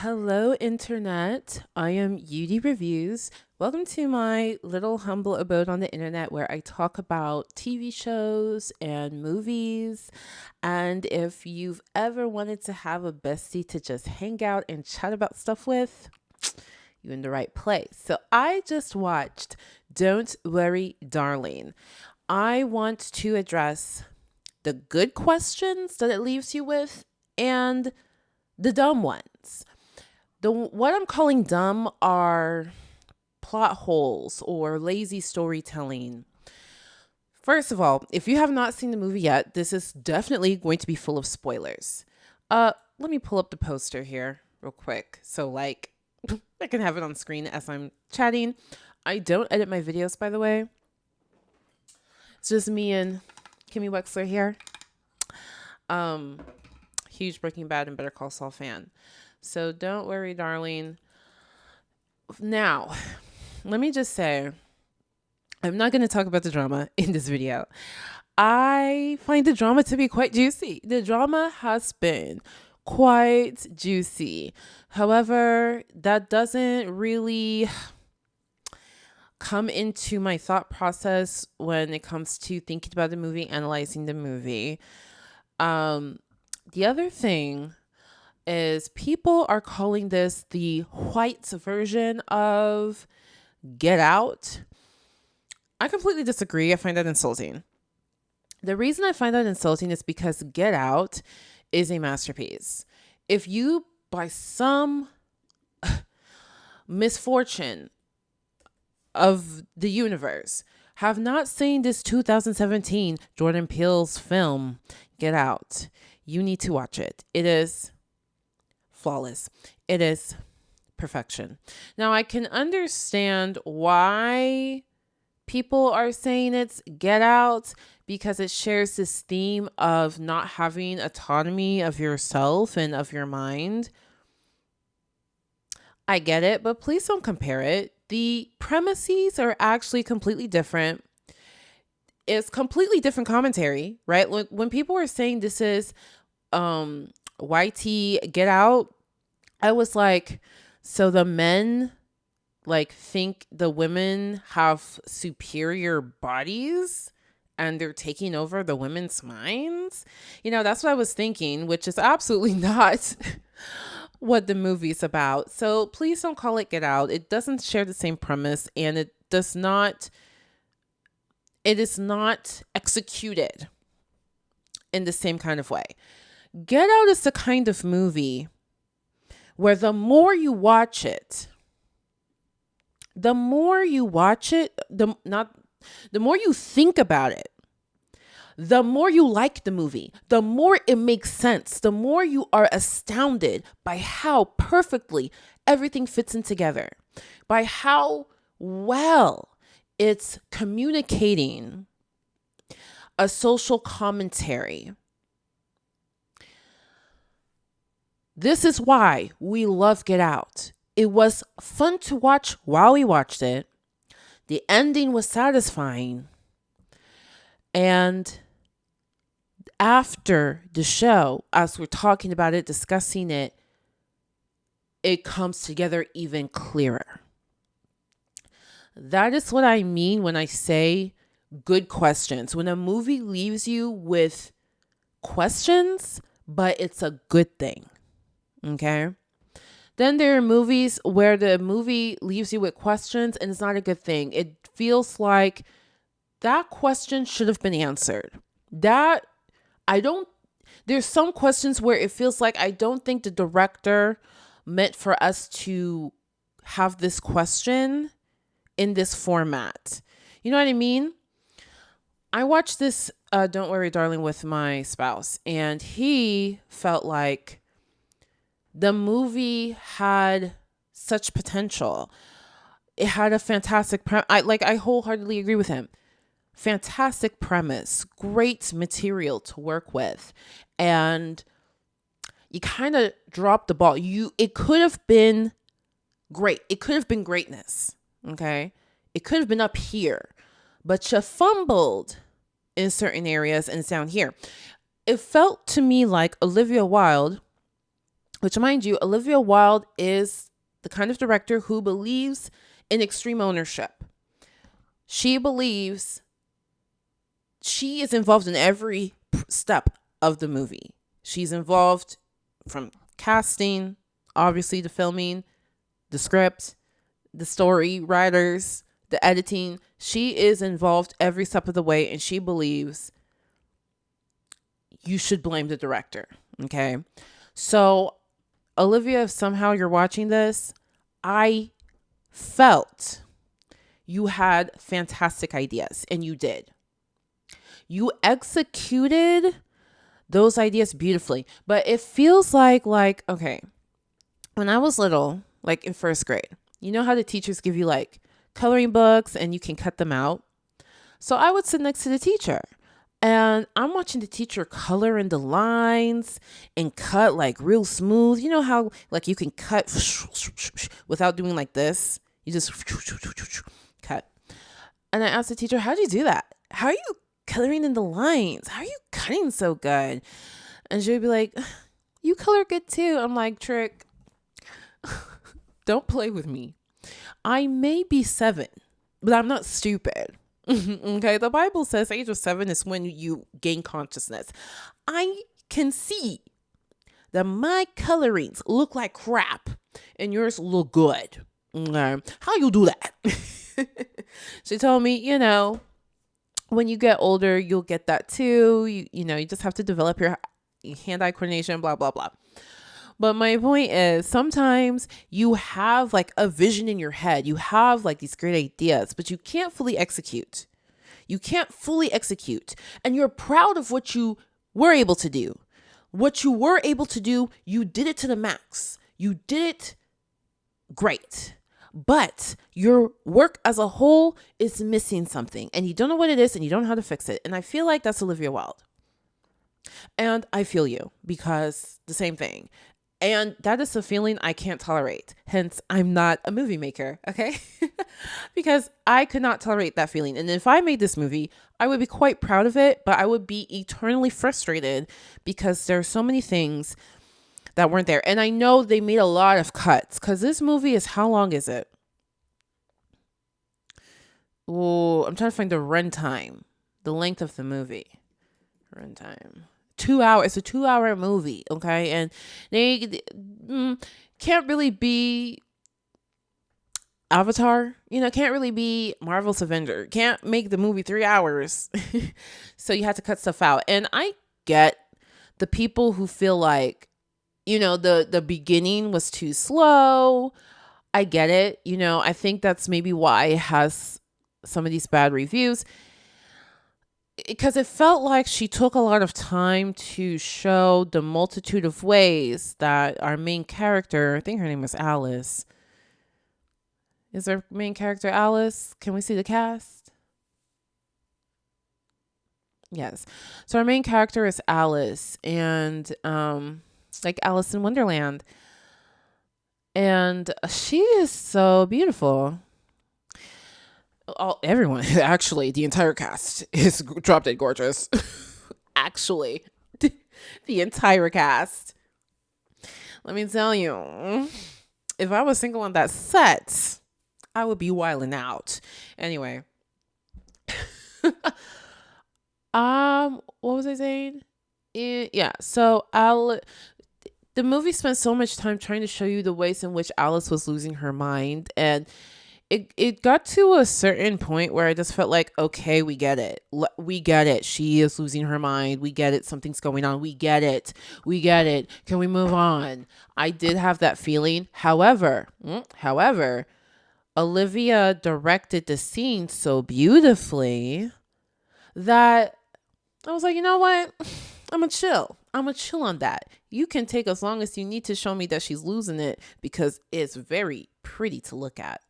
Hello, Internet. I am UD Reviews. Welcome to my little humble abode on the internet where I talk about TV shows and movies. And if you've ever wanted to have a bestie to just hang out and chat about stuff with, you're in the right place. So I just watched Don't Worry, Darling. I want to address the good questions that it leaves you with and the dumb ones. What I'm calling dumb are plot holes or lazy storytelling. First of all, if you have not seen the movie yet, this is definitely going to be full of spoilers. Let me pull up the poster here real quick. So like I can have it on screen as I'm chatting. I don't edit my videos, by the way. It's just me and Kimmy Wexler here. Huge Breaking Bad and Better Call Saul fan. So don't worry, darling. Now, let me just say, I'm not going to talk about the drama in this video. I find the drama to be quite juicy. The drama has been quite juicy. However, that doesn't really come into my thought process when it comes to thinking about the movie, analyzing the movie. The other thing is people are calling this the white version of Get Out. I completely disagree. I find that insulting. The reason I find that insulting is because Get Out is a masterpiece. If you, by some misfortune of the universe, have not seen this 2017 Jordan Peele's film, Get Out, you need to watch it. It is flawless. It is perfection. Now, I can understand why people are saying it's Get Out because it shares this theme of not having autonomy of yourself and of your mind. I get it, but please don't compare it. The premises are actually completely different. It's completely different commentary, right? When people were saying this is YT Get Out, I was like, so the men like think the women have superior bodies and they're taking over the women's minds? That's what I was thinking, which is absolutely not what the movie's about. So please don't call it Get Out. It doesn't share the same premise and it is not executed in the same kind of way. Get Out is the kind of movie where the more you watch it, the more you think about it, the more you like the movie, the more it makes sense, the more you are astounded by how perfectly everything fits in together, by how well it's communicating a social commentary. This is why we love Get Out. It was fun to watch while we watched it. The ending was satisfying. And after the show, as we're talking about it, discussing it, it comes together even clearer. That is what I mean when I say good questions. When a movie leaves you with questions, but it's a good thing. Okay. Then there are movies where the movie leaves you with questions and it's not a good thing. It feels like that question should have been answered. There's some questions where it feels like I don't think the director meant for us to have this question in this format. You know what I mean? I watched this Don't Worry, Darling with my spouse, and he felt like the movie had such potential. It had a fantastic I wholeheartedly agree with him. Fantastic premise, great material to work with. And you kind of dropped the ball. It could have been great. It could have been greatness. Okay? It could have been up here. But you fumbled in certain areas and it's down here. It felt to me like Olivia Wilde which, mind you, Olivia Wilde is the kind of director who believes in extreme ownership. She believes she is involved in every step of the movie. She's involved from casting, obviously, the filming, the script, the story writers, the editing. She is involved every step of the way, and she believes you should blame the director. Okay. So, Olivia, if somehow you're watching this, I felt you had fantastic ideas, and you did. You executed those ideas beautifully, but it feels like, okay, when I was little, like in first grade, you know how the teachers give you like coloring books and you can cut them out? So I would sit next to the teacher and I'm watching the teacher color in the lines and cut like real smooth. You know how like you can cut without doing like this? You just cut. And I asked the teacher, how do you do that? How are you coloring in the lines? How are you cutting so good? And she would be like, you color good too. I'm like, Trick, don't play with me. I may be 7, but I'm not stupid. Okay, the Bible says age of 7 is when you gain consciousness. I can see that my colorings look like crap and yours look good. Okay. How you do that? She told me, when you get older, you'll get that too. You just have to develop your hand-eye coordination, blah, blah, blah. But my point is, sometimes you have like a vision in your head. You have like these great ideas, but you can't fully execute. You can't fully execute. And you're proud of what you were able to do. What you were able to do, you did it to the max. You did it great. But your work as a whole is missing something. And you don't know what it is and you don't know how to fix it. And I feel like that's Olivia Wilde. And I feel you, because the same thing. And that is a feeling I can't tolerate. Hence, I'm not a movie maker, okay? Because I could not tolerate that feeling. And if I made this movie, I would be quite proud of it, but I would be eternally frustrated because there are so many things that weren't there. And I know they made a lot of cuts, because this movie is, how long is it? Oh, I'm trying to find the runtime, the length of the movie. Runtime. 2 hours. It's a 2-hour movie, okay? And they can't really be Avatar, can't really be Marvel's Avenger. Can't make the movie 3 hours. So you had to cut stuff out. And I get the people who feel like, the beginning was too slow. I get it. I think that's maybe why it has some of these bad reviews. Because it felt like she took a lot of time to show the multitude of ways that our main character, I think her name is Alice. Is our main character Alice? Can we see the cast? Yes. So our main character is Alice, and like Alice in Wonderland. And she is so beautiful. Everyone, actually, the entire cast is drop dead gorgeous. Actually, the entire cast. Let me tell you, if I was single on that set, I would be wilding out. Anyway, what was I saying? Yeah. So the movie spent so much time trying to show you the ways in which Alice was losing her mind, and it got to a certain point where I just felt like, okay, we get it. We get it. She is losing her mind. We get it. Something's going on. We get it. We get it. Can we move on? I did have that feeling. However, Olivia directed the scene so beautifully that I was like, you know what? I'm going to chill. I'm going to chill on that. You can take as long as you need to show me that she's losing it, because it's very pretty to look at.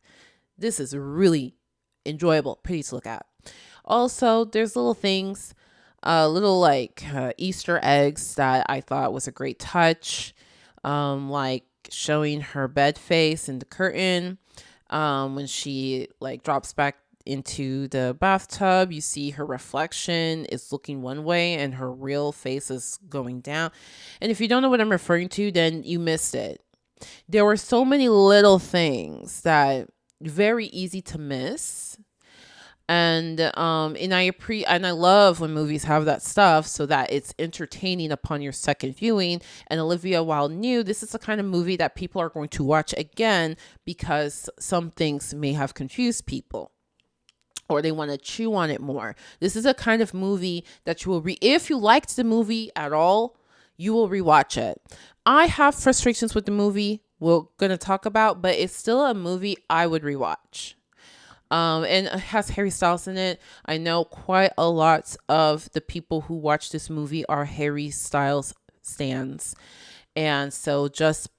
This is really enjoyable, pretty to look at. Also, there's little things, little like Easter eggs that I thought was a great touch, like showing her bed face in the curtain when she like drops back into the bathtub. You see her reflection is looking one way and her real face is going down. And if you don't know what I'm referring to, then you missed it. There were so many little things that very easy to miss. And I love when movies have that stuff so that it's entertaining upon your second viewing. And Olivia Wilde knew this is the kind of movie that people are going to watch again because some things may have confused people or they want to chew on it more. This is a kind of movie that you will if you liked the movie at all, you will rewatch it. I have frustrations with the movie we're going to talk about, but it's still a movie I would rewatch. And it has Harry Styles in it. I know quite a lot of the people who watch this movie are Harry Styles stans. And so just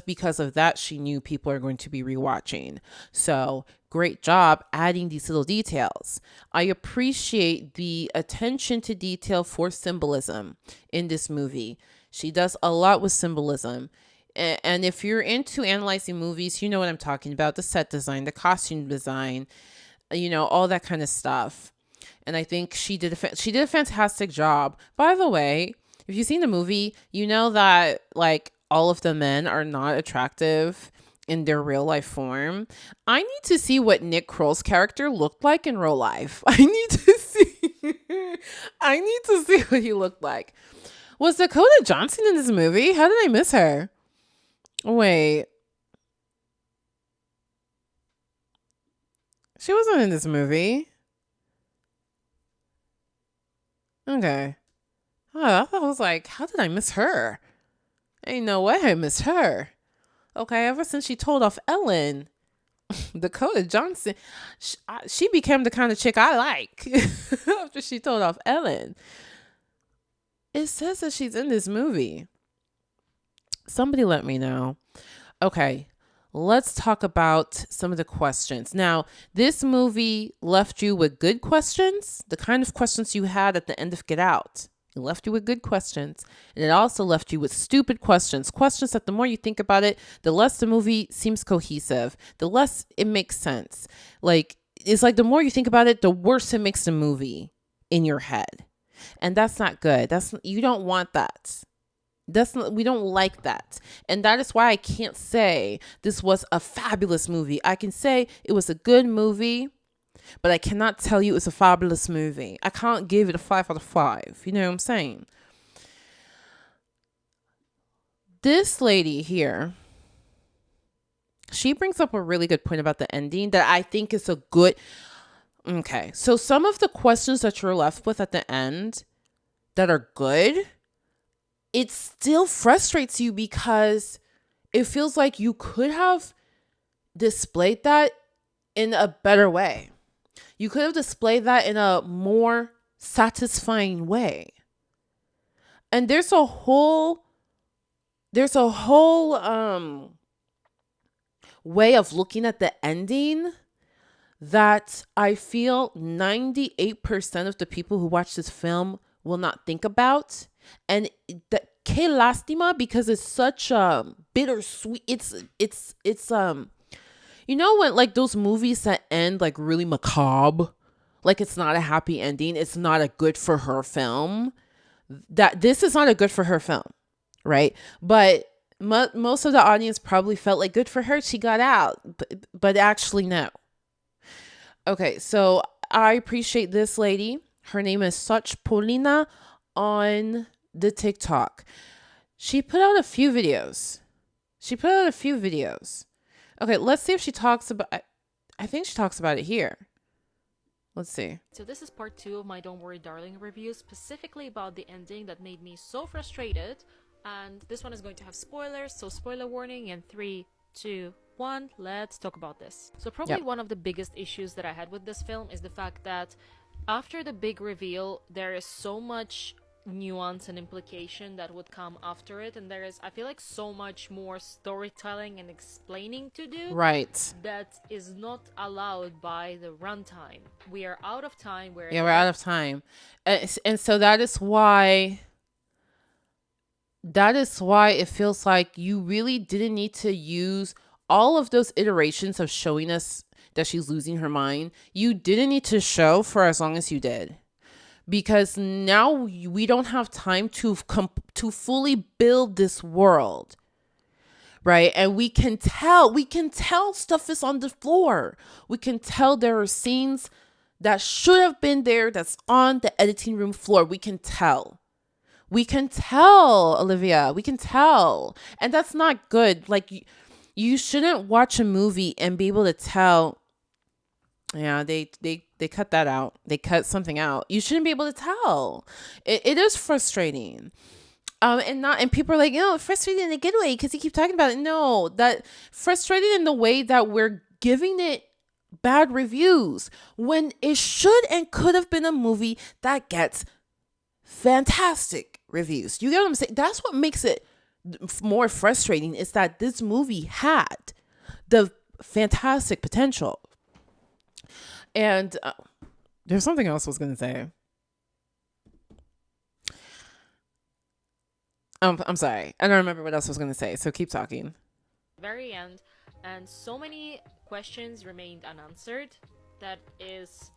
because of that, she knew people are going to be rewatching. So great job adding these little details. I appreciate the attention to detail for symbolism in this movie. She does a lot with symbolism. And if you're into analyzing movies, you know what I'm talking about. The set design, the costume design, all that kind of stuff. And I think she did a fantastic job. By the way, if you've seen the movie, you know that like all of the men are not attractive in their real life form. I need to see what Nick Kroll's character looked like in real life. I need to see what he looked like. Was Dakota Johnson in this movie? How did I miss her? Wait. She wasn't in this movie. Okay. Oh, I was like, how did I miss her? Ain't no way I missed her. Okay, ever since she told off Ellen, Dakota Johnson, she became the kind of chick I like after she told off Ellen. It says that she's in this movie. Somebody let me know. Okay, let's talk about some of the questions. Now, this movie left you with good questions, the kind of questions you had at the end of Get Out. It left you with good questions. And it also left you with stupid questions. Questions that the more you think about it, the less the movie seems cohesive, the less it makes sense. Like, it's like the more you think about it, the worse it makes the movie in your head. And that's not good. You don't want that. We don't like that. And that is why I can't say this was a fabulous movie. I can say it was a good movie, but I cannot tell you it's a fabulous movie. I can't give it a 5 out of 5. You know what I'm saying? This lady here, she brings up a really good point about the ending that I think is a good... Okay, so some of the questions that you're left with at the end that are good, it still frustrates you because it feels like you could have displayed that in a better way. You could have displayed that in a more satisfying way. And there's a whole way of looking at the ending that I feel 98% of the people who watch this film will not think about. And that que lástima, because it's such a bittersweet. It's you know when like those movies that end like really macabre, like it's not a happy ending, it's not a good for her film. That this is not a good for her film, right? But most of the audience probably felt like good for her, she got out, but actually no. Okay, so I appreciate this lady. Her name is Such Polina on the TikTok. She put out a few videos. Okay, let's see if she talks about... I think she talks about it here. Let's see. So this is part 2 of my Don't Worry Darling review, specifically about the ending that made me so frustrated. And this one is going to have spoilers, so spoiler warning in 3, 2, 1, let's talk about this. So probably one of the biggest issues that I had with this film is the fact that after the big reveal, there is so much nuance and implication that would come after it, and there is, I feel like, so much more storytelling and explaining to do, right, that is not allowed by the runtime. We are out of time. We're out of time, and so that is why it feels like you really didn't need to use all of those iterations of showing us that she's losing her mind, you didn't need to show for as long as you did, because now we don't have time to fully build this world, right? And we can tell stuff is on the floor. We can tell there are scenes that should have been there that's on the editing room floor. We can tell, Olivia. We can tell. And that's not good. Like, you shouldn't watch a movie and be able to tell. Yeah, they cut that out. They cut something out. You shouldn't be able to tell. It is frustrating. And people are like, frustrating in a good way because you keep talking about it. No, that frustrating in the way that we're giving it bad reviews when it should and could have been a movie that gets fantastic reviews. You get what I'm saying? That's what makes it more frustrating, is that this movie had the fantastic potential. And there's something else I was going to say. I'm sorry. I don't remember what else I was going to say. So keep talking. Very end, and so many questions remained unanswered. That is,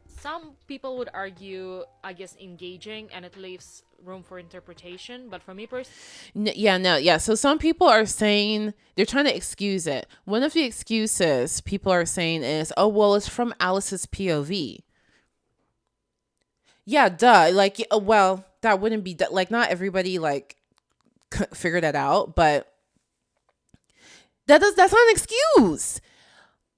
some people would argue, I guess, engaging, and it leaves room for interpretation. But for me personally, Yeah. So some people are saying they're trying to excuse it. One of the excuses people are saying is, oh, well, it's from Alice's POV. Yeah, duh. Like, well, that wouldn't be like, not everybody like figure that out, but that's not an excuse.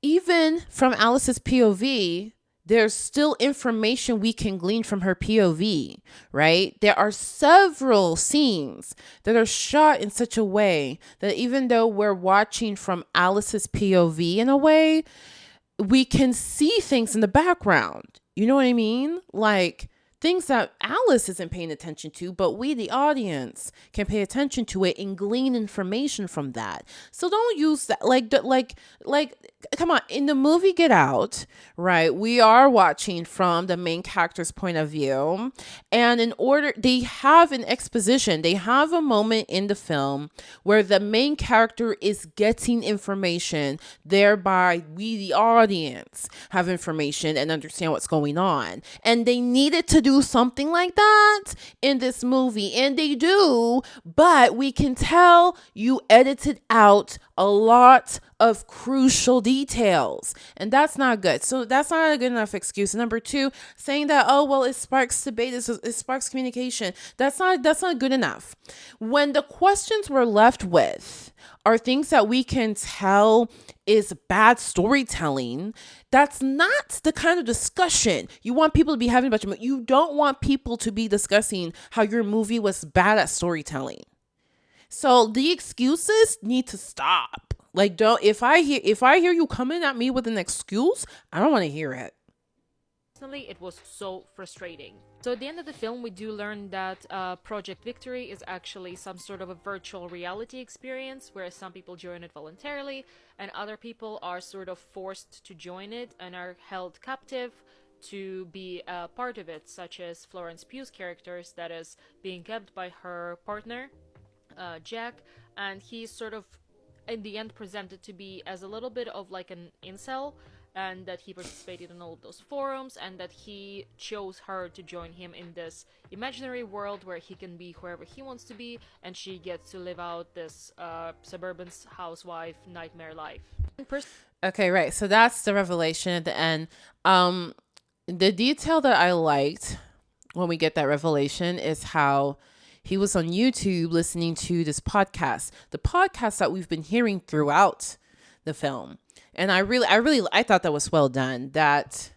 Even from Alice's POV, there's still information we can glean from her POV, right? There are several scenes that are shot in such a way that even though we're watching from Alice's POV in a way, we can see things in the background. You know what I mean? Like, things that Alice isn't paying attention to, but we, the audience, can pay attention to it and glean information from that. So don't use that like come on. In the movie Get Out, right? We are watching from the main character's point of view, and in order, they have an exposition. They have a moment in the film where the main character is getting information, thereby we, the audience, have information and understand what's going on. And they needed to do something like that in this movie, and they do, but we can tell you edited out a lot of crucial details, and that's not good. So that's not a good enough excuse. Number two, saying that, oh, well, it sparks debate, it sparks communication, that's not good enough. When the questions we're left with are things that we can tell is bad storytelling, that's not the kind of discussion you want people to be having about your movie. You don't want people to be discussing how your movie was bad at storytelling. So the excuses need to stop. Like, don't, if I hear you coming at me with an excuse, I don't want to hear it. personally, it was so frustrating. So at the end of the film, we do learn that Project Victory is actually some sort of a virtual reality experience, where some people join it voluntarily, and other people are sort of forced to join it and are held captive to be a part of it, such as Florence Pugh's characters, that is being kept by her partner, Jack, and he's sort of in the end presented to be as a little bit of like an incel, and that he participated in all of those forums, and that he chose her to join him in this imaginary world where he can be whoever he wants to be, and she gets to live out this suburban housewife nightmare life. Okay, right. So that's the revelation at the end. The detail that I liked when we get that revelation is how he was on YouTube listening to this podcast, the podcast that we've been hearing throughout the film. And I thought that was well done, that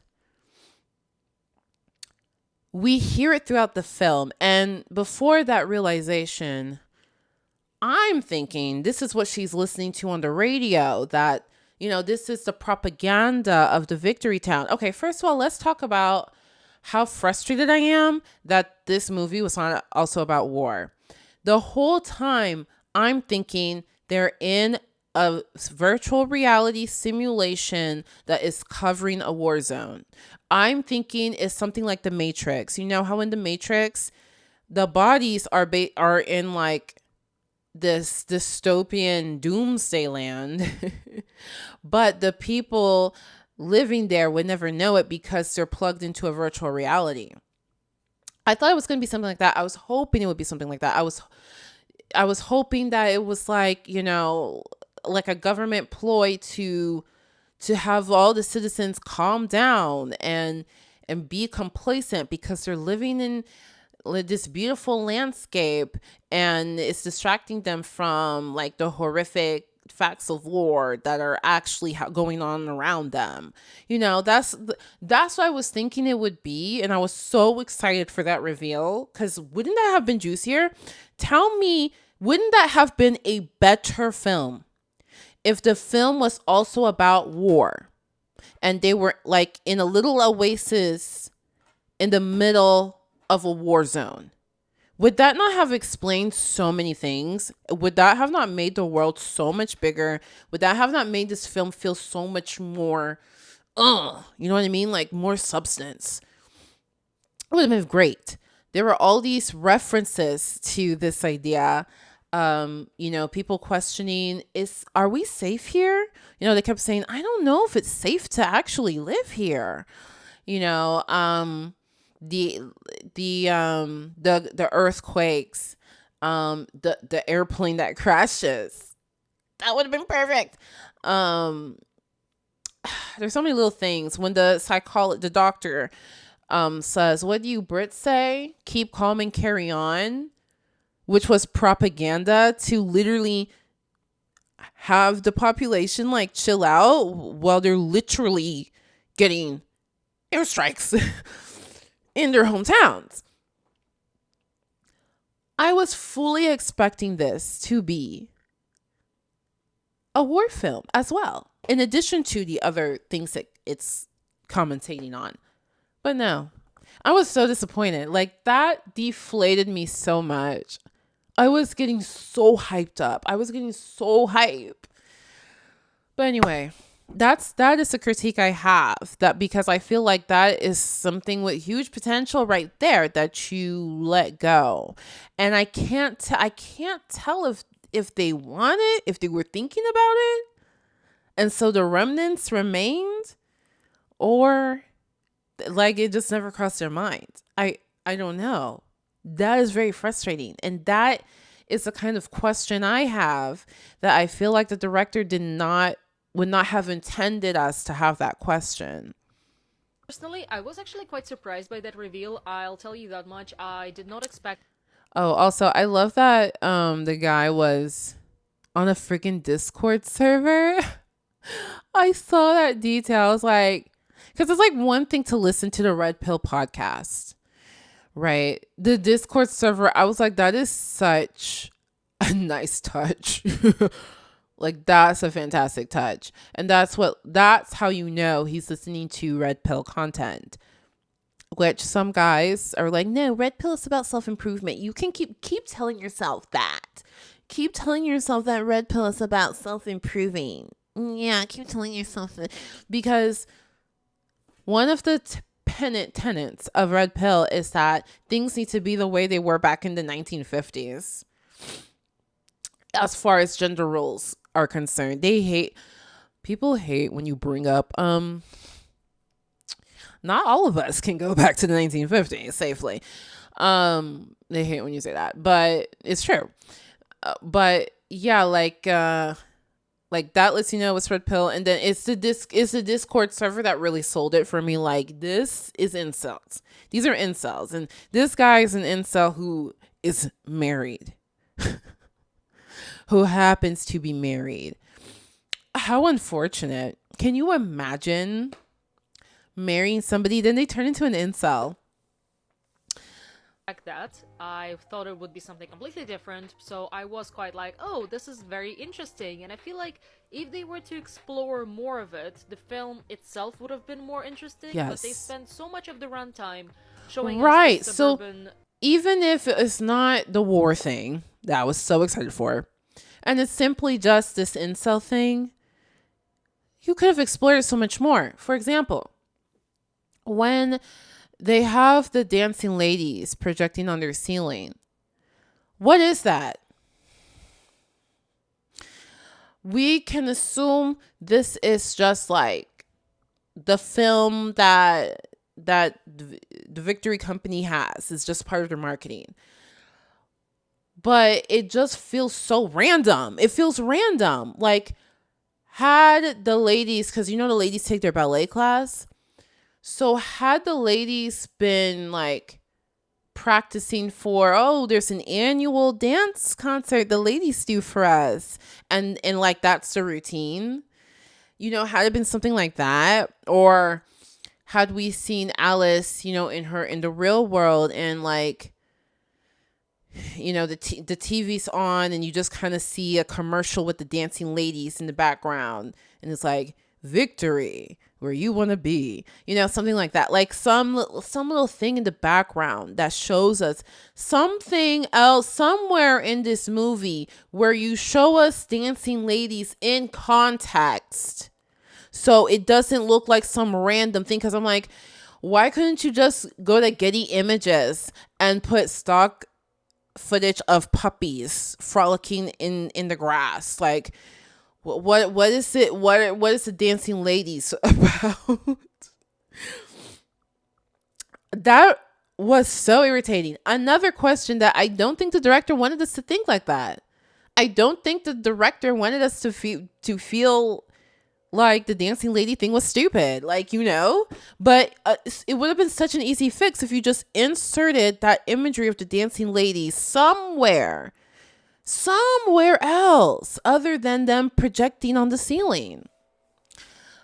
we hear it throughout the film. And before that realization, I'm thinking this is what she's listening to on the radio, that, this is the propaganda of the Victory Town. Okay, first of all, let's talk about how frustrated I am that this movie was not also about war. The whole time I'm thinking they're in a virtual reality simulation that is covering a war zone. I'm thinking it's something like the Matrix. You know how in the Matrix, the bodies are in like this dystopian doomsday land, but the people living there would never know it because they're plugged into a virtual reality. I thought it was going to be something like that. I was hoping it would be something like that. I was hoping that it was like, like a government ploy to have all the citizens calm down and be complacent because they're living in this beautiful landscape, and it's distracting them from like the horrific facts of war that are actually going on around them. That's what I was thinking it would be, and I was so excited for that reveal, because wouldn't that have been juicier? Tell me, wouldn't that have been a better film if the film was also about war and they were like in a little oasis in the middle of a war zone? Would that not have explained so many things? Would that have not made the world so much bigger? Would that have not made this film feel so much more, you know what I mean? Like more substance. It would have been great. There were all these references to this idea. People questioning, are we safe here? They kept saying, I don't know if it's safe to actually live here. You know, the the earthquakes, the airplane that crashes. That would have been perfect. There's so many little things when the doctor says, what do you Brits say? Keep calm and carry on, which was propaganda to literally have the population like chill out while they're literally getting airstrikes in their hometowns. I was fully expecting this to be a war film as well, in addition to the other things that it's commentating on. But no, I was so disappointed. Like, that deflated me so much. I was getting so hyped up. I was getting so hype. But anyway, that is the critique I have, that because I feel like that is something with huge potential right there that you let go. And I can't tell if they want it, if they were thinking about it, and so the remnants remained, or like it just never crossed their mind. I don't know. That is very frustrating, and that is the kind of question I have, that I feel like the director would not have intended us to have that question. Personally, I was actually quite surprised by that reveal. I'll tell you that much. I did not expect. Oh, also, I love that the guy was on a freaking Discord server. I saw that detail. I was like, because it's like one thing to listen to the Red Pill podcast, right? The Discord server, I was like, that is such a nice touch. Like, that's a fantastic touch. And that's how you know he's listening to Red Pill content. Which some guys are like, no, Red Pill is about self-improvement. You can keep telling yourself that. Keep telling yourself that Red Pill is about self-improving. Yeah, keep telling yourself that. Because one of the tenets of Red Pill is that things need to be the way they were back in the 1950s. As far as gender roles are concerned, people hate when you bring up, not all of us can go back to the 1950s safely. They hate when you say that, but it's true. But yeah, like that lets you know it's Red Pill, and then it's the Discord server that really sold it for me. Like, this is incels. These are incels, and this guy is an incel who is married, who happens to be married. How unfortunate. Can you imagine marrying somebody, then they turn into an incel? That. I thought it would be something completely different, so I was quite like, oh, this is very interesting. And I feel like if they were to explore more of it, the film itself would have been more interesting. Yes. But they spent so much of the runtime showing right. us the suburban. So even if it's not the war thing that I was so excited for, and it's simply just this incel thing, you could have explored it so much more. For example, when they have the dancing ladies projecting on their ceiling, what is that? we can assume this is just like the film that the Victory Company has. It's just part of their marketing. But it just feels so random. It feels random. Like, had the ladies, because you know the ladies take their ballet class. So had the ladies been like practicing for, oh, there's an annual dance concert the ladies do for us, and like that's the routine, had it been something like that, or had we seen Alice, in the real world, and like, the TV's on and you just kind of see a commercial with the dancing ladies in the background, and it's like, victory where you want to be, something like that, like some little thing in the background that shows us something else somewhere in this movie, where you show us dancing ladies in context, so it doesn't look like some random thing. Because I'm like, why couldn't you just go to Getty Images and put stock footage of puppies frolicking in the grass? Like, what is it? What is the dancing ladies about? That was so irritating. Another question that I don't think the director wanted us to think like that. I don't think the director wanted us to feel like the dancing lady thing was stupid, like, but it would have been such an easy fix if you just inserted that imagery of the dancing lady somewhere else other than them projecting on the ceiling.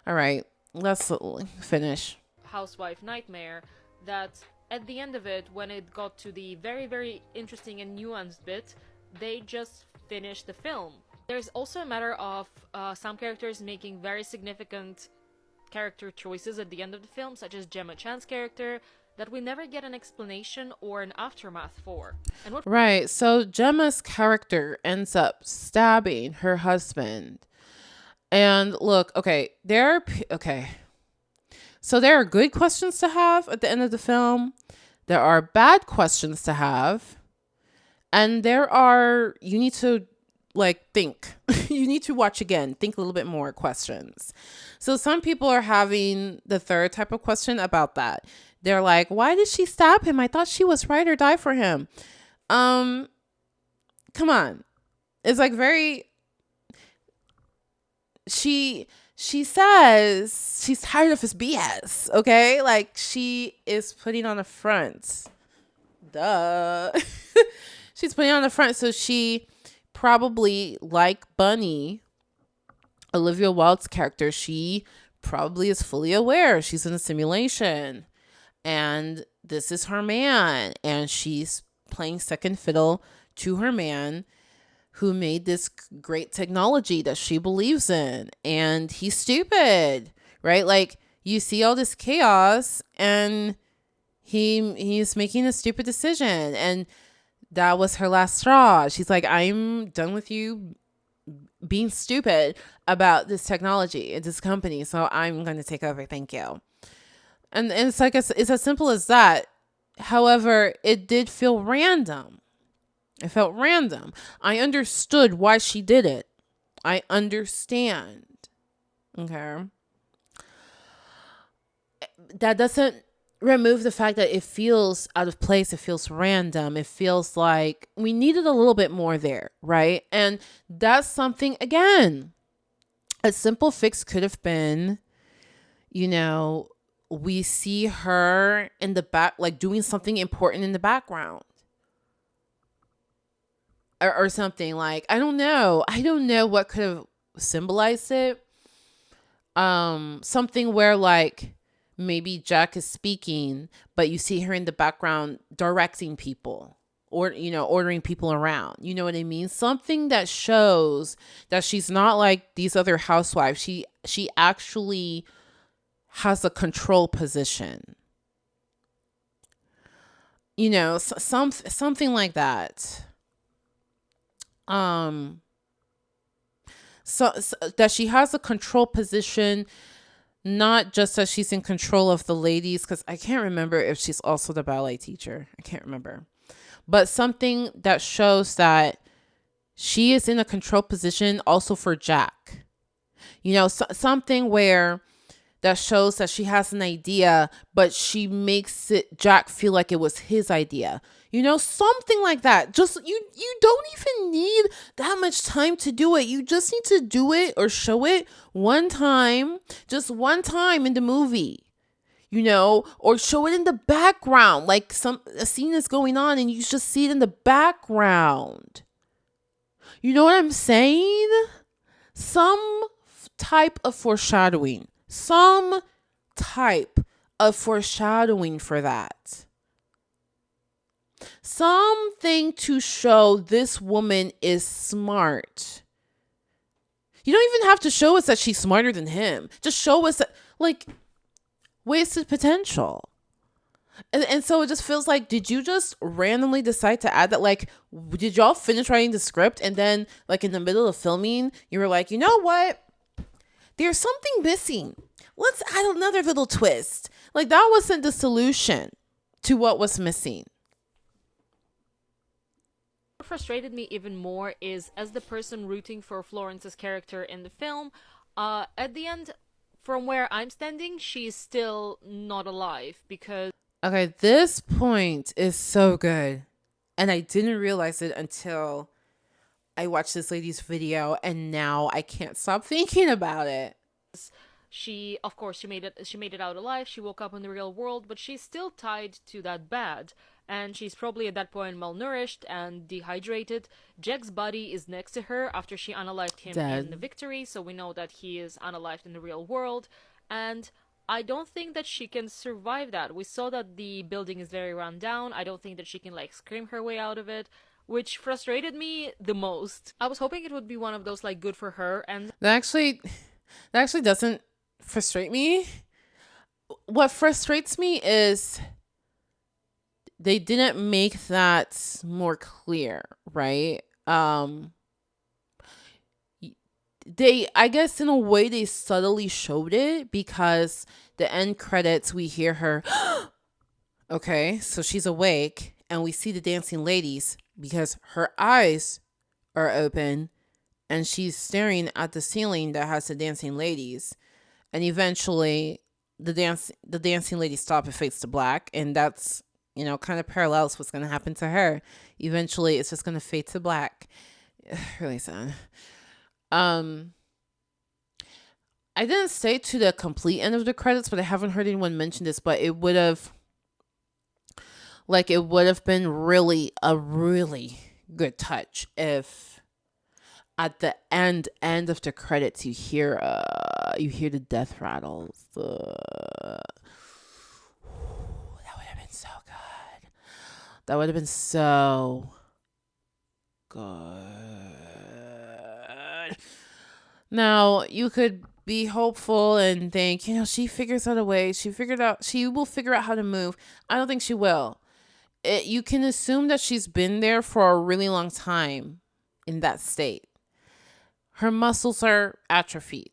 All right, let's finish. Housewife nightmare, that at the end of it, when it got to the very, very interesting and nuanced bit, they just finished the film. There's also a matter of some characters making very significant character choices at the end of the film, such as Gemma Chan's character, that we never get an explanation or an aftermath for. Right, so Gemma's character ends up stabbing her husband. And look, okay, so there are good questions to have at the end of the film. There are bad questions to have. And you need to think. You need to watch again, think a little bit more questions. So some people are having the third type of question about that. They're like, why did she stab him? I thought she was ride or die for him. Come on. It's like she says she's tired of his BS, okay? Like, she is putting on a front. Duh. She's putting on the front, so she probably, like Bunny, Olivia Wilde's character, she probably is fully aware she's in a simulation and this is her man, and she's playing second fiddle to her man who made this great technology that she believes in, and he's stupid, right? Like, you see all this chaos and he's making a stupid decision, and that was her last straw. She's like, I'm done with you being stupid about this technology at this company, so I'm going to take over. Thank you. And it's like, it's as simple as that. However, it did feel random. It felt random. I understood why she did it. I understand. Okay. That doesn't remove the fact that it feels out of place. It feels random. It feels like we needed a little bit more there, right? And that's something, again, a simple fix could have been, we see her in the back, like doing something important in the background. Or something, like, I don't know what could have symbolized it. Something where, like, maybe Jack is speaking, but you see her in the background directing people, or, ordering people around. You know what I mean? Something that shows that she's not like these other housewives. She actually has a control position. Something like that. So that she has a control position, not just that she's in control of the ladies, because I can't remember if she's also the ballet teacher. I can't remember. But something that shows that she is in a control position also for Jack. Something where that shows that she has an idea, but she makes it Jack feel like it was his idea. Something like that. Just you don't even need that much time to do it. You just need to do it or show it one time, just one time in the movie. Or show it in the background, like a scene is going on and you just see it in the background. You know what I'm saying? Some type of foreshadowing. Some type of foreshadowing for that. Something to show this woman is smart. You don't even have to show us that she's smarter than him. Just show us that, like, wasted potential. And so it just feels like, did you just randomly decide to add that? Like, did y'all finish writing the script and then, like, in the middle of filming, you were like, you know what? There's something missing. Let's add another little twist. Like, that wasn't the solution to what was missing. What frustrated me even more is, as the person rooting for Florence's character in the film, at the end, from where I'm standing, she's still not alive because... Okay, this point is so good. And I didn't realize it until I watched this lady's video, and now I can't stop thinking about it. She, of course, she made it out alive. She woke up in the real world, but she's still tied to that bed. And she's probably at that point malnourished and dehydrated. Jack's body is next to her after she unalived him Dead. in the victory, so we know that he is unalived in the real world. And I don't think that she can survive that. We saw that the building is very run down. I don't think that she can, like, scream her way out of it, which frustrated me the most. I was hoping it would be one of those, like, good for her, and... That actually doesn't frustrate me. What frustrates me is they didn't make that more clear, right? I guess in a way they subtly showed it, because the end credits, we hear her, okay, so she's awake, and we see the dancing ladies because her eyes are open and she's staring at the ceiling that has the dancing ladies. And eventually the dancing ladies stop and fades to black, and that's, kind of parallels what's going to happen to her. Eventually it's just going to fade to black. Really sad. I didn't stay to the complete end of the credits, but I haven't heard anyone mention this, but it would have been really a really good touch if at the end of the credits you hear the death rattles. That would have been so good. That would have been so good. Now, you could be hopeful and think, she figures out a way. She will figure out how to move. I don't think she will. You can assume that she's been there for a really long time in that state. Her muscles are atrophied.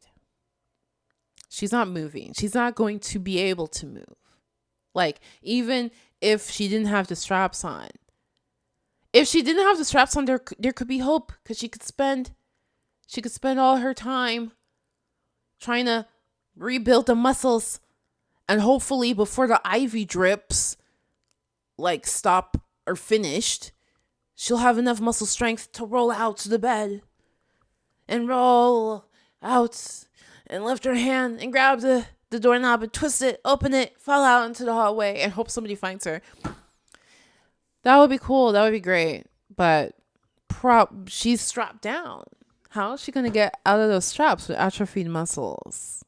She's not moving. She's not going to be able to move. Like, even if she didn't have the straps on. If she didn't have the straps on, there could be hope, because she could spend all her time trying to rebuild the muscles, and hopefully before the IV drips stop or finished, she'll have enough muscle strength to roll out to the bed and roll out and lift her hand and grab the doorknob and twist it, open it, fall out into the hallway and hope somebody finds her. That would be cool. That would be great. But she's strapped down. How is she going to get out of those straps with atrophied muscles?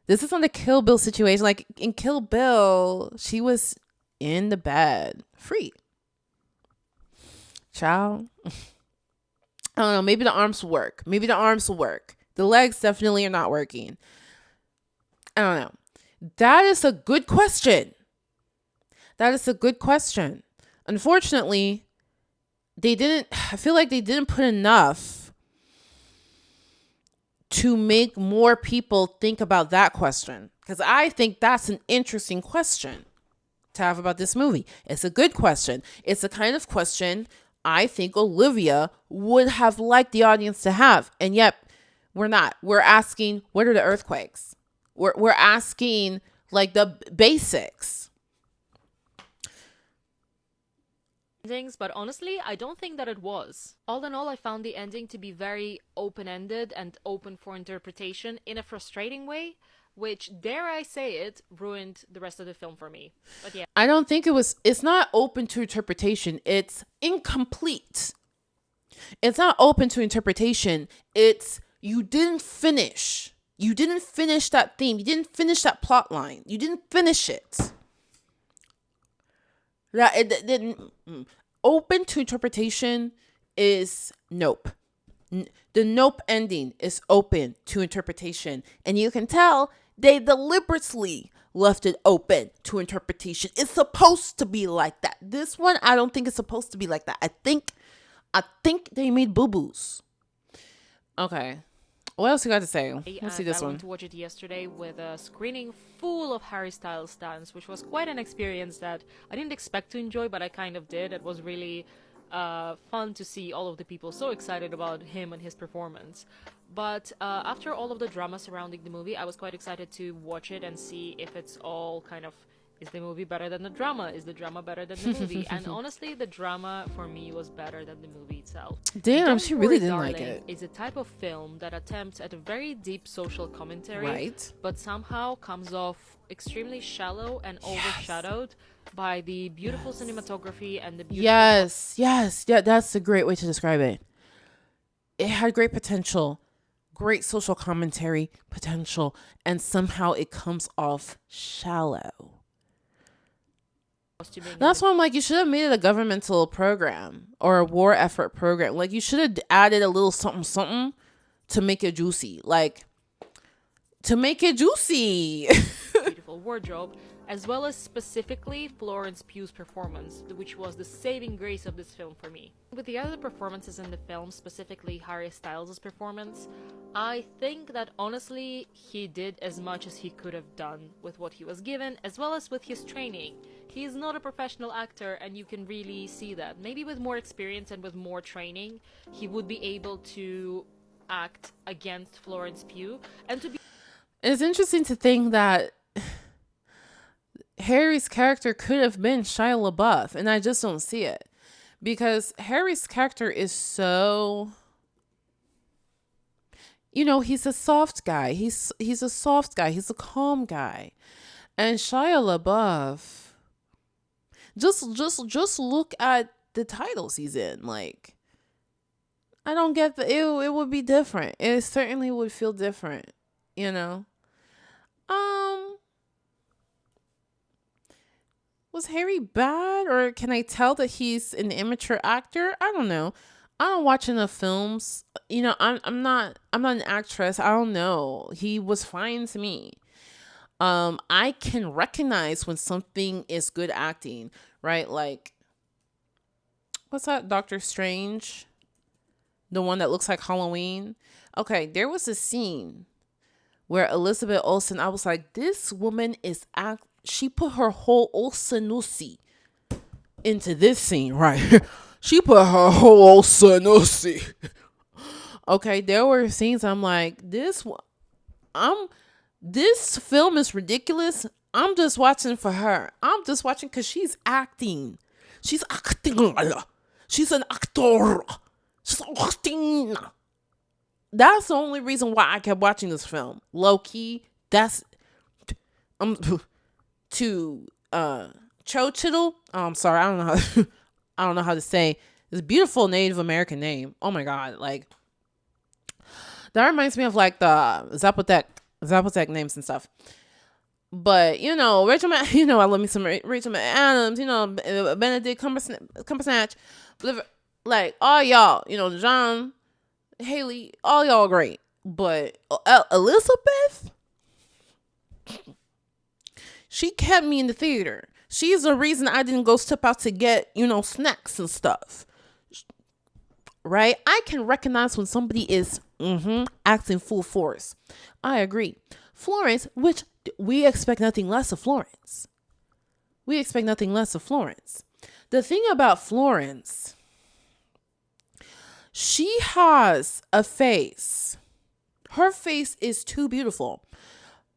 This is not a Kill Bill situation. Like, in Kill Bill, she was in the bed, free. Ciao. I don't know. Maybe the arms will work. The legs definitely are not working. I don't know. That is a good question. Unfortunately, I feel like they didn't put enough to make more people think about that question. Because I think that's an interesting question to have about this movie. It's a good question. It's a kind of question I think Olivia would have liked the audience to have. And yet we're not. We're asking, what are the earthquakes? We're asking like the basics. Endings, but honestly, I don't think that it was. All in all, I found the ending to be very open-ended and open for interpretation in a frustrating way, which, dare I say it, ruined the rest of the film for me. But yeah. I don't think it's not open to interpretation. It's incomplete. It's not open to interpretation. It's you didn't finish. You didn't finish that theme. You didn't finish that plot line. You didn't finish it. That it didn't. Open to interpretation is nope. The nope ending is open to interpretation, and you can tell they deliberately left it open to interpretation. It's supposed to be like that. This one, I don't think it's supposed to be like that. I think they made boo boos. Okay. What else you got to say? Let's see this I one. went to watch it yesterday with a screening full of Harry Styles stands, which was quite an experience that I didn't expect to enjoy, but I kind of did. It was really fun to see all of the people so excited about him and his performance. But after all of the drama surrounding the movie, I was quite excited to watch it and see if it's all kind of, is the movie better than the drama? Is the drama better than the movie? And honestly, the drama for me was better than the movie itself. Damn, Don't she Worry, really didn't Darling like it. is a type of film that attempts at a very deep social commentary, Right. but somehow comes off extremely shallow and overshadowed by the beautiful cinematography and the beautiful Yes. Yeah, that's a great way to describe it. It had great potential, great social commentary potential, and somehow it comes off shallow. costuming. That's why I'm like, you should have made it a governmental program or a war effort program. Like, you should have added a little something to make it juicy. Like, to make it juicy. Beautiful wardrobe, as well as specifically Florence Pugh's performance, which was the saving grace of this film for me. With the other performances in the film, specifically Harry Styles' performance, I think that honestly he did as much as he could have done with what he was given, as well as with his training. He is not a professional actor, and you can really see that. Maybe with more experience and with more training, he would be able to act against Florence Pugh and to be. It's interesting to think that Harry's character could have been Shia LaBeouf, and I just don't see it. Because Harry's character is so, he's a soft guy. He's a soft guy. He's a calm guy. And Shia LaBeouf, just look at the titles he's in. Like, I don't get it would be different. It certainly would feel different, you know. Was Harry bad, or can I tell that he's an immature actor? I don't know. I don't watch enough films. I'm not an actress. I don't know. He was fine to me. I can recognize when something is good acting, right? Like, what's that? Doctor Strange, the one that looks like Halloween. Okay, there was a scene where Elizabeth Olsen, I was like, this woman is she put her whole Olsenusi into this scene, right? She put her whole Olsenusi. Okay, there were scenes I'm like, this film is ridiculous. I'm just watching for her. I'm just watching because she's acting. She's acting. She's an actor. She's acting. That's the only reason why I kept watching this film. Low key, that's to Cho Chittle. Oh, I'm sorry, I don't know how to say this beautiful Native American name. Oh my god, like that reminds me of like the Zapotec names and stuff. But Rachel, I love me some Rachel McAdams. Benedict Cumberbatch, like all y'all. John, Haley, all y'all great. But Elizabeth, she kept me in the theater. She's the reason I didn't go step out to get, snacks and stuff. Right? I can recognize when somebody is acting full force. I agree. Florence, which we expect nothing less of Florence. The thing about Florence, She has a face. Her face is too beautiful.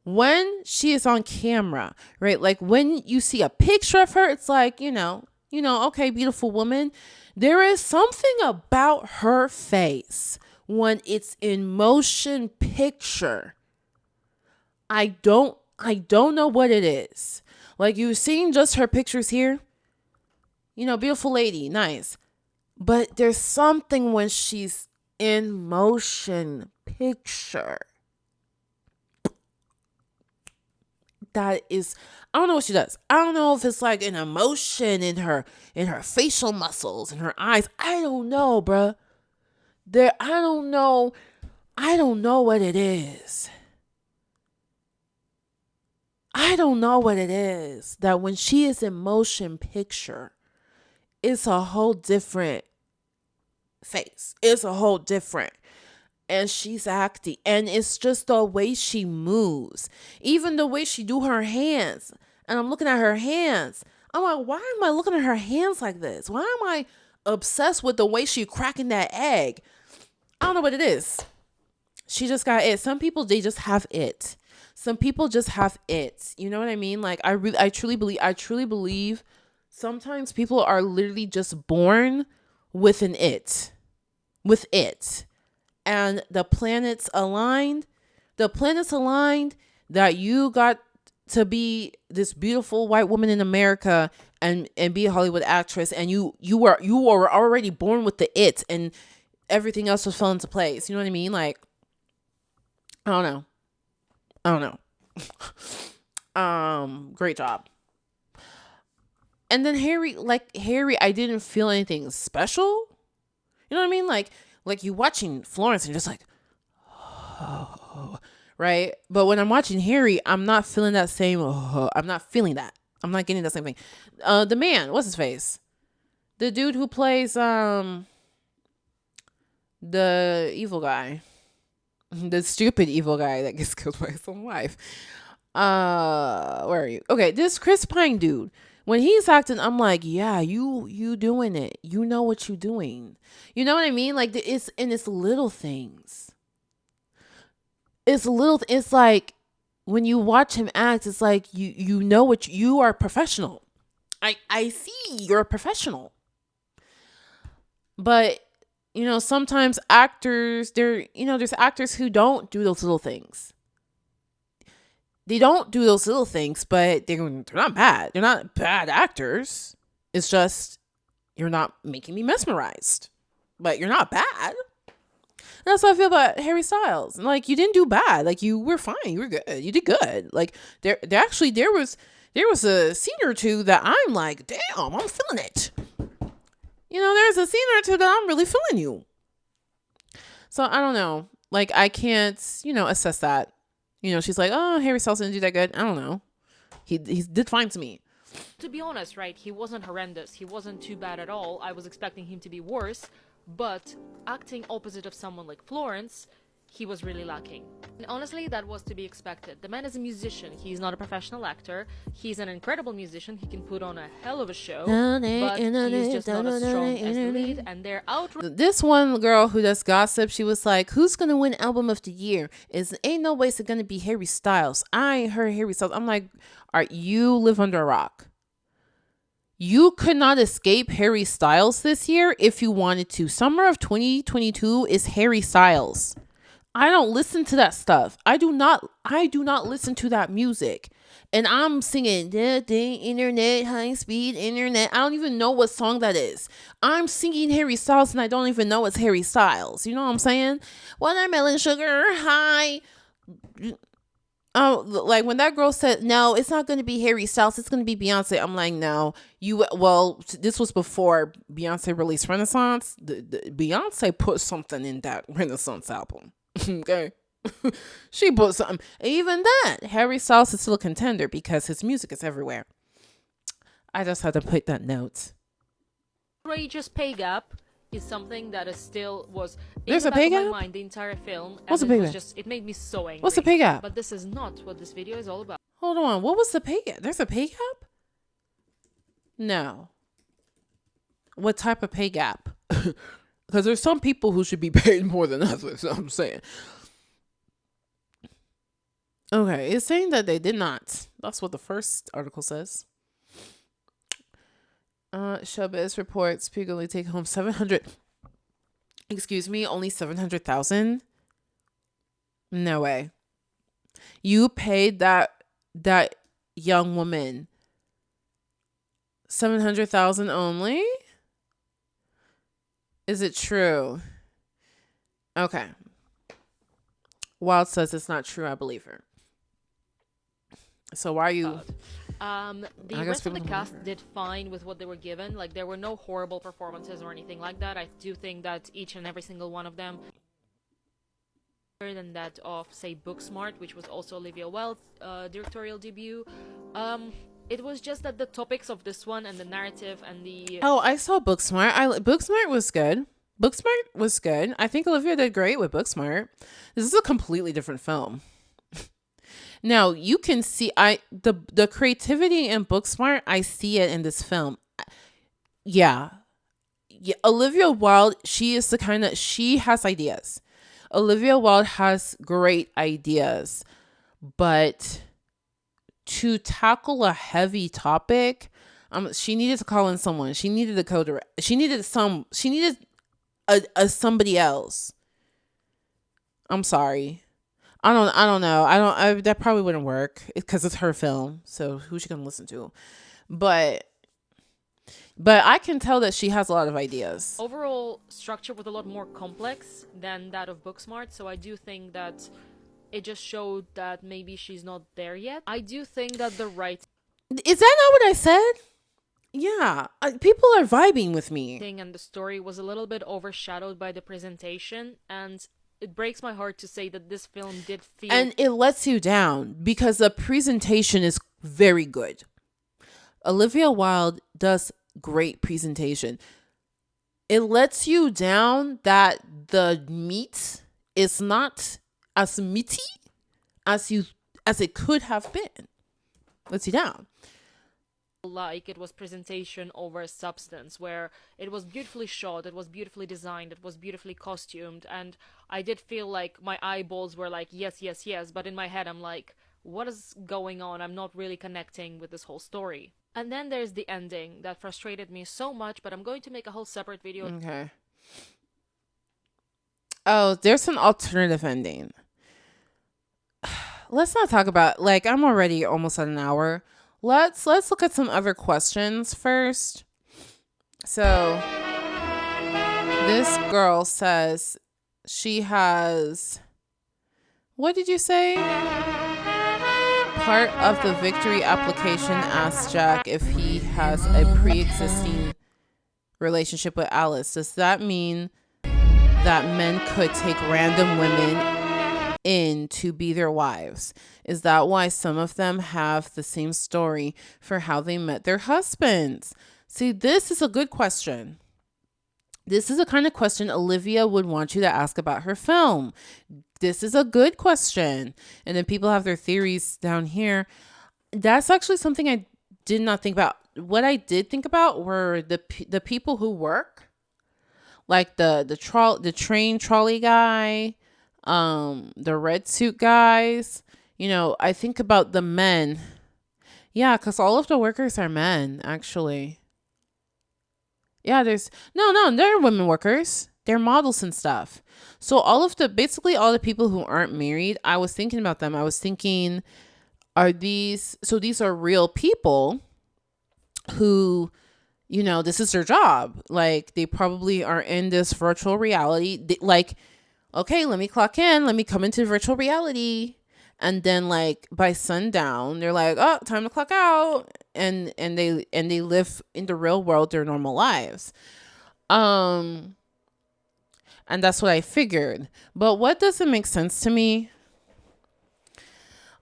When she is on camera, right? Like when you see a picture of her, it's like, okay, beautiful woman. There is something about her face when it's in motion picture. I don't know what it is. Like you've seen just her pictures here. Beautiful lady, nice. But there's something when she's in motion picture that is, I don't know what she does. I don't know if it's like an emotion in her facial muscles, in her eyes. I don't know, bruh. I don't know what it is. I don't know what it is that when she is in motion picture, it's a whole different face. It's a whole different. And she's acting. And it's just the way she moves. Even the way she do her hands. And I'm looking at her hands. I'm like, why am I looking at her hands like this? Why am I obsessed with the way she cracking that egg? I don't know what it is. She just got it. Some people, they just have it. Some people just have it. You know what I mean? Like I truly believe sometimes people are literally just born with an it. With it. And the planets aligned that you got to be this beautiful white woman in America and be a Hollywood actress, and you were already born with the it, and everything else just fell into place. You know what I mean? Like, I don't know. Great job. And then Harry, I didn't feel anything special. You know what I mean? Like you watching Florence and you're just like, oh, right? But when I'm watching Harry, I'm not feeling that same, I'm not feeling that. I'm not getting that same thing. The man, what's his face? The dude who plays, the evil guy. The stupid evil guy that gets killed by his own wife. Where are you? Okay, this Chris Pine dude. When he's acting, I'm like, yeah, you doing it. You know what you doing. You know what I mean? Like it's little things. It's like when you watch him act, it's like you know what you are professional. I see you're a professional. But sometimes actors, there's actors who don't do those little things. They don't do those little things, but they're not bad. They're not bad actors. It's just you're not making me mesmerized, but you're not bad. And that's how I feel about Harry Styles. Like you didn't do bad. Like you were fine. You were good. You did good. Like there was a scene or two that I'm like, damn, I'm feeling it. There's a scene or two that I'm really feeling you. So I don't know. Like I can't, assess that. She's like, oh, Harry Styles didn't do that good. I don't know. He did fine to me. To be honest, right, he wasn't horrendous. He wasn't too bad at all. I was expecting him to be worse. But acting opposite of someone like Florence, he was really lacking. And honestly, that was to be expected. The man is a musician. He's not a professional actor. He's an incredible musician. He can put on a hell of a show. But he's just not as strong as the lead. And they're out. This one girl who does gossip, she was like, who's going to win album of the year? Ain't no way it's going to be Harry Styles. I ain't heard Harry Styles. I'm like, you live under a rock. You could not escape Harry Styles this year if you wanted to. Summer of 2022 is Harry Styles. I don't listen to that stuff. I do not listen to that music. And I'm singing the internet, high speed internet. I don't even know what song that is. I'm singing Harry Styles and I don't even know it's Harry Styles. You know what I'm saying? Watermelon sugar high. Oh, like when that girl said, no, it's not going to be Harry Styles. It's going to be Beyonce. I'm like, no, this was before Beyonce released Renaissance. The Beyonce put something in that Renaissance album. Okay. She put something. Even that, Harry Styles is still a contender because his music is everywhere. I just had to put that note. Outrageous pay gap is something that is still was There's in a the pay back of gap? my mind the entire film. And What's the pay gap? It made me so angry. What's the pay gap? But this is not what this video is all about. Hold on. What was the pay gap? There's a pay gap? No. What type of pay gap? Because there's some people who should be paid more than others. I'm saying. Okay, it's saying that they did not. That's what the first article says. Showbiz reports Spiegel take home 700. Excuse me, only 700,000. No way. You paid that young woman 700,000 only? Is it true? Okay. Wild says it's not true. I believe her. So why are you? The rest of the cast did fine with what they were given. Like, there were no horrible performances or anything like that. I do think that each and every single one of them better than that of, say, Booksmart, which was also Olivia Wilde's directorial debut. It was just that the topics of this one and the narrative and the... Oh, I saw Booksmart. Booksmart was good. Booksmart was good. I think Olivia did great with Booksmart. This is a completely different film. Now, you can see the creativity in Booksmart, I see it in this film. Yeah. Olivia Wilde, she has ideas. Olivia Wilde has great ideas, but to tackle a heavy topic, she needed to call in someone. She needed a co-director. She needed a somebody else. I'm sorry. I don't know. That probably wouldn't work because it's her film. So who's she gonna listen to? But I can tell that she has a lot of ideas. Overall structure was a lot more complex than that of Booksmart. So I do think that it just showed that maybe she's not there yet. I do think that the writing... Is that not what I said? Yeah, people are vibing with me. And the story was a little bit overshadowed by the presentation, and it breaks my heart to say that this film did feel... And it lets you down because the presentation is very good. Olivia Wilde does great presentation. It lets you down that the meat is not as meaty as it could have been. Lets you down. Like it was presentation over substance, where it was beautifully shot, it was beautifully designed, it was beautifully costumed, and I did feel like my eyeballs were like, yes, yes, yes, but in my head I'm like, what is going on? I'm not really connecting with this whole story. And then there's the ending that frustrated me so much, but I'm going to make a whole separate video. Okay. Oh, there's an alternative ending. Let's not talk about, like, I'm already almost at an hour. Let's look at some other questions first. So this girl says she has, what did you say? Part of the victory application asks Jack if he has a pre-existing relationship with Alice. Does that mean that men could take random women in to be their wives? Is that why some of them have the same story for how they met their husbands? See, this is a good question. This is the kind of question Olivia would want you to ask about her film. This is a good question. And then people have their theories down here. That's actually something I did not think about. What I did think about were the people who work, like the train trolley guy, the red suit guys. You know, I think about the men. Yeah, because all of the workers are men, actually. Yeah, they're women workers. They're models and stuff. So basically all the people who aren't married, I was thinking about them. I was thinking, these are real people who, you know, this is their job. Like, they probably are in this virtual reality. Like, okay, let me clock in. Let me come into virtual reality. And then, like, by sundown, they're like, oh, time to clock out. And they live in the real world their normal lives. And that's what I figured. But what doesn't make sense to me?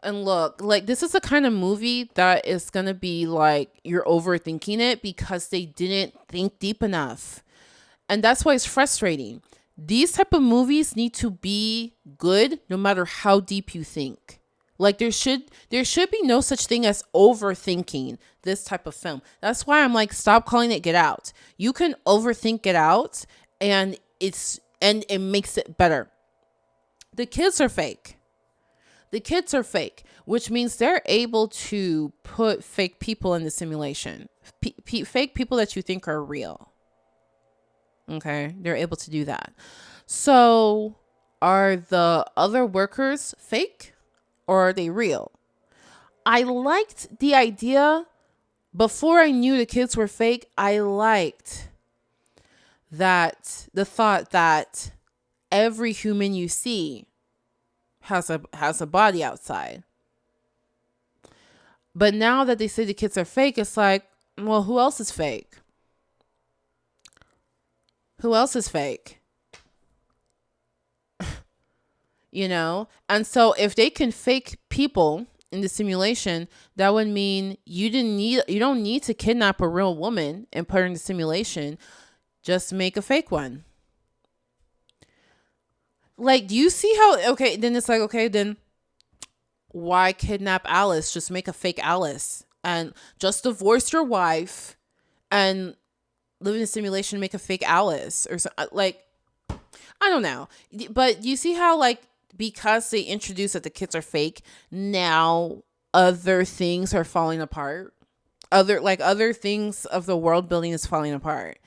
And look, like, this is the kind of movie that is going to be like, you're overthinking it because they didn't think deep enough. And that's why it's frustrating. These type of movies need to be good no matter how deep you think. Like, there should be no such thing as overthinking this type of film. That's why I'm like, stop calling it Get Out. You can overthink Get Out and and it makes it better. The kids are fake. The kids are fake, which means they're able to put fake people in the simulation. Fake people that you think are real. Okay, they're able to do that. So, are the other workers fake or are they real? I liked the idea before I knew the kids were fake. I liked that the thought that every human you see has a body outside. But now that they say the kids are fake, it's like, well, who else is fake? Who else is fake? You know? And so if they can fake people in the simulation, that would mean you don't need to kidnap a real woman and put her in the simulation. Just make a fake one. Like, do you see how, okay, then it's like, okay, then why kidnap Alice? Just make a fake Alice and just divorce your wife and live in a simulation, make a fake Alice or so, like, I don't know. But you see how, like, because they introduce that the kids are fake, now other things are falling apart. Other things of the world building is falling apart.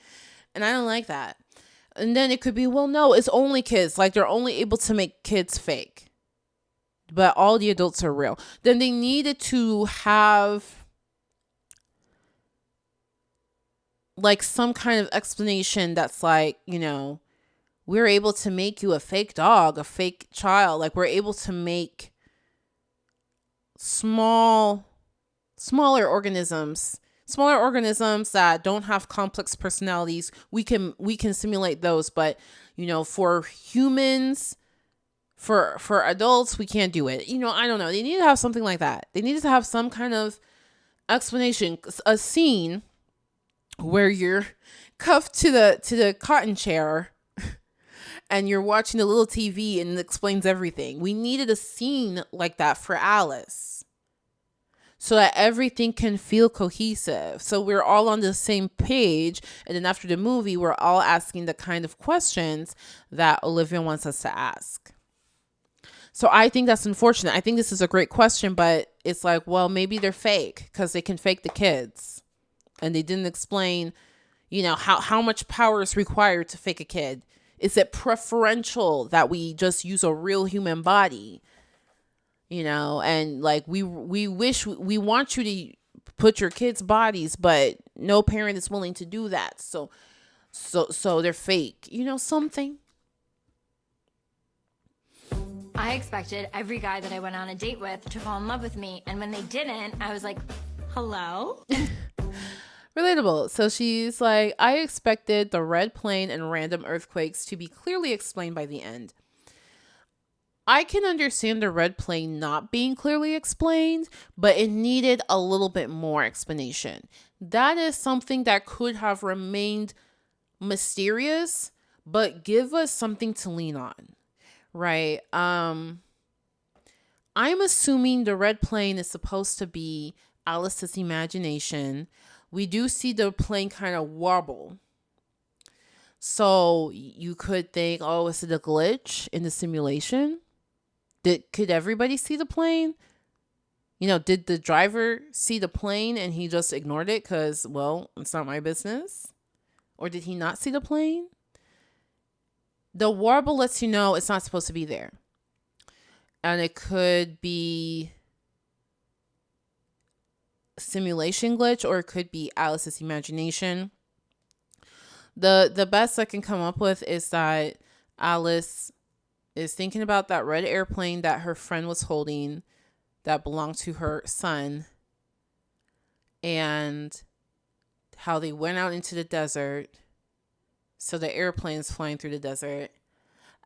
And I don't like that. And then it could be, well, no, it's only kids. Like, they're only able to make kids fake. But all the adults are real. Then they needed to have like some kind of explanation that's like, we're able to make you a fake dog, a fake child. Like, we're able to make smaller organisms that don't have complex personalities. We can simulate those, but for humans, for adults, we can't do it. I don't know. They need to have something like that. They needed to have some kind of explanation, a scene where you're cuffed to the cotton chair and you're watching a little TV and it explains everything. We needed a scene like that for Alice so that everything can feel cohesive. So we're all on the same page. And then after the movie, we're all asking the kind of questions that Olivia wants us to ask. So I think that's unfortunate. I think this is a great question, but it's like, well, maybe they're fake because they can fake the kids. And they didn't explain, how much power is required to fake a kid. Is it preferential that we just use a real human body? And like we want you to put your kids' bodies, but no parent is willing to do that. So they're fake. Something. I expected every guy that I went on a date with to fall in love with me, and when they didn't, I was like, hello? Relatable. So she's like, I expected the red plane and random earthquakes to be clearly explained by the end. I can understand the red plane not being clearly explained, but it needed a little bit more explanation. That is something that could have remained mysterious, but give us something to lean on. Right. I'm assuming the red plane is supposed to be Alice's imagination. We do see the plane kind of wobble. So you could think, oh, is it a glitch in the simulation? Could everybody see the plane? Did the driver see the plane and he just ignored it because, well, it's not my business? Or did he not see the plane? The warble lets you know it's not supposed to be there. And it could be simulation glitch or it could be Alice's imagination. The best I can come up with is that Alice is thinking about that red airplane that her friend was holding that belonged to her son and how they went out into the desert. So the airplane's flying through the desert.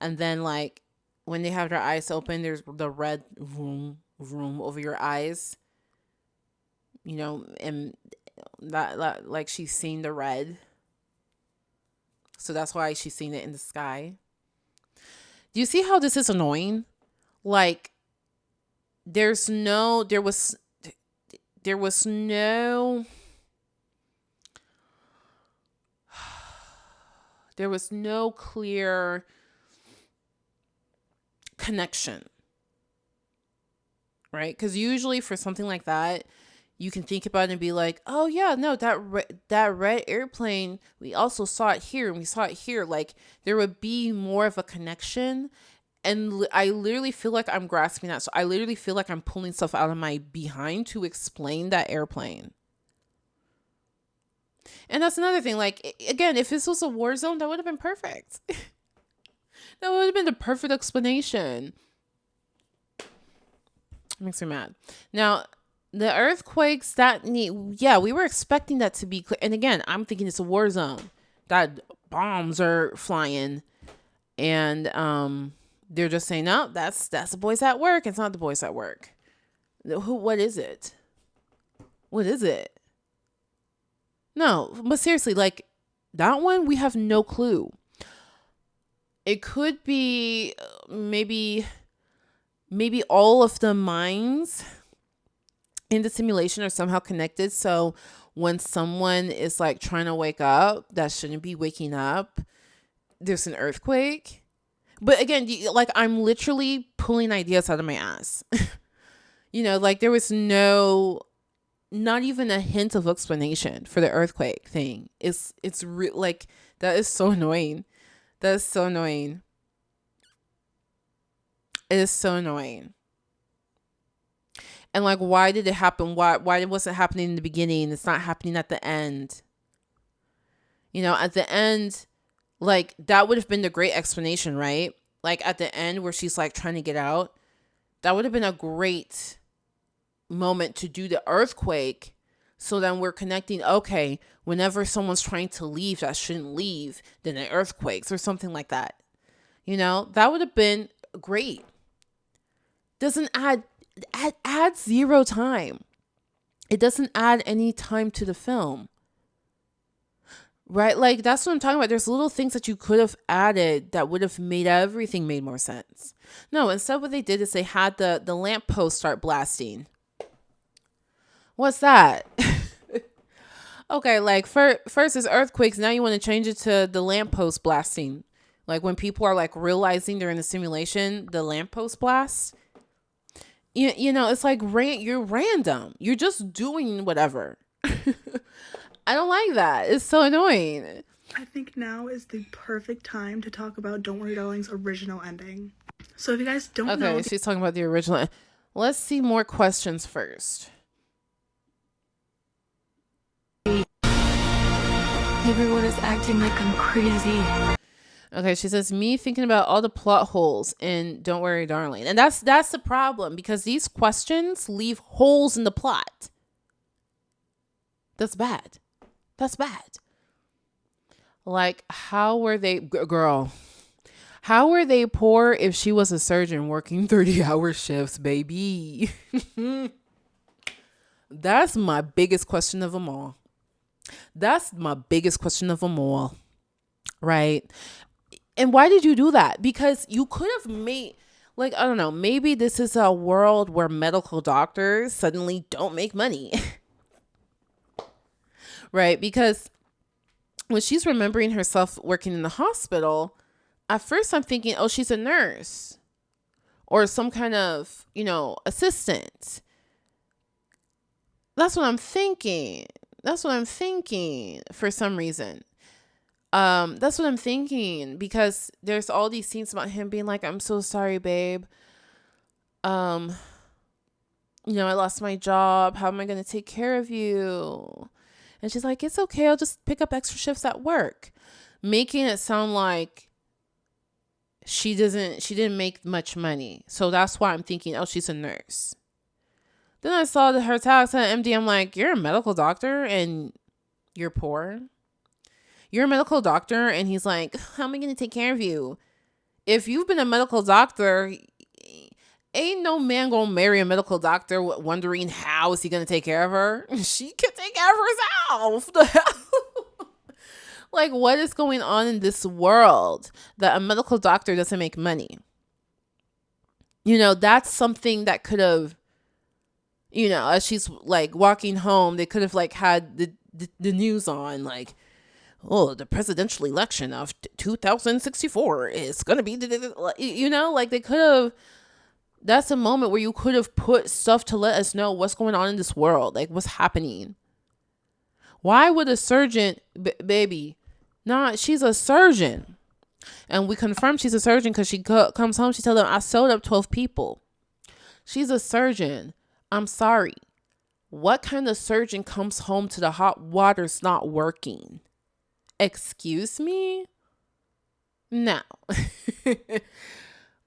And then, like, when they have their eyes open, there's the red vroom, vroom over your eyes. And that like she's seeing the red. So that's why she's seeing it in the sky. Do you see how this is annoying? Like, there was no There was no clear connection, right? Because usually for something like that, you can think about it and be like, oh yeah, no, that red airplane, we also saw it here and we saw it here. Like there would be more of a connection. And I literally feel like I'm grasping that. So I literally feel like I'm pulling stuff out of my behind to explain that airplane. And that's another thing. Like, again, if this was a war zone, that would have been perfect. That would have been the perfect explanation. Makes me mad. Now, the earthquakes that we were expecting that to be clear. And again, I'm thinking it's a war zone. That bombs are flying. And they're just saying, no, that's the boys at work. It's not the boys at work. What is it? What is it? No, but seriously, like that one, we have no clue. It could be maybe all of the minds in the simulation are somehow connected. So when someone is like trying to wake up, that shouldn't be waking up, there's an earthquake. But again, like I'm literally pulling ideas out of my ass. Like there was not even a hint of explanation for the earthquake thing. It's like that is so annoying. That is so annoying. It is so annoying. And like, why did it happen? Why wasn't happening in the beginning? It's not happening at the end. At the end, like that would have been the great explanation, right? Like at the end where she's like trying to get out, that would have been a great moment to do the earthquake. So then we're connecting, okay, whenever someone's trying to leave that shouldn't leave, then it earthquakes or something like that. That would have been great. Doesn't add zero time. It doesn't add any time to the film. Right? Like that's what I'm talking about. There's little things that you could have added that would have made everything made more sense. No, instead what they did is they had the lamppost start blasting. What's that? Okay, like first is earthquakes. Now you want to change it to the lamppost blasting. Like when people are like realizing they're in a simulation, the lamppost blast. It's like you're random. You're just doing whatever. I don't like that. It's so annoying. I think now is the perfect time to talk about Don't Worry Darling's original ending. So if you guys don't know... Okay, she's talking about the original. Let's see more questions first. Everyone is acting like I'm crazy. Okay, she says, me thinking about all the plot holes in Don't Worry Darling. And that's the problem, because these questions leave holes in the plot. That's bad. That's bad. Like, how were they, girl, how were they poor if she was a surgeon working 30-hour shifts, baby? That's my biggest question of them all. That's my biggest question of them all. Right? And why did you do that? Because you could have made, like, I don't know, maybe this is a world where medical doctors suddenly don't make money. Right? Because when she's remembering herself working in the hospital, at first I'm thinking, oh, she's a nurse or some kind of, assistant. That's what I'm thinking. That's what I'm thinking for some reason. That's what I'm thinking, because there's all these scenes about him being like, I'm so sorry, babe. I lost my job. How am I going to take care of you? And she's like, it's okay. I'll just pick up extra shifts at work. Making it sound like she didn't make much money. So that's why I'm thinking, oh, she's a nurse. Then I saw her tags at MD. I'm like, you're a medical doctor and you're poor. You're a medical doctor. And he's like, how am I going to take care of you? If you've been a medical doctor, ain't no man gonna marry a medical doctor wondering how is he gonna take care of her. She can take care of herself. The hell? Like, what is going on in this world that a medical doctor doesn't make money? That's something that could have, as she's like walking home, they could have like had the news on, like, oh, the presidential election of 2064 is going to be, like they could have, that's a moment where you could have put stuff to let us know what's going on in this world, like what's happening. Why would a surgeon, baby, nah, she's a surgeon. And we confirmed she's a surgeon because she comes home, she tells them, I sewed up 12 people. She's a surgeon. I'm sorry. What kind of surgeon comes home to the hot water's not working? Excuse me? No.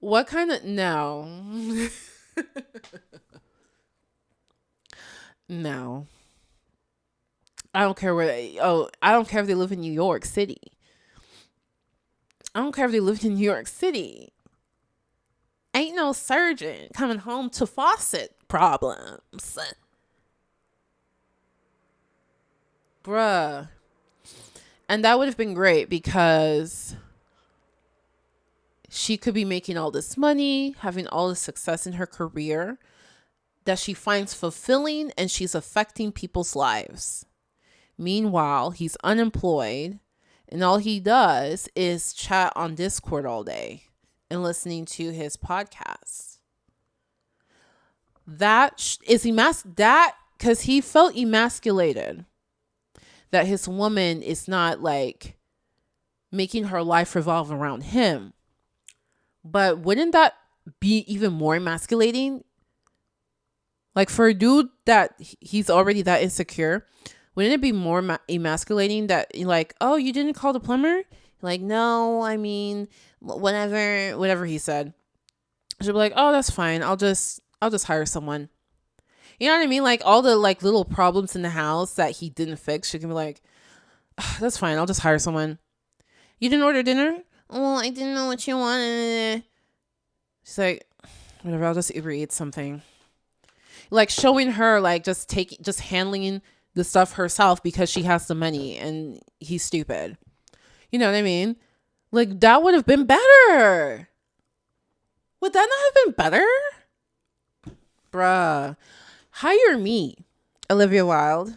What kind of, no. No. I don't care I don't care if they live in New York City. I don't care if they lived in New York City. Ain't no surgeon coming home to faucet problems. Bruh. And that would have been great because she could be making all this money, having all this success in her career that she finds fulfilling, and she's affecting people's lives. Meanwhile, he's unemployed, and all he does is chat on Discord all day and listening to his podcasts. That is that because he felt emasculated. That his woman is not like making her life revolve around him. But wouldn't that be even more emasculating? Like for a dude that he's already that insecure, wouldn't it be more emasculating that like, oh, you didn't call the plumber? Like, no, I mean, whatever he said. She'd be like, oh, that's fine. I'll just hire someone. You know what I mean? Like all the like little problems in the house that he didn't fix, she can be like, that's fine. I'll just hire someone. You didn't order dinner? Well, I didn't know what you wanted. She's like, whatever. I'll just Uber Eat something. Like showing her like just handling the stuff herself because she has the money and he's stupid. You know what I mean? Like that would have been better. Would that not have been better? Bruh. Hire me, Olivia Wilde.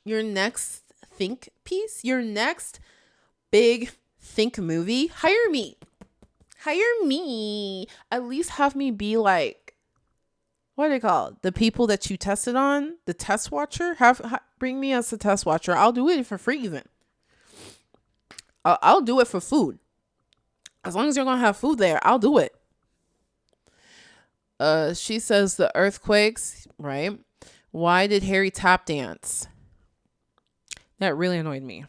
Your next think piece, your next big think movie, hire me. Hire me. At least have me be like, what are they called? The people that you tested on, the test watcher. Bring me as a test watcher. I'll do it for free even. I'll do it for food. As long as you're going to have food there, I'll do it. She says the earthquakes, right? Why did Harry tap dance? That really annoyed me.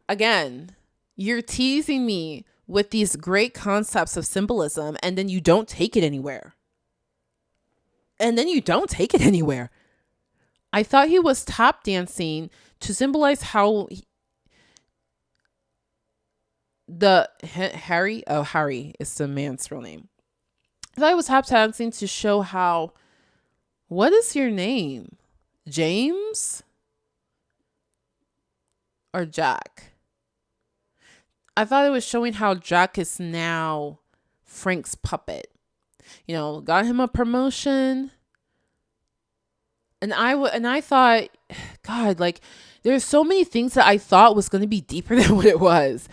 Again, you're teasing me with these great concepts of symbolism and then you don't take it anywhere. I thought he was tap dancing to symbolize how Harry is the man's real name. I thought he was tap dancing to show how, what is your name? James? Or Jack? I thought it was showing how Jack is now Frank's puppet. You know, got him a promotion. And I thought, God, like there's so many things that I thought was going to be deeper than what it was.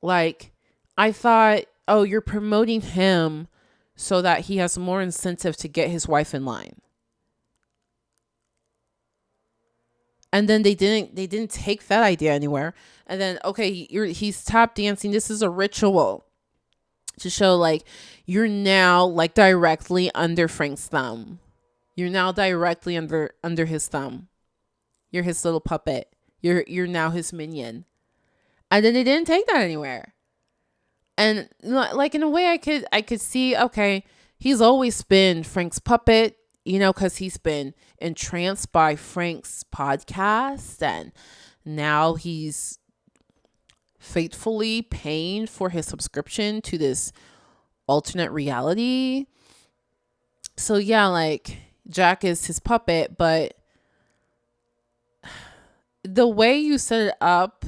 Like I thought, oh, you're promoting him so that he has more incentive to get his wife in line. And then they didn't take that idea anywhere. And then, okay, he's tap dancing. This is a ritual to show like you're now like directly under Frank's thumb. You're now directly under his thumb. You're his little puppet. You're now his minion. And then they didn't take that anywhere. And like in a way I could see, okay, he's always been Frank's puppet, you know, because he's been entranced by Frank's podcast and now he's faithfully paying for his subscription to this alternate reality. So yeah, like Jack is his puppet, but the way you set it up,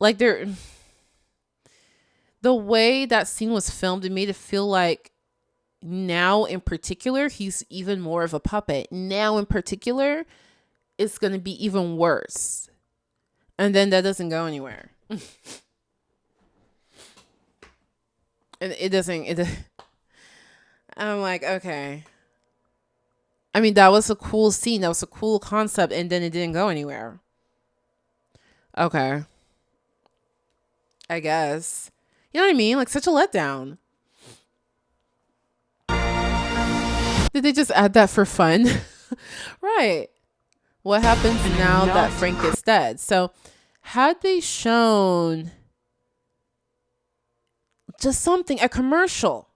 like the way that scene was filmed, it made it feel like now in particular, he's even more of a puppet. Now in particular, it's going to be even worse. And then that doesn't go anywhere. And I'm like, okay. I mean, that was a cool scene. That was a cool concept. And then it didn't go anywhere. Okay. I guess. You know what I mean? Like, such a letdown. Did they just add that for fun? Right. What happens now that Frank is dead? So, had they shown just something, a commercial,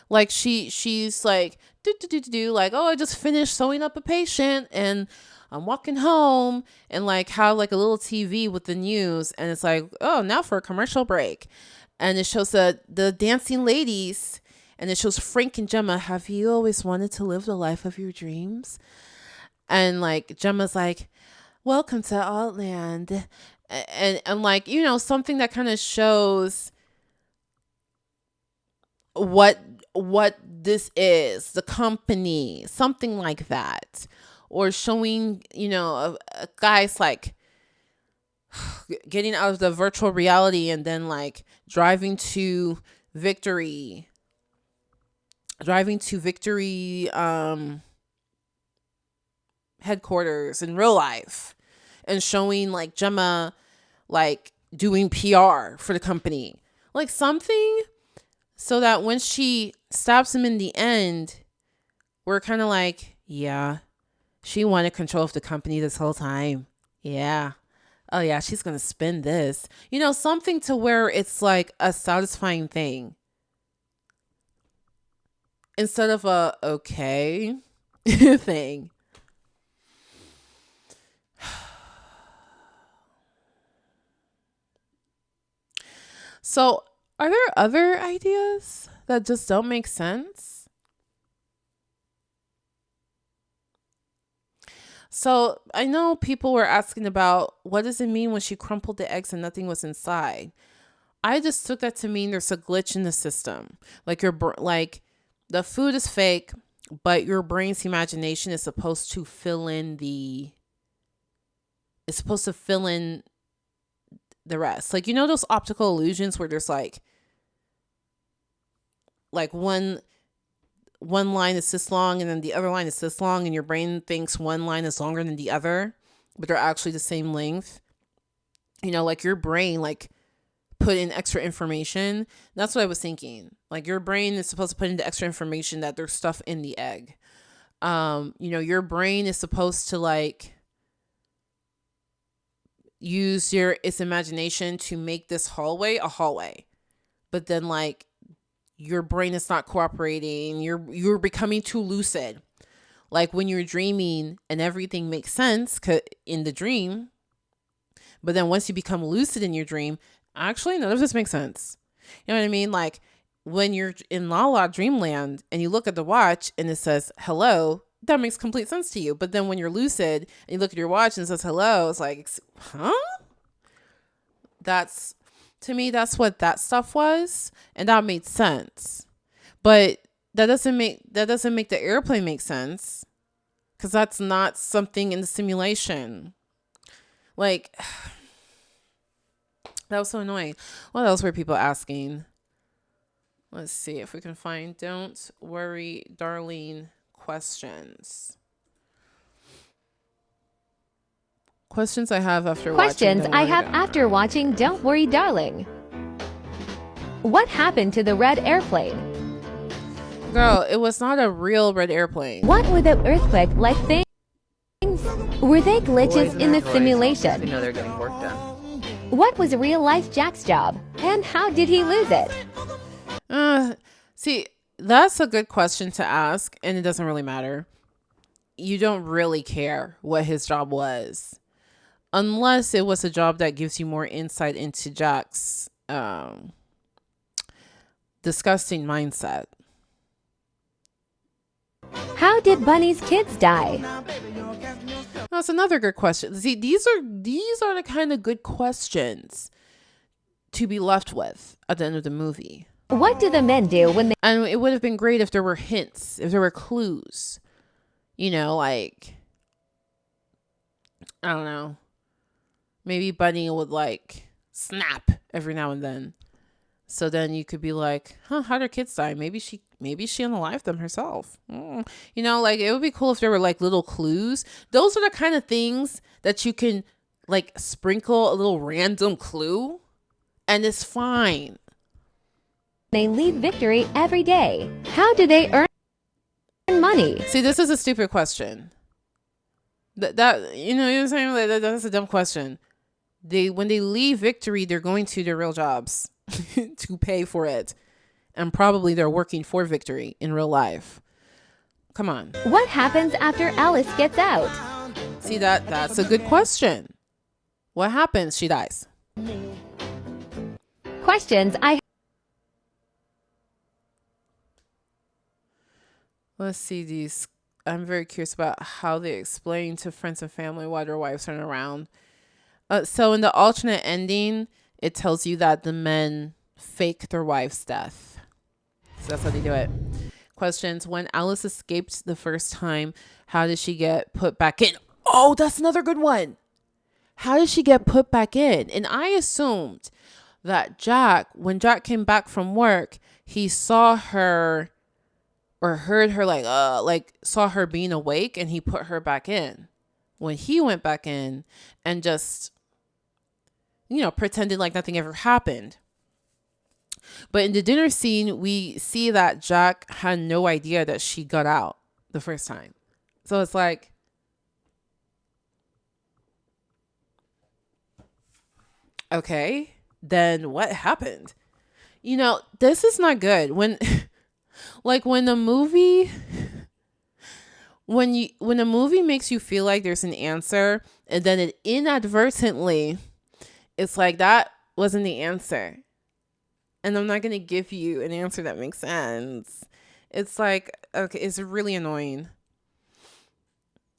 like she's like like, oh, I just finished sewing up a patient and I'm walking home, and like have like a little TV with the news, and it's like, oh, now for a commercial break, and it shows the dancing ladies, and it shows Frank and Gemma. Have you always wanted to live the life of your dreams? And like Gemma's like, welcome to Outland, and like, you know, something that kind of shows what this is, the company, something like that. Or showing, you know, a guy's like getting out of the virtual reality and then like driving to victory headquarters in real life, and showing like Gemma like doing PR for the company, like something, so that when she stabs him in the end, we're kind of like, yeah, she wanted control of the company this whole time. Yeah. Oh yeah, she's gonna spin this, you know, something to where it's like a satisfying thing instead of a okay thing. So, are there other ideas that just don't make sense? So, I know people were asking about, what does it mean when she crumpled the eggs and nothing was inside? I just took that to mean there's a glitch in the system. Like like the food is fake, but your brain's imagination is supposed to fill in the rest. Like, you know those optical illusions where there's like one line is this long and then the other line is this long, and your brain thinks one line is longer than the other, but they're actually the same length. You know, like your brain like put in extra information. That's what I was thinking. Like your brain is supposed to put in the extra information that there's stuff in the egg. You know, your brain is supposed to like use its imagination to make this hallway a hallway, but then like your brain is not cooperating. You're becoming too lucid. Like when you're dreaming and everything makes sense in the dream, but then once you become lucid in your dream, actually none of this makes sense. You know what I mean? Like when you're in La La Dreamland and you look at the watch and it says hello, that makes complete sense to you. But then when you're lucid and you look at your watch and it says hello, it's like, huh? To me, that's what that stuff was, and that made sense. But that doesn't make the airplane make sense, because that's not something in the simulation. Like, that was so annoying. What else were people asking? Let's see if we can find "Don't worry, darling" questions. Questions I have after Questions watching I have after watching Don't Worry, Darling. What happened to the red airplane? Girl, it was not a real red airplane. What were the earthquake-like things? Were they glitches in the simulation? You know they're getting work done. What was real-life Jack's job? And how did he lose it? See, that's a good question to ask, and it doesn't really matter. You don't really care what his job was, unless it was a job that gives you more insight into Jack's disgusting mindset. How did Bunny's kids die? That's another good question. See, these are the kind of good questions to be left with at the end of the movie. What do the men do when they... And it would have been great if there were hints, if there were clues. You know, like I don't know. Maybe Bunny would like snap every now and then. So then you could be like, huh, how'd her kids die? Maybe she unalived them herself. You know, like it would be cool if there were like little clues. Those are the kind of things that you can like sprinkle a little random clue and it's fine. They leave Victory every day. How do they earn money? See, this is a stupid question. That you know what I'm saying? Like, that's a dumb question. When they leave Victory, they're going to their real jobs to pay for it. And probably they're working for Victory in real life. Come on. What happens after Alice gets out? See, that's a good question. What happens? She dies. Questions I Let's see these. I'm very curious about how they explain to friends and family why their wives aren't around. So in the alternate ending, it tells you that the men fake their wife's death. So that's how they do it. Questions. When Alice escaped the first time, how did she get put back in? Oh, that's another good one. How did she get put back in? And I assumed that when Jack came back from work, he saw her or heard her like saw her being awake and he put her back in. When he went back in and just, you know, pretended like nothing ever happened. But in the dinner scene, we see that Jack had no idea that she got out the first time. So it's like, okay, then what happened? You know, this is not good. When like when the movie when a movie makes you feel like there's an answer and then it inadvertently it's like that wasn't the answer. And I'm not going to give you an answer that makes sense. It's like, okay, it's really annoying.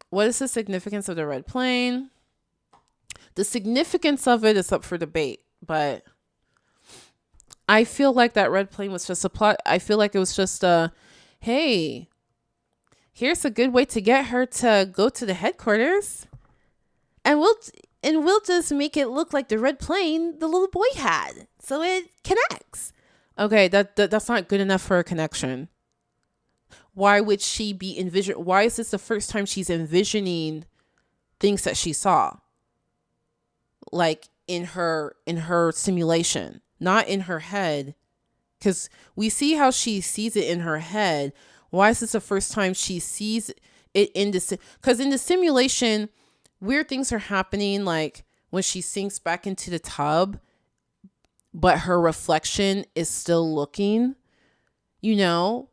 What is the significance of the red plane? The significance of it is up for debate, but I feel like that red plane was just a plot. I feel like it was just a, hey, here's a good way to get her to go to the headquarters. And we'll just make it look like the red plane the little boy had. So it connects. Okay, that's not good enough for a connection. Why would she be why is this the first time she's envisioning things that she saw? Like in her simulation, not in her head. Because we see how she sees it in her head. Why is this the first time she sees it in the... Because in the simulation, weird things are happening, like when she sinks back into the tub, but her reflection is still looking. You know?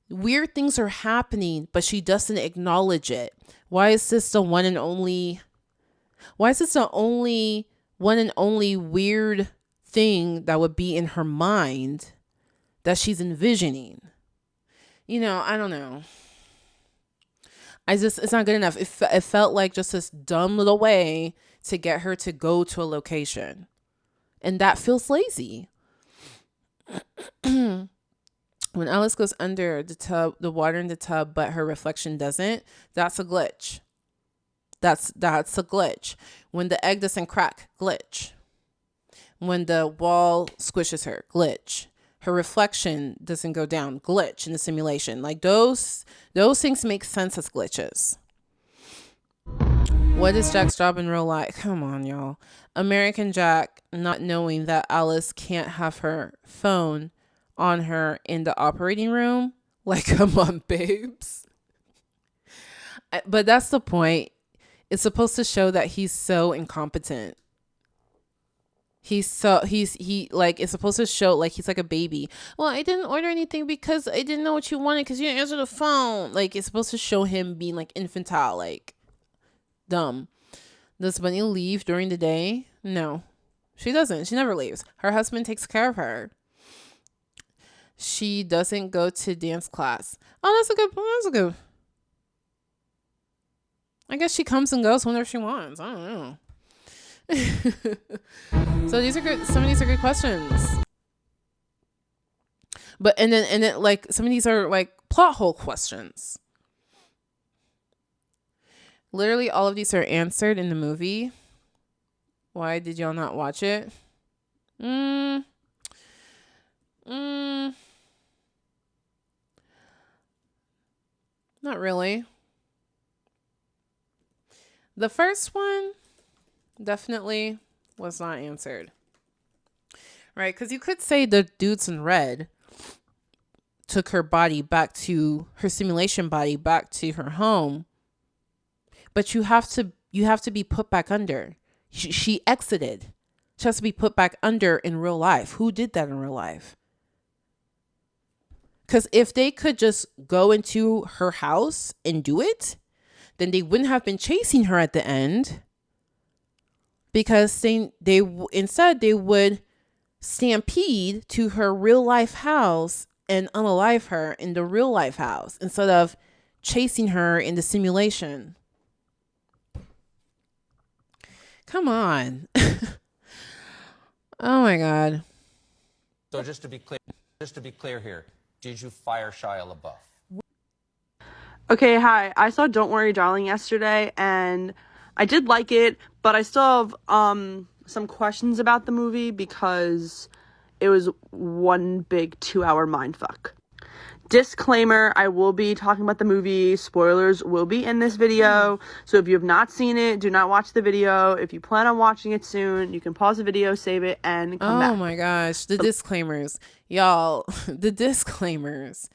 Weird things are happening, but she doesn't acknowledge it. Why is this the one and only... Why is this the only one and only weird thing that would be in her mind that she's envisioning? You know, I don't know. It's not good enough. It felt like just this dumb little way to get her to go to a location. And that feels lazy. When Alice goes under the water in the tub, but her reflection doesn't, that's a glitch. That's a glitch. When the egg doesn't crack, glitch. When the wall squishes her, glitch. Her reflection doesn't go down, glitch in the simulation. Like those things make sense as glitches. What is Jack's job in real life? Come on, y'all. American Jack not knowing that Alice can't have her phone on her in the operating room. Like, come on, babes. But that's the point. It's supposed to show that he's so incompetent. It's supposed to show like he's like a baby. Well, I didn't order anything because I didn't know what you wanted because you didn't answer the phone. Like, it's supposed to show him being like infantile, like dumb. Does Bunny leave during the day? No, she doesn't. She never leaves. Her husband takes care of her. She doesn't go to dance class. Oh, that's a good. I guess she comes and goes whenever she wants. I don't know. So these are good. Some of these are good questions. But and then like some of these are like plot hole questions. Literally all of these are answered in the movie. Why did y'all not watch it? Not really. The first one definitely was not answered. Right? Because you could say the dudes in red took her body back to her simulation body back to her home. But you have to be put back under. She exited. She has to be put back under in real life. Who did that in real life? Because if they could just go into her house and do it, then they wouldn't have been chasing her at the end. Because instead they would stampede to her real life house and unalive her in the real life house instead of chasing her in the simulation. Come on. Oh my God. So just to be clear here, did you fire Shia LaBeouf? Okay, hi. I saw Don't Worry Darling yesterday and I did like it, but I still have some questions about the movie because it was one big 2-hour mindfuck. Disclaimer, I will be talking about the movie. Spoilers will be in this video. So if you have not seen it, do not watch the video. If you plan on watching it soon, you can pause the video, save it, and come back. Oh my gosh. The disclaimers. Y'all, the disclaimers.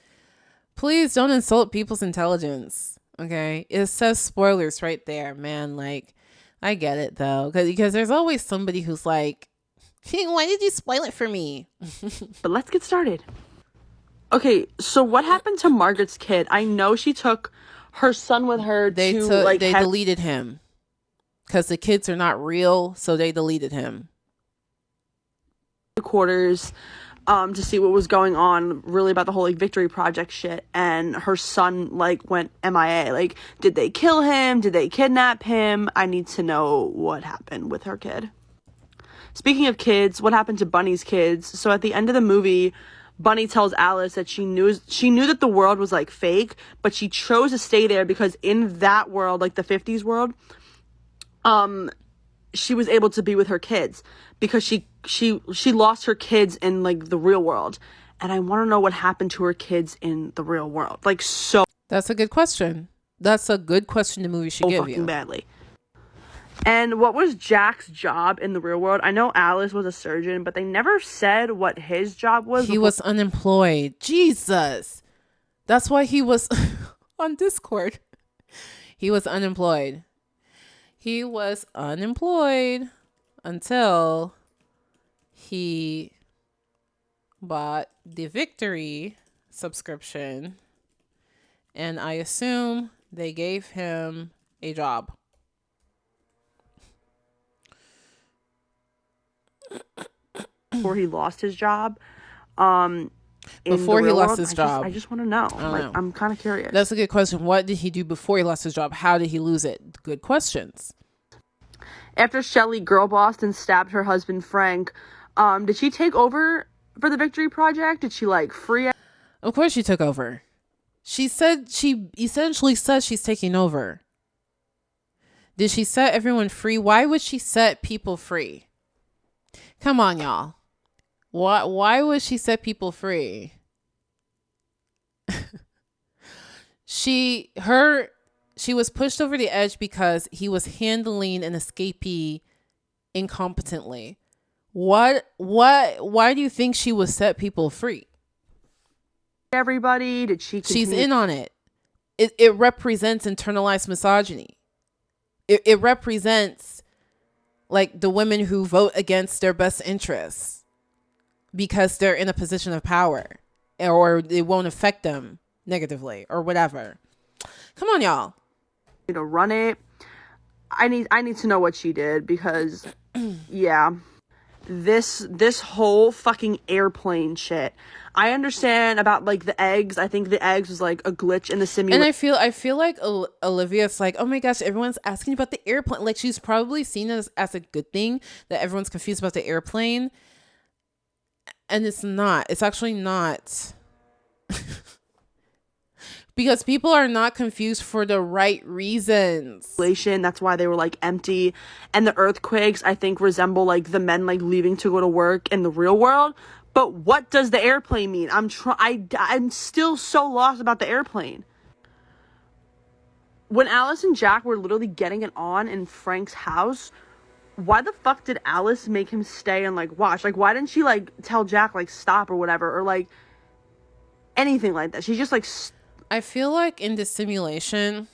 Please don't insult people's intelligence. Okay? It says spoilers right there, man. Like, I get it though. Because there's always somebody who's like, hey, why did you spoil it for me? But let's get started. Okay, so what happened to Margaret's kid? I know she took her son with her They deleted him. Because the kids are not real, so they deleted him. Quarters to see what was going on really about the whole like Victory Project shit, and her son like went MIA. Like, did they kill him? Did they kidnap him? I need to know what happened with her kid. Speaking of kids, what happened to Bunny's kids? So at the end of the movie, Bunny tells Alice that she knew that the world was like fake, but she chose to stay there because in that world, like the 50s world, she was able to be with her kids because she lost her kids in like the real world. And I want to know what happened to her kids in the real world. Like, so That's a good question. That's a good question the movie should give fucking you. badly. And what was Jack's job in the real world? I know Alice was a surgeon, but they never said what his job was. He was unemployed. Jesus. That's why he was on Discord. He was unemployed. He was unemployed until he bought the Victory subscription. And I assume they gave him a job. Before he lost his job. Before he lost his job. I just want to know. I'm kind of curious. That's a good question. What did he do before he lost his job? How did he lose it? Good questions. After Shelley girl-bossed and stabbed her husband Frank, did she take over for the Victory Project? Did she like free? Of course she took over. She essentially said she's taking over. Did she set everyone free? Why would she set people free? Come on, y'all. Why would she set people free? She was pushed over the edge because he was handling an escapee incompetently. Why do you think she would set people free? Everybody, did she continue? She's in on it. It represents internalized misogyny. It represents like the women who vote against their best interests because they're in a position of power or it won't affect them negatively or whatever. Come on, y'all. To run it. I need to know what she did because yeah. This whole fucking airplane shit. I understand about like the eggs. I think the eggs was like a glitch in the simulation. And I feel like Olivia's like, oh my gosh, everyone's asking about the airplane. Like she's probably seen it as a good thing that everyone's confused about the airplane. And it's not. It's actually not. Because people are not confused for the right reasons. That's why they were like empty. And the earthquakes, I think, resemble like the men like leaving to go to work in the real world. But what does the airplane mean? I'm still so lost about the airplane. When Alice and Jack were literally getting it on in Frank's house, why the fuck did Alice make him stay and like watch? Like, why didn't she like tell Jack like stop or whatever, or like anything like that? She just like I feel like in the simulation,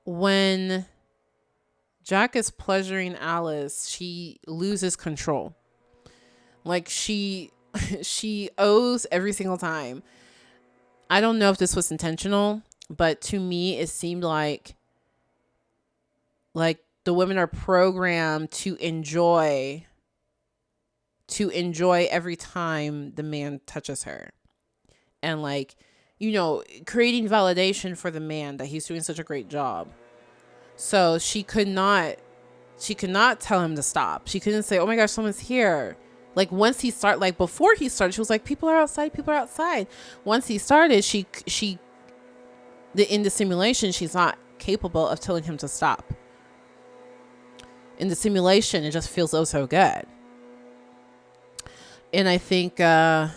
when Jack is pleasuring Alice, she loses control. Like she owes every single time. I don't know if this was intentional, but to me it seemed like the women are programmed to enjoy every time the man touches her. And like, creating validation for the man that he's doing such a great job. So she could not tell him to stop. She couldn't say, "Oh my gosh, someone's here." Like before he started, she was like, "People are outside, people are outside." Once he started, in the simulation, she's not capable of telling him to stop. In the simulation, it just feels so good. And I think the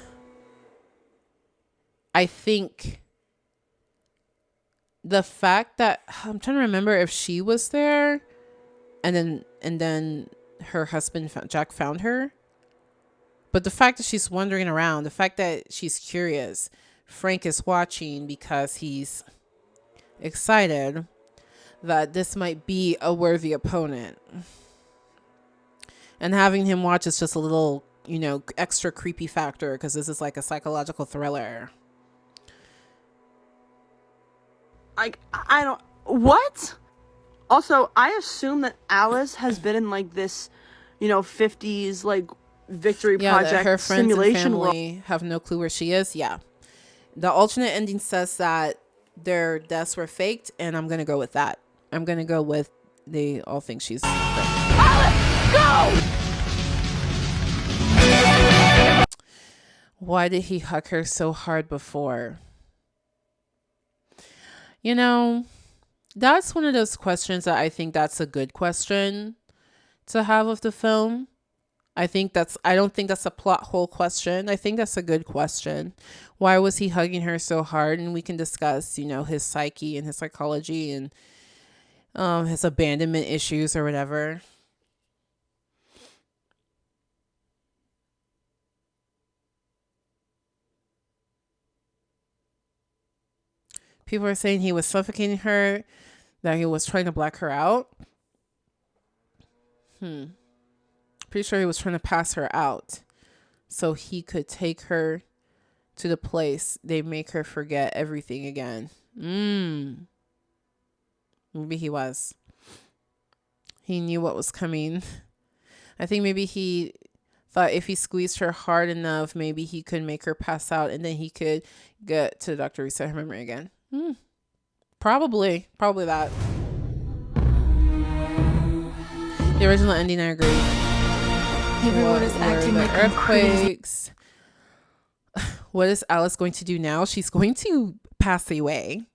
fact that I'm trying to remember if she was there and then her husband Jack found her. But the fact that she's wandering around, the fact that she's curious, Frank is watching because he's excited that this might be a worthy opponent. And having him watch is just a little, extra creepy factor because this is like a psychological thriller. like, I don't, what? Also, I assume that Alice has been in like this, 50s like Victory Project her friends simulation and family have no clue where she is. Yeah. The alternate ending says that their deaths were faked, and I'm going to go with that. I'm going to go with they all think she's Alice, go! Why did he hug her so hard before? That's one of those questions that I think that's a good question to have of the film. I don't think that's a plot hole question. I think that's a good question. Why was he hugging her so hard? And we can discuss, his psyche and his psychology and his abandonment issues or whatever. People are saying he was suffocating her, that he was trying to black her out. Pretty sure he was trying to pass her out so he could take her to the place they make her forget everything again. Maybe he was. He knew what was coming. I think maybe he thought if he squeezed her hard enough, maybe he could make her pass out and then he could get to the doctor, reset her memory again. Probably that. The original ending, I agree. Everyone is acting the like I'm crazy. earthquakes. What is Alice going to do now? She's going to pass away.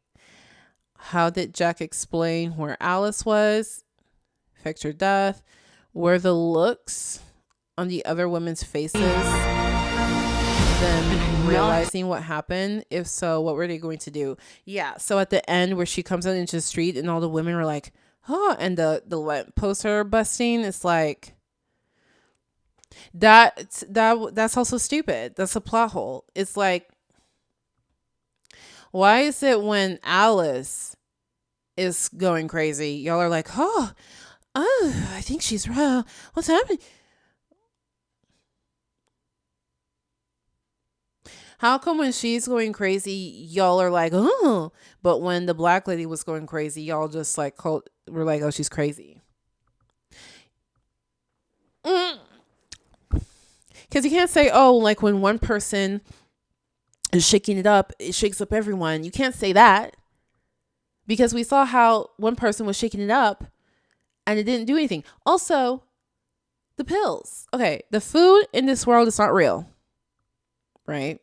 How did Jack explain where Alice was? Affect her death? Were the looks on the other women's faces them realizing what happened? If so, what were they going to do? Yeah, so at the end where she comes out into the street and all the women were like, "Oh," and the lamp posts are busting, it's like that's also stupid. That's a plot hole. It's like, why is it when Alice is going crazy, y'all are like, oh, I think she's what's happening? How come when she's going crazy, y'all are like, oh, but when the black lady was going crazy, y'all just like were like, oh, she's crazy. Because you can't say, oh, like when one person is shaking it up, it shakes up everyone. You can't say that. Because we saw how one person was shaking it up and it didn't do anything. Also, the pills. Okay, the food in this world is not real. Right?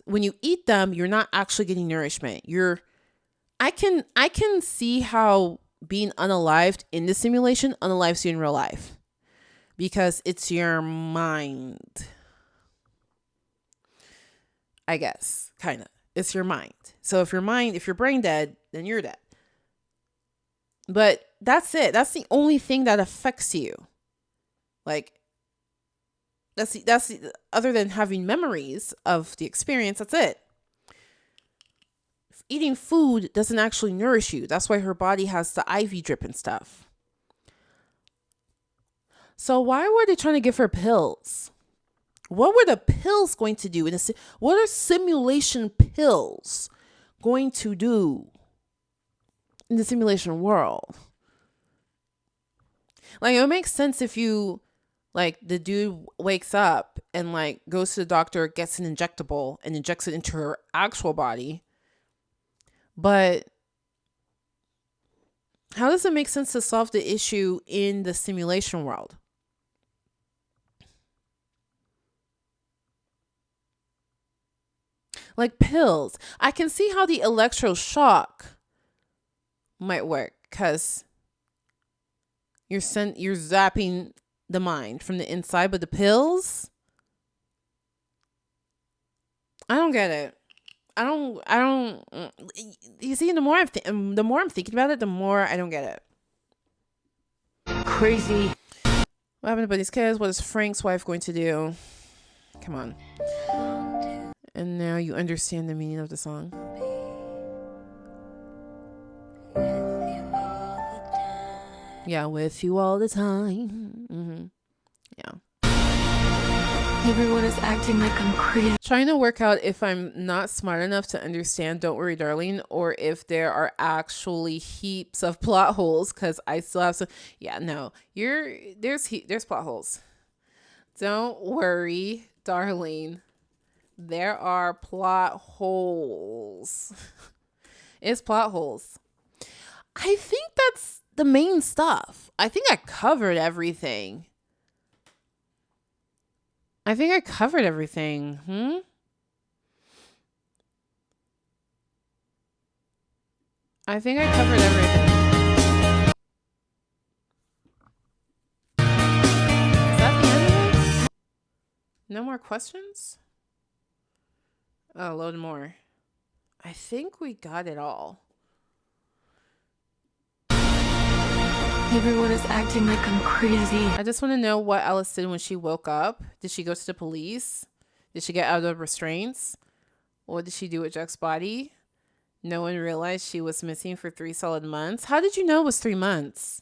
When you eat them, you're not actually getting nourishment. I can see how being unalived in the simulation unalives you in real life, because it's your mind. I guess, kind of. It's your mind. So if your brain dead, then you're dead. But that's it. That's the only thing that affects you. Like, other than having memories of the experience, that's it. Eating food doesn't actually nourish you. That's why her body has the IV drip and stuff. So why were they trying to give her pills? What were the pills going to do? What are simulation pills going to do in the simulation world? Like, it makes sense if you, like, the dude wakes up and, like, goes to the doctor, gets an injectable, and injects it into her actual body. But how does it make sense to solve the issue in the simulation world? Like pills. I can see how the electroshock might work, because you're zapping the mind from the inside, but the pills, I don't get it. I don't. You see, the more I'm thinking about it, the more I don't get it. Crazy. What happened to Buddy's kids? What is Frank's wife going to do? Come on. And now you understand the meaning of the song. Yeah, with you all the time. Yeah. Everyone is acting like I'm crazy. Trying to work out if I'm not smart enough to understand Don't Worry Darling, or if there are actually heaps of plot holes, because I still have some. Yeah, no, there's plot holes. Don't worry, darling. There are plot holes. It's plot holes. I think that's the main stuff. I think I covered everything. I think I covered everything. I think I covered everything. Is that the end of it? No more questions? Oh, load more. I think we got it all. Everyone is acting like I'm crazy. I just want to know what Alice did when she woke up. Did she go to the police? Did she get out of restraints? What did she do with Jack's body? No one realized she was missing for 3 solid months. How did you know it was 3 months?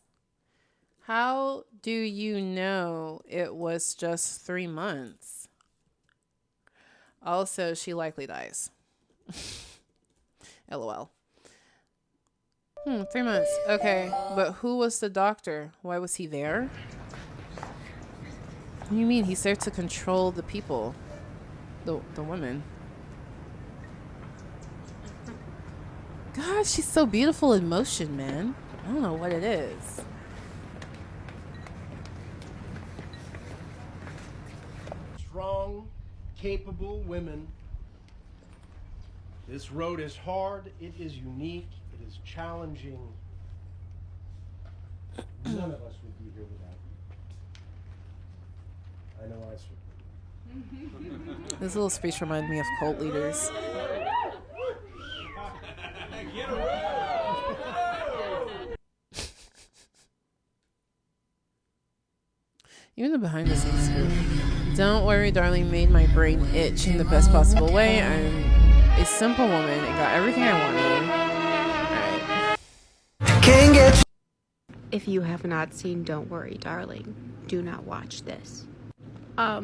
How do you know it was just 3 months? Also, she likely dies. LOL. 3 months. Okay, but who was the doctor? Why was he there? What do you mean? He's there to control the people. The women. God, she's so beautiful in motion, man. I don't know what it is. Strong, capable women. This road is hard, it is unique, it is challenging. None of us would be here without you. I know I certainly. This little speech reminded me of cult leaders. Even the behind the scenes too. Don't worry, darling made my brain itch in the best possible way. I'm a simple woman and got everything I wanted. Alright. If you have not seen Don't Worry, Darling, do not watch this. How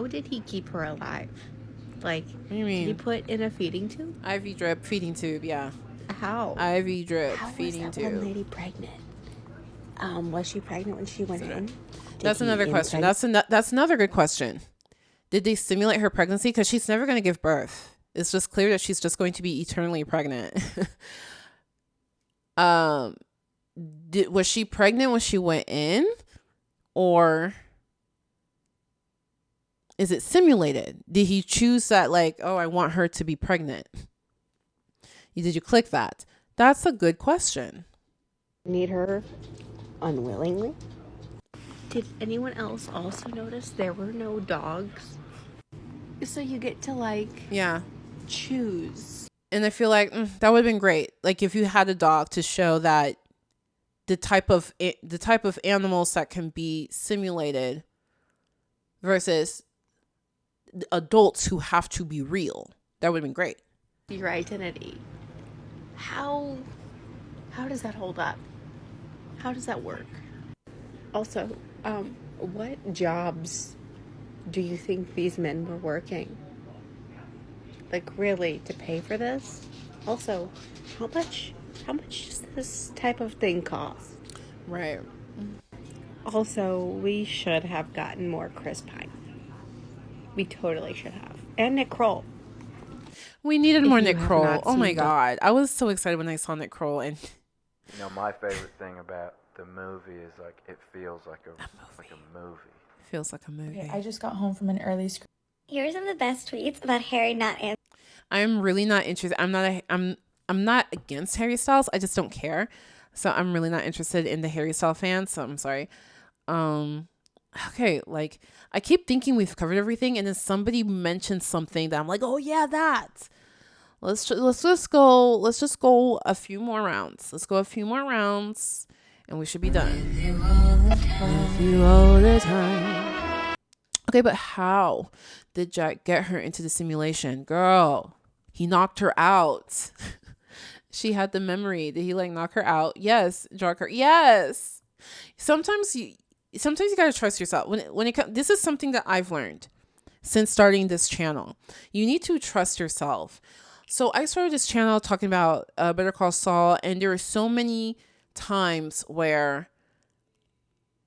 did he keep her alive? Like, What do you mean? did he put in a feeding tube? IV drip, feeding tube, yeah. How? IV drip, How feeding was that one tube. lady pregnant? Was she pregnant when she went in? That's another question. That's another good question. Did they simulate her pregnancy? Because she's never going to give birth. It's just clear that she's just going to be eternally pregnant. Was she pregnant when she went in, or Is it simulated? Did he choose that, like, oh, I want her to be pregnant? Did you click that? That's a good question. Need her unwillingly? Did anyone else also notice there were no dogs? So you get to Yeah. choose. And I feel like that would have been great. Like if you had a dog to show that the type of animals that can be simulated versus adults who have to be real. That would have been great. Your identity. How does that hold up? How does that work? Also, what jobs do you think these men were working? Like really to pay for this? Also, how much does this type of thing cost? Right. Also, we should have gotten more Chris Pine. We totally should have. And Nick Kroll. We needed If more you Nick have Kroll. not Oh my seen God. I was so excited when I saw Nick Kroll, and You know, my favorite thing about the movie is like it feels like a movie. it feels like a movie. Okay, I just got home from an early screen. Here are some of the best tweets about Harry not answering. I'm really not interested. I'm not against Harry Styles. I just don't care. So I'm really not interested in the Harry Styles fans. So I'm sorry. Okay, like I keep thinking we've covered everything, and then somebody mentioned something that I'm like, oh yeah, that. Let's just go a few more rounds. Let's go a few more rounds, and we should be done. With you all the time. Okay, but how did Jack get her into the simulation? Girl, he knocked her out. She had the memory. Did he like knock her out? Yes. Drug her. Yes. Sometimes you gotta trust yourself. This is something that I've learned since starting this channel. You need to trust yourself. So I started this channel talking about Better Call Saul, and there were so many times where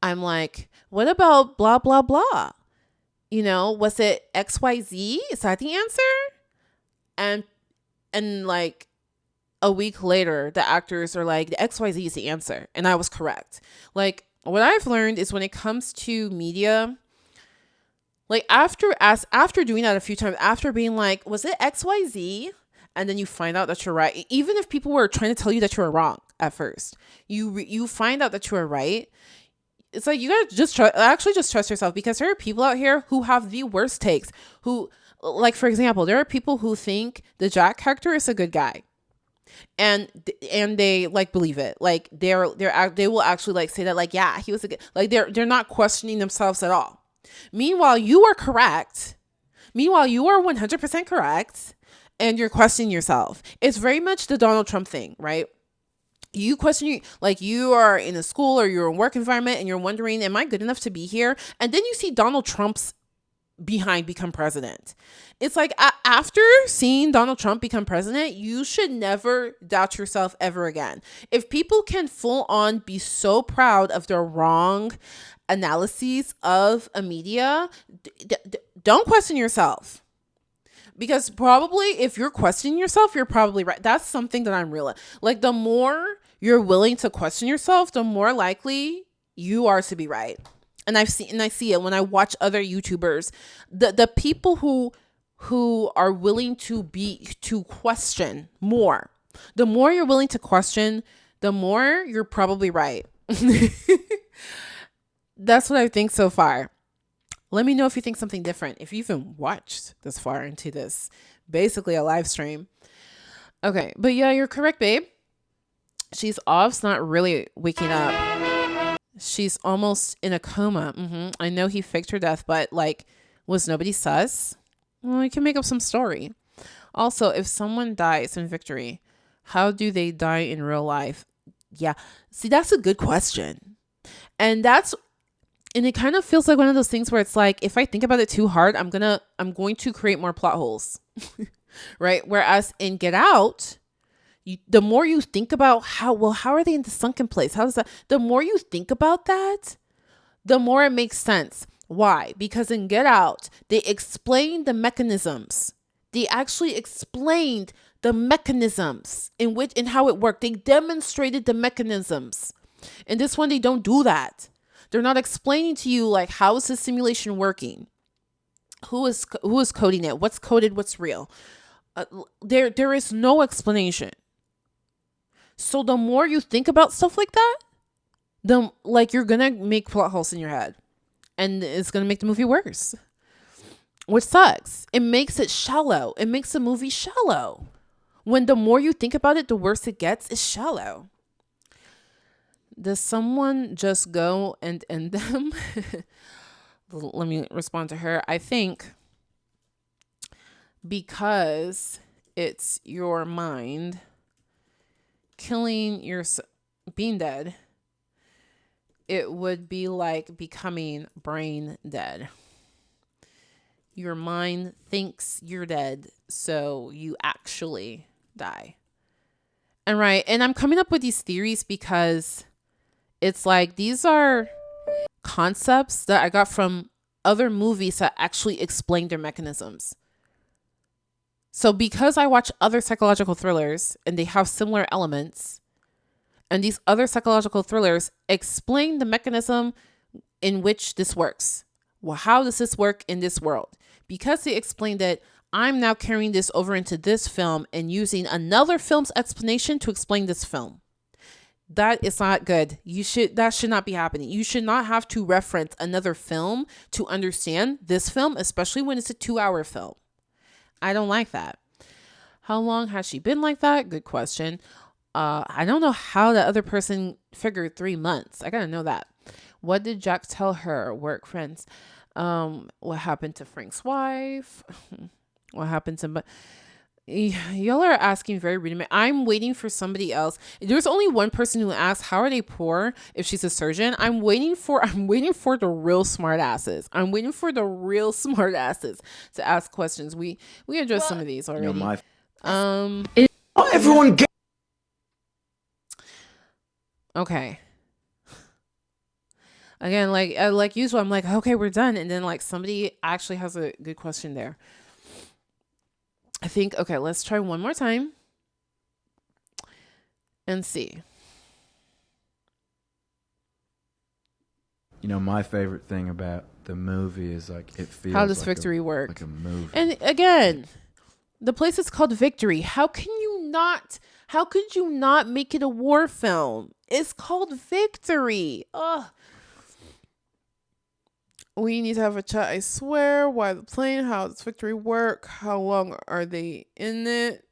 I'm like, what about blah, blah, blah? You know, was it XYZ? Is that the answer? And like a week later, the actors are like, the XYZ is the answer. And I was correct. Like, what I've learned is when it comes to media, like after doing that a few times, after being like, was it XYZ? And then you find out that you're right. Even if people were trying to tell you that you were wrong at first, you find out that you are right. It's like you gotta just trust yourself, because there are people out here who have the worst takes. Who, like for example, there are people who think the Jack character is a good guy, and they like believe it. Like they will actually like say that, like, yeah, he was a good, like they're not questioning themselves at all. Meanwhile, you are correct. Meanwhile, you are 100% correct, and you're questioning yourself. It's very much the Donald Trump thing, right? You question, like you are in a school or you're in a work environment and you're wondering, am I good enough to be here? And then you see Donald Trump's behind become president. It's like after seeing Donald Trump become president, you should never doubt yourself ever again. If people can full on be so proud of their wrong analyses of a media, don't question yourself. Because probably if you're questioning yourself, you're probably right. That's something that I'm real. Like the more you're willing to question yourself, the more likely you are to be right. And I see it when I watch other YouTubers. The people who are willing to question more. The more you're willing to question, the more you're probably right. That's what I think so far. Let me know if you think something different. If you even watched this far into this, basically a live stream. Okay, but yeah, you're correct, babe. She's off, not really waking up. She's almost in a coma. I know he faked her death, but like, was nobody sus? Well, we can make up some story. Also, if someone dies in Victory, how do they die in real life? Yeah, see, that's a good question. And it kind of feels like one of those things where it's like, if I think about it too hard, I'm going to create more plot holes, right? Whereas in Get Out, the more you think about how are they in the sunken place? How does that? The more you think about that, the more it makes sense. Why? Because in Get Out, they explained the mechanisms. They actually explained the mechanisms in how it worked. They demonstrated the mechanisms. In this one, they don't do that. They're not explaining to you, like, how is the simulation working? Who is coding it? What's coded? What's real? There is no explanation. So the more you think about stuff like that, the like you're gonna make plot holes in your head, and it's gonna make the movie worse, which sucks. It makes it shallow. It makes the movie shallow. When the more you think about it, the worse it gets. It's shallow. Does someone just go and end them? Let me respond to her. I think because it's your mind killing your being dead, it would be like becoming brain dead. Your mind thinks you're dead, so you actually die. And I'm coming up with these theories because it's like these are concepts that I got from other movies that actually explain their mechanisms. So because I watch other psychological thrillers and they have similar elements, and these other psychological thrillers explain the mechanism in which this works. Well, how does this work in this world? Because they explained it, I'm now carrying this over into this film and using another film's explanation to explain this film. That is not good. That should not be happening. You should not have to reference another film to understand this film, especially when it's a 2-hour film. I don't like that. How long has she been like that? Good question. I don't know how the other person figured 3 months. I gotta know that. What did Jack tell her? Work friends. What happened to Frank's wife? What happened to... Y'all are asking very rudimentary. I'm waiting for somebody else. There's only one person who asked, how are they poor if she's a surgeon? I'm waiting for the real smart asses. I'm waiting for the real smart asses to ask questions. We addressed some of these already. Everyone get okay. Again, like usual, I'm like, okay, we're done. And then like somebody actually has a good question there. I think, okay, let's try one more time and see. You know, my favorite thing about the movie is like it feels how does like Victory work? Like a movie. And again, the place is called Victory. How could you not make it a war film? It's called Victory. Ugh. We need to have a chat, I swear. Why the plane? How does Victory work? How long are they in it?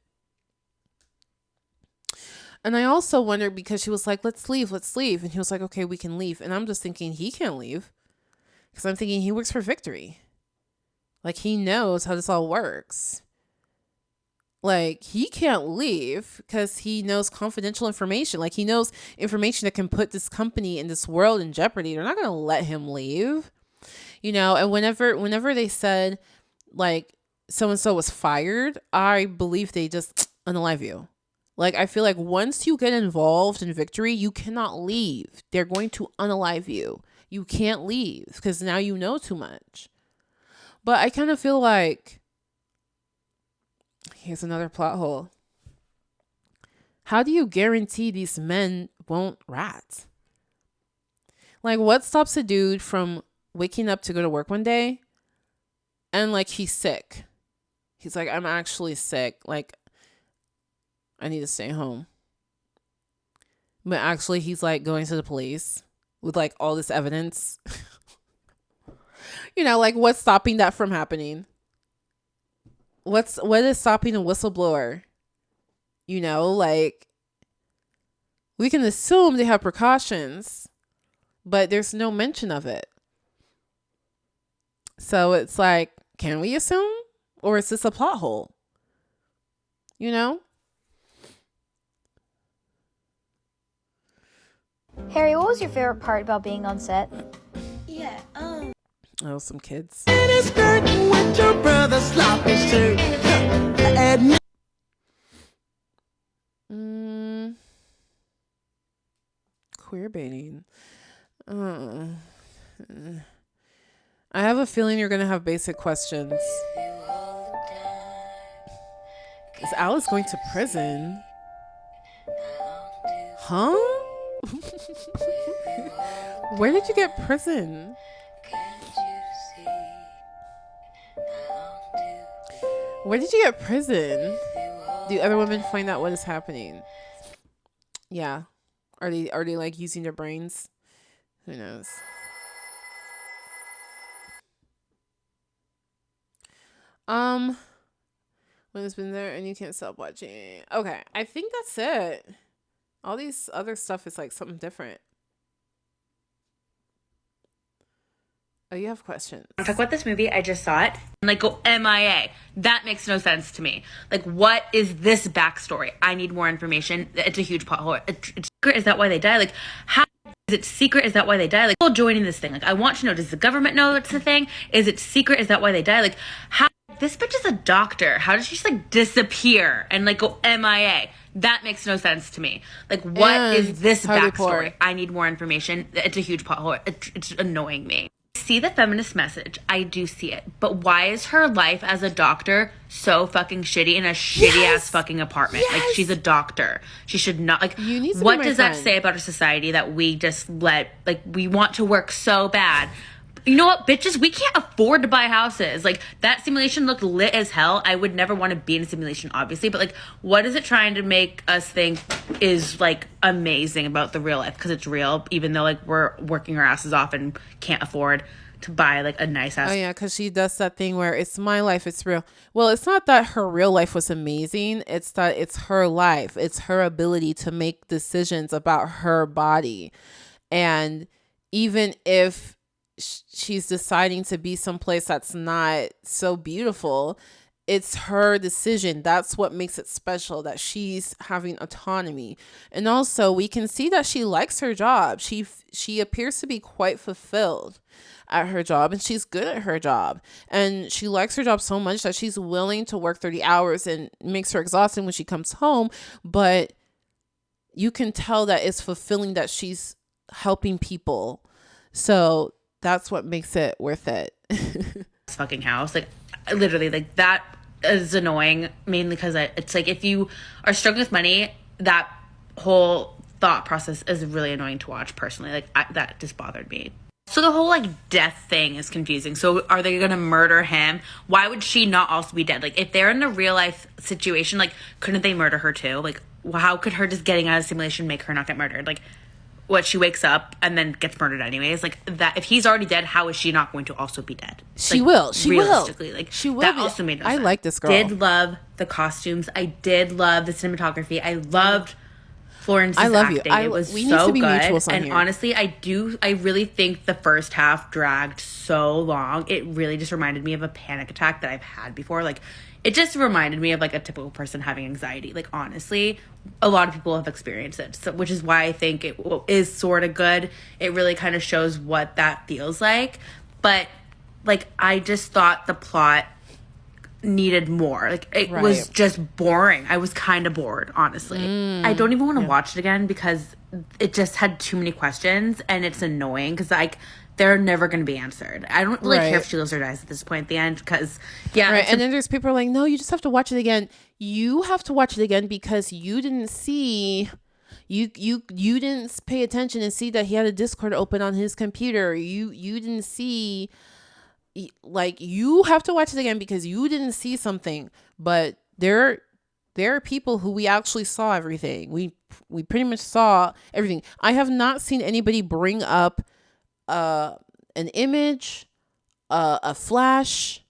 And I also wondered because she was like, let's leave. And he was like, okay, we can leave. And I'm just thinking he can't leave. Because I'm thinking he works for Victory. Like he knows how this all works. Like he can't leave because he knows confidential information. Like he knows information that can put this company and this world in jeopardy. They're not going to let him leave. You know, and whenever they said like so-and-so was fired, I believe they just unalive you. Like, I feel like once you get involved in Victory, you cannot leave. They're going to unalive you. You can't leave because now you know too much. But I kind of feel like here's another plot hole. How do you guarantee these men won't rat? Like, what stops a dude from waking up to go to work one day and like he's sick? He's like, I'm actually sick. Like, I need to stay home. But actually he's like going to the police with like all this evidence. You know, like what's stopping that from happening? What is stopping a whistleblower? You know, like we can assume they have precautions, but there's no mention of it. So it's like, can we assume? Or is this a plot hole? You know? Harry, what was your favorite part about being on set? Yeah, Oh, some kids. Queer baiting. I have a feeling you're going to have basic questions. Is Alice going to prison? Huh? Where did you get prison? Where did you get prison? Do other women find out what is happening? Yeah. Are they like using their brains? Who knows? When it's been there and you can't stop watching. Okay, I think that's it. All these other stuff is like something different. Oh, you have questions. Talk about this movie. I just saw it. And like go MIA. That makes no sense to me. Like, what is this backstory? I need more information. It's a huge plot hole. It's secret. Is that why they die? Like, how is it secret? Is that why they die? Like, people joining this thing. Like, I want to know. Does the government know it's a thing? Is it secret? Is that why they die? Like, how? This bitch is a doctor. How does she just like disappear and like go MIA? That makes no sense to me. Like, what is this backstory? I need more information. It's a huge plot hole. It's annoying me. See the feminist message. I do see it. But why is her life as a doctor so fucking shitty in a shitty ass fucking apartment? Like, she's a doctor. She should not, like, what does that say about a society that we just let, like, we want to work so bad? You know what, bitches? We can't afford to buy houses. Like, that simulation looked lit as hell. I would never want to be in a simulation, obviously. But, like, what is it trying to make us think is, like, amazing about the real life? Because it's real, even though, like, we're working our asses off and can't afford to buy, like, a nice house. Oh, yeah, because she does that thing where it's my life, it's real. Well, it's not that her real life was amazing. It's that it's her life. It's her ability to make decisions about her body. And even if she's deciding to be someplace that's not so beautiful, it's her decision. That's what makes it special, that she's having autonomy. And also we can see that she likes her job. She appears to be quite fulfilled at her job, and she's good at her job, and she likes her job so much that she's willing to work 30 hours and makes her exhausted when she comes home. But you can tell that it's fulfilling, that she's helping people. So that's what makes it worth it. This fucking house, like, literally, like, that is annoying, mainly because it's like, if you are struggling with money, that whole thought process is really annoying to watch personally. Like, that just bothered me. So the whole, like, death thing is confusing. So are they gonna murder him? Why would she not also be dead? Like, if they're in a real life situation, like, couldn't they murder her too? Like, how could her just getting out of simulation make her not get murdered? Like, what, she wakes up and then gets murdered anyways? Like, that, if he's already dead, how is she not going to also be dead? She like, will. She realistically, will. Like, she will. That also made no sense. I like this girl. Did love the costumes. I did love the cinematography. I loved Florence's I love acting. You. It was we so need to be good. mutuals on And here. honestly, I really think the first half dragged so long. It really just reminded me of a panic attack that I've had before. Like, it just reminded me of like a typical person having anxiety. Like, honestly, a lot of people have experienced it, so, which is why I think it is sort of good. It really kind of shows what that feels like. But like, I just thought the plot needed more. Like, it was just boring. I was kind of bored, honestly. I don't even want to watch it again because it just had too many questions, and it's annoying because, like, they're never going to be answered. I don't really care if she lives or dies at this point at the end, because and then there's people are like, no, you just have to watch it again. You have to watch it again because you didn't see, you didn't pay attention and see that he had a Discord open on his computer. You didn't see, like, you have to watch it again because you didn't see something. But there are people who we actually saw everything. We pretty much saw everything. I have not seen anybody bring up an image, a flash.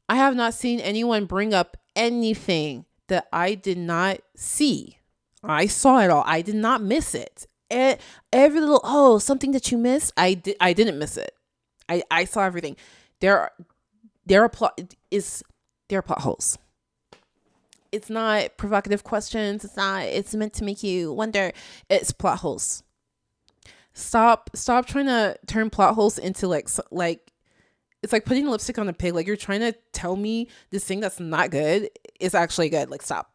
I have not seen anyone bring up anything that I did not see. I saw it all. I did not miss it. Every little, something that you missed, I didn't miss it. I saw everything. There are plot holes. It's not provocative questions. It's meant to make you wonder. It's plot holes. Stop trying to turn plot holes into like it's like putting lipstick on a pig. Like, you're trying to tell me this thing that's not good is actually good. Like, stop.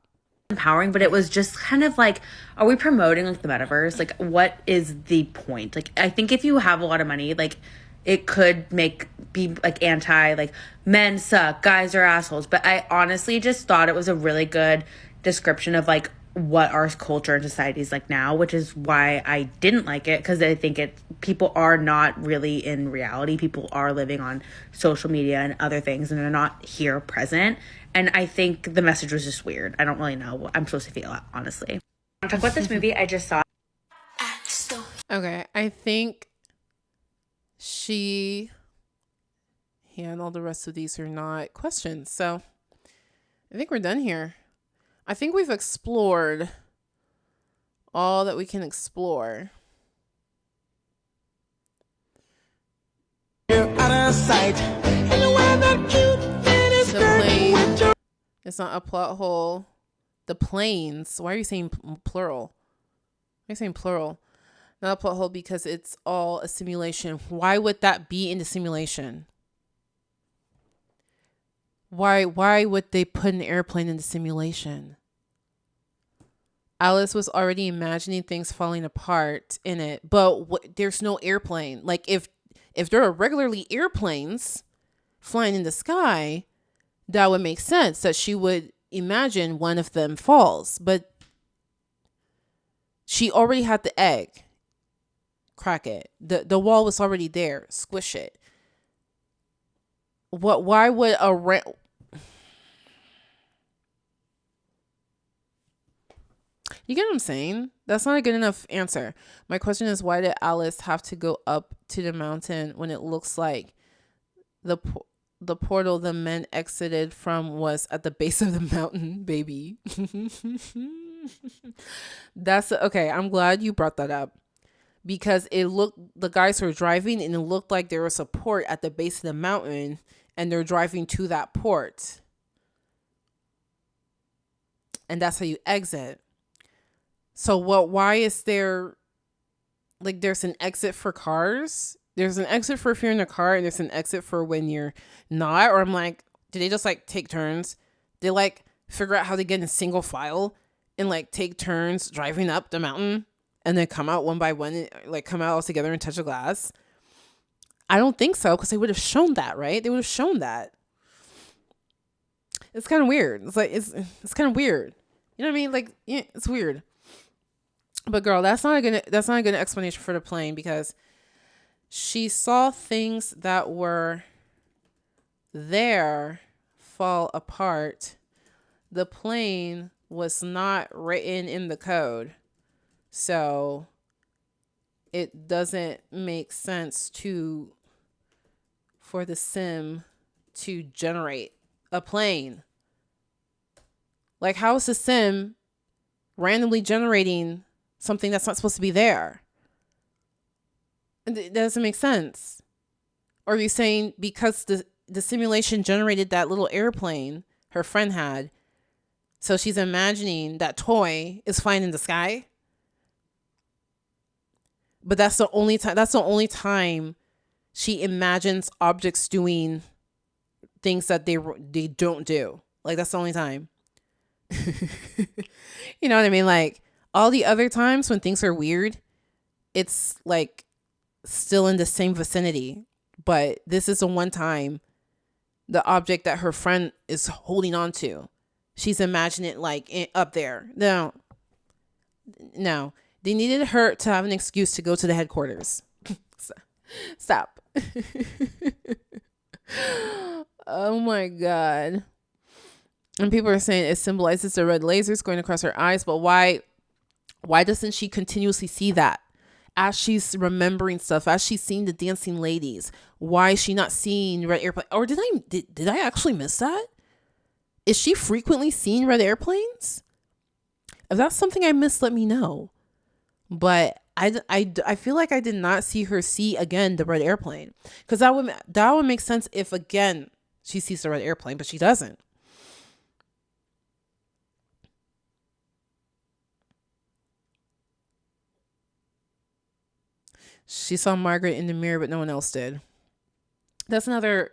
Empowering, but it was just kind of like, are we promoting like the metaverse? Like, what is the point? Like, I think if you have a lot of money, like, it could be like anti, like, men suck, guys are assholes. But I honestly just thought it was a really good description of like what our culture and society is like now, which is why I didn't like it, because I think people are not really in reality. People are living on social media and other things, and they're not here present. And I think the message was just weird. I don't really know what I'm supposed to feel, honestly. I'm talk about this movie I just saw. Okay, I think she and all the rest of these are not questions. So I think we're done here. I think we've explored all that we can explore. Out of sight. The plane. It's not a plot hole. The planes. Why are you saying plural? Why are you saying plural? Not a plot hole because it's all a simulation. Why would that be in the simulation? Why would they put an airplane in the simulation? Alice was already imagining things falling apart in it, but there's no airplane. Like if there are regularly airplanes flying in the sky, that would make sense that she would imagine one of them falls, but she already had the egg. Crack it. The wall was already there. Squish it. Why would you get what I'm saying? That's not a good enough answer. My question is, why did Alice have to go up to the mountain when it looks like the portal the men exited from was at the base of the mountain, baby? That's okay. I'm glad you brought that up, because the guys were driving and it looked like there was a port at the base of the mountain and they're driving to that port. And that's how you exit. So why is there, like, there's an exit for cars? There's an exit for if you're in a car and there's an exit for when you're not. Or I'm like, did they just like take turns? They like figure out how to get in single file and like take turns driving up the mountain and then come out one by one, like come out all together and touch the glass? I don't think so, because they would have shown that, right? They would have shown that. It's kind of weird. It's like, it's kind of weird. You know what I mean? Like, yeah, it's weird. But girl, that's not a good explanation for the plane, because she saw things that were there fall apart. The plane was not written in the code. So it doesn't make sense for the sim to generate a plane. Like, how is the sim randomly generating something that's not supposed to be there? It doesn't make sense. Or are you saying because the simulation generated that little airplane her friend had, so she's imagining that toy is flying in the sky? But that's the only time she imagines objects doing things that they don't do. Like, that's the only time. You know what I mean? Like, all the other times when things are weird, it's like still in the same vicinity. But this is the one time the object that her friend is holding on to, she's imagining it like up there. No. They needed her to have an excuse to go to the headquarters. Stop. Oh my God. And people are saying it symbolizes the red lasers going across her eyes, but why doesn't she continuously see that as she's remembering stuff, as she's seeing the dancing ladies? Why is she not seeing red airplane? Or did I actually miss that? Is she frequently seeing red airplanes? If that's something I missed, let me know. But I feel like I did not see her see again the red airplane, because that would make sense if again she sees the red airplane, but she doesn't. She saw Margaret in the mirror, but no one else did. That's another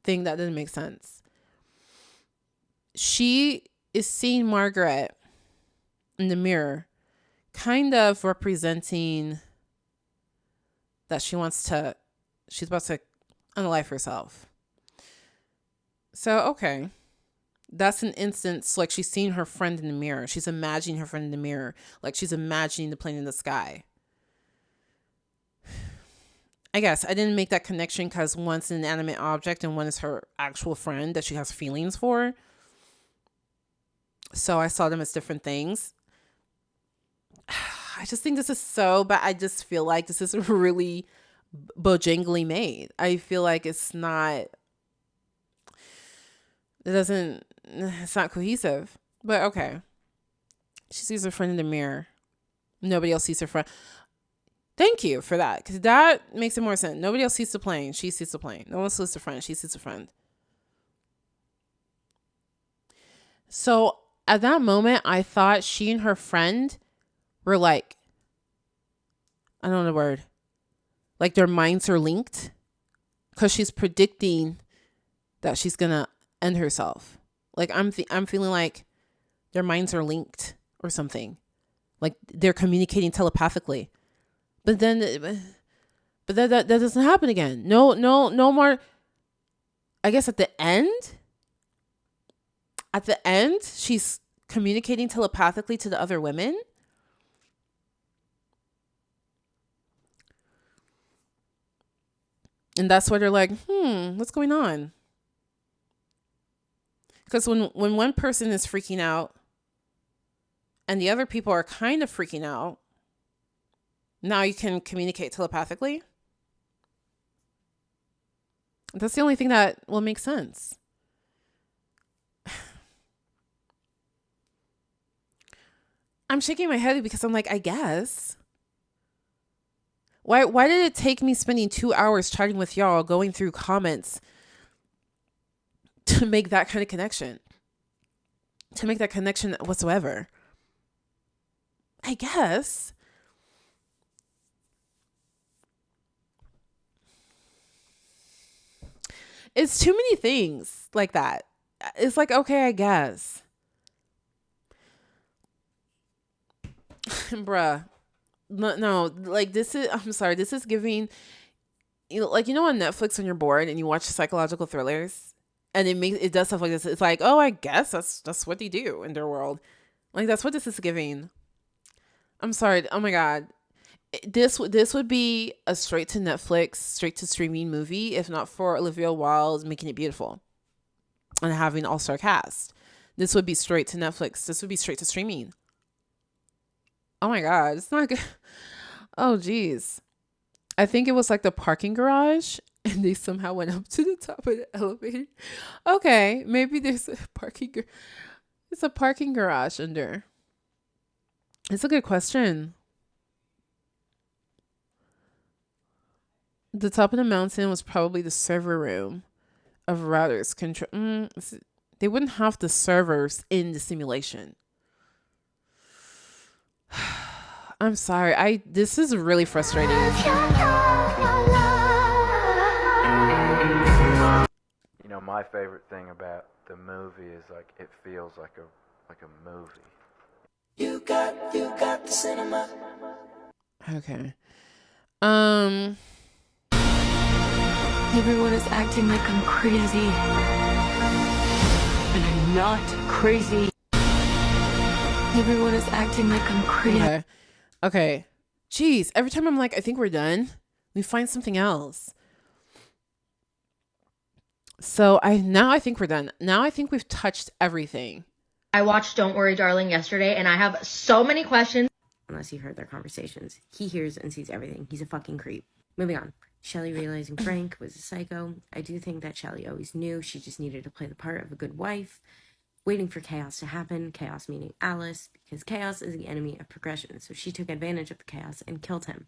thing that didn't make sense. She is seeing Margaret in the mirror, kind of representing that she's about to unalive herself. So, okay. That's an instance like she's seeing her friend in the mirror. She's imagining her friend in the mirror. Like she's imagining the plane in the sky. I guess I didn't make that connection because one's an inanimate object and one is her actual friend that she has feelings for. So I saw them as different things. I just think this is so bad. I just feel like this is really bojangly made. I feel like it's not it's not cohesive. But okay. She sees her friend in the mirror. Nobody else sees her friend. Thank you for that, because that makes it more sense. Nobody else sees the plane. She sees the plane. No one sees the friend. She sees the friend. So at that moment, I thought she and her friend were like, I don't know the word, like their minds are linked, because she's predicting that she's gonna end herself. Like I'm feeling like their minds are linked or something, like they're communicating telepathically. But then, that doesn't happen again. No more. I guess at the end, she's communicating telepathically to the other women. And that's where they're like, what's going on? Because when one person is freaking out and the other people are kind of freaking out, now you can communicate telepathically. That's the only thing that will make sense. I'm shaking my head because I'm like, I guess. Why did it take me spending 2 hours chatting with y'all, going through comments to make that kind of connection? To make that connection whatsoever? I guess. It's too many things like that. It's like, okay, I guess. Bruh. No, like this is, I'm sorry, this is giving, like, on Netflix when you're bored and you watch psychological thrillers and it does stuff like this. It's like, oh, I guess that's what they do in their world. Like, that's what this is giving. I'm sorry. Oh my God. This would be a straight to Netflix, straight to streaming movie if not for Olivia Wilde making it beautiful and having all-star cast. This would be straight to Netflix. This would be straight to streaming. Oh my God, it's not good. Oh geez. I think it was like the parking garage and they somehow went up to the top of the elevator. Okay, maybe there's a it's a parking garage under. It's a good question. The top of the mountain was probably the server room of routers control. They wouldn't have the servers in the simulation. I'm sorry. This is really frustrating. You know, my favorite thing about the movie is like it feels like a movie. You got the cinema. Okay. Everyone is acting like I'm crazy. And I'm not crazy. Everyone is acting like I'm crazy. Okay. Jeez. Every time I'm like, I think we're done, we find something else. So I think we're done. Now I think we've touched everything. I watched Don't Worry Darling yesterday and I have so many questions. Unless you heard their conversations. He hears and sees everything. He's a fucking creep. Moving on. Shelley realizing Frank was a psycho. I do think that Shelley always knew she just needed to play the part of a good wife, waiting for chaos to happen, chaos meaning Alice, because chaos is the enemy of progression, so she took advantage of the chaos and killed him.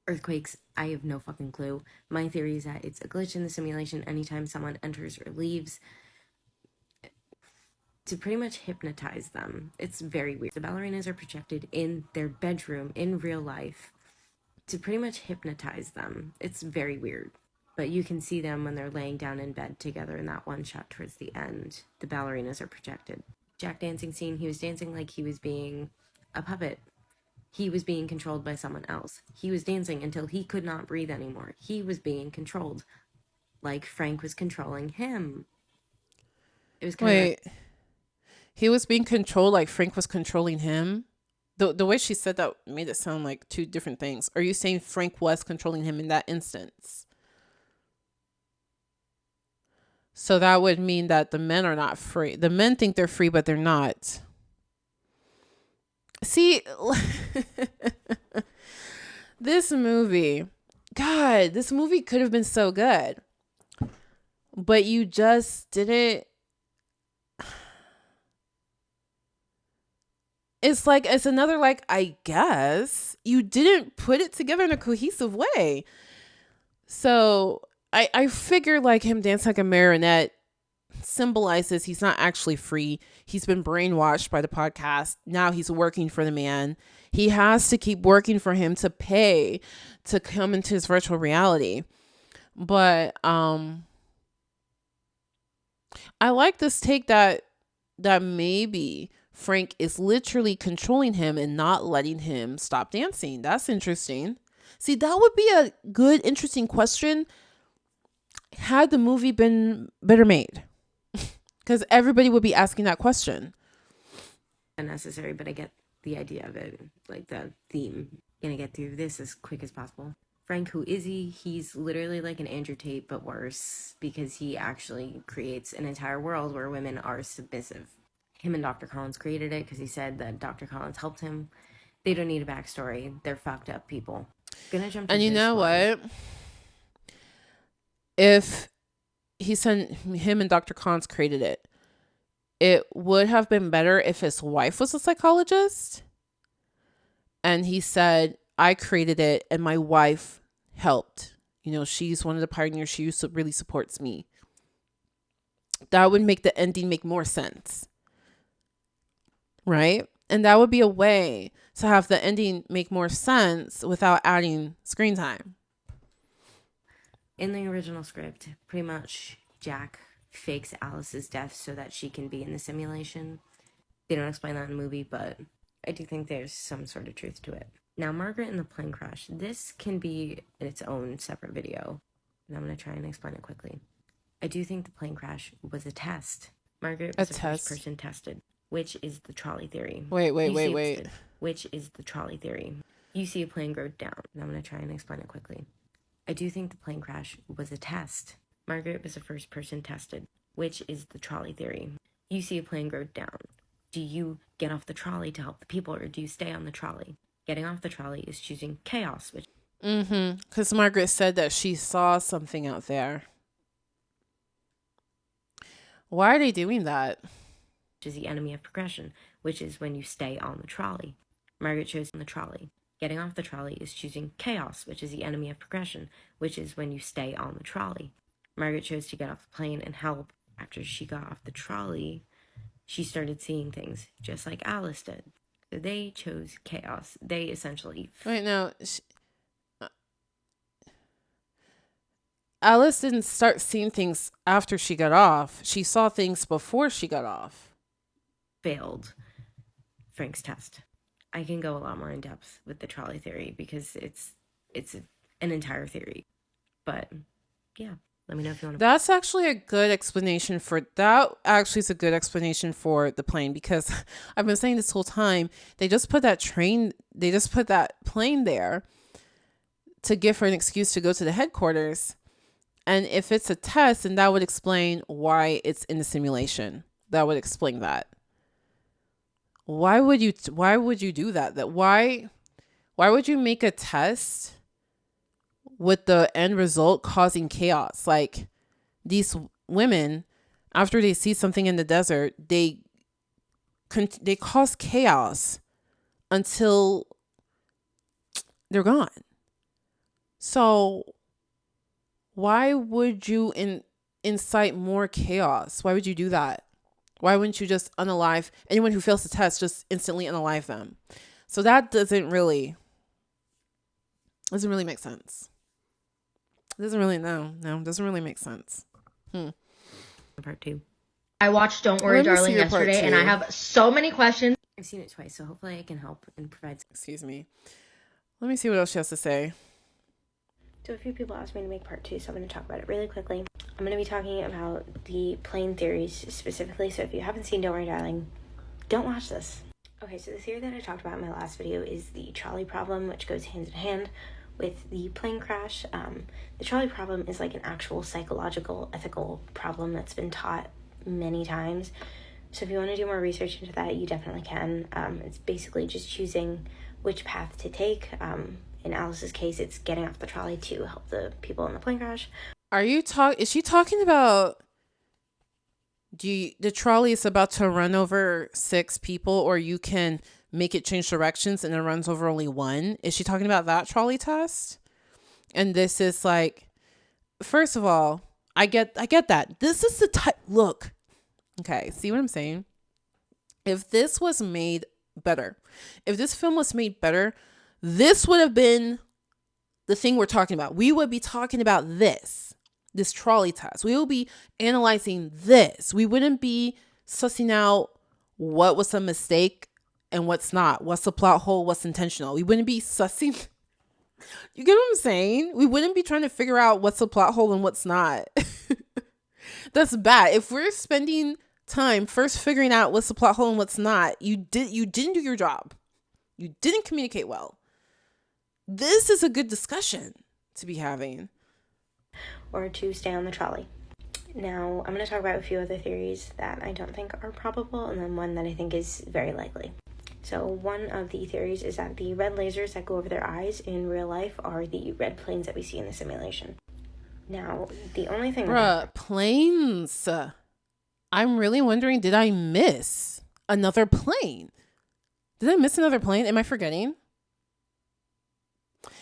Earthquakes, I have no fucking clue. My theory is that it's a glitch in the simulation anytime someone enters or leaves to pretty much hypnotize them. It's very weird. The ballerinas are projected in their bedroom in real life to pretty much hypnotize them. It's very weird. But you can see them when they're laying down in bed together in that one shot towards the end. The ballerinas are projected. Jack dancing scene, he was dancing like he was being a puppet. He was being controlled by someone else. He was dancing until he could not breathe anymore. He was being controlled like Frank was controlling him. It was kind Wait, he was being controlled like Frank was controlling him? The way she said that made it sound like two different things. Are you saying Frank was controlling him in that instance? So that would mean that the men are not free. The men think they're free, but they're not. See, this movie, God, this movie could have been so good, but you just didn't. It's like, it's another, like, I guess you didn't put it together in a cohesive way. So I figure like him dancing like a marionette symbolizes he's not actually free. He's been brainwashed by the podcast. Now he's working for the man. He has to keep working for him to pay to come into his virtual reality. But I like this take that maybe Frank is literally controlling him and not letting him stop dancing. That's interesting. See, that would be a good, interesting question had the movie been better made. Because everybody would be asking that question. Unnecessary, but I get the idea of it, like the theme. Gonna get through this as quick as possible. Frank, who is he? He's literally like an Andrew Tate, but worse, because he actually creates an entire world where women are submissive. Him and Dr. Collins created it because he said that Dr. Collins helped him. They don't need a backstory. They're fucked up people. Gonna jump to And you this know one. what? If he said him and Dr. Collins created it, it would have been better if his wife was a psychologist. And he said, I created it and my wife helped. You know, she's one of the pioneers. She really supports me. That would make the ending make more sense. Right? And that would be a way to have the ending make more sense without adding screen time. In the original script, pretty much Jack fakes Alice's death so that she can be in the simulation. They don't explain that in the movie, but I do think there's some sort of truth to it. Now, Margaret and the plane crash. This can be its own separate video, and I'm going to try and explain it quickly. I do think the plane crash was a test. Margaret was the first person tested, which is the trolley theory. Wait. Which is the trolley theory. You see a plane go down, and I'm going to try and explain it quickly. I do think the plane crash was a test. Margaret was the first person tested, which is the trolley theory. You see a plane go down. Do you get off the trolley to help the people, or do you stay on the trolley? Getting off the trolley is choosing chaos, which... Because Margaret said that she saw something out there. Why are they doing that? Which is the enemy of progression, which is when you stay on the trolley. Margaret chose on the trolley. Getting off the trolley is choosing chaos, which is the enemy of progression, which is when you stay on the trolley. Margaret chose to get off the plane and help. After she got off the trolley, she started seeing things just like Alice did. So they chose chaos. They essentially... Wait, no. Alice didn't start seeing things after she got off. She saw things before she got off. Failed Frank's test. I can go a lot more in depth with the trolley theory because it's an entire theory. But yeah, let me know if you want to. That's actually a good explanation for that. Actually, is a good explanation for the plane, because I've been saying this whole time they just put that plane there to give her an excuse to go to the headquarters. And if it's a test, then that would explain why it's in the simulation. That would explain that. Why would you do that? Why would you make a test with the end result causing chaos? Like, these women, after they see something in the desert, they cause chaos until they're gone. So why would you incite more chaos? Why would you do that? Why wouldn't you just unalive anyone who fails the test, just instantly unalive them? So that doesn't really make sense. It doesn't really, it doesn't really make sense. Part 2. I watched Don't Worry, Darling yesterday, and I have so many questions. I've seen it twice, so hopefully I can help and provide... Excuse me. Let me see what else she has to say. So a few people asked me to make part 2, so I'm going to talk about it really quickly. I'm going to be talking about the plane theories specifically, so if you haven't seen Don't Worry Darling, don't watch this. Okay, so the theory that I talked about in my last video is the trolley problem, which goes hand in hand with the plane crash. The trolley problem is like an actual psychological, ethical problem that's been taught many times. So if you want to do more research into that, you definitely can. It's basically just choosing which path to take. In Alice's case, it's getting off the trolley to help the people in the plane crash. Is she talking about the trolley is about to run over 6 people, or you can make it change directions and it runs over only 1? Is she talking about that trolley test? And this is like, first of all, I get that. This is the type, look. Okay, see what I'm saying? If this was made better, if this film was made better, this would have been the thing we're talking about. We would be talking about this trolley test. We will be analyzing this. We wouldn't be sussing out what was a mistake and what's not. What's the plot hole? What's intentional? We wouldn't be sussing. You get what I'm saying? We wouldn't be trying to figure out what's a plot hole and what's not. That's bad. If we're spending time first figuring out what's the plot hole and what's not, you didn't do your job. You didn't communicate well. This is a good discussion to be having. Or to stay on the trolley. Now, I'm going to talk about a few other theories that I don't think are probable, and then one that I think is very likely. So one of the theories is that the red lasers that go over their eyes in real life are the red planes that we see in the simulation. Now, the only thing... Planes. I'm really wondering, did I miss another plane? Did I miss another plane? Am I forgetting?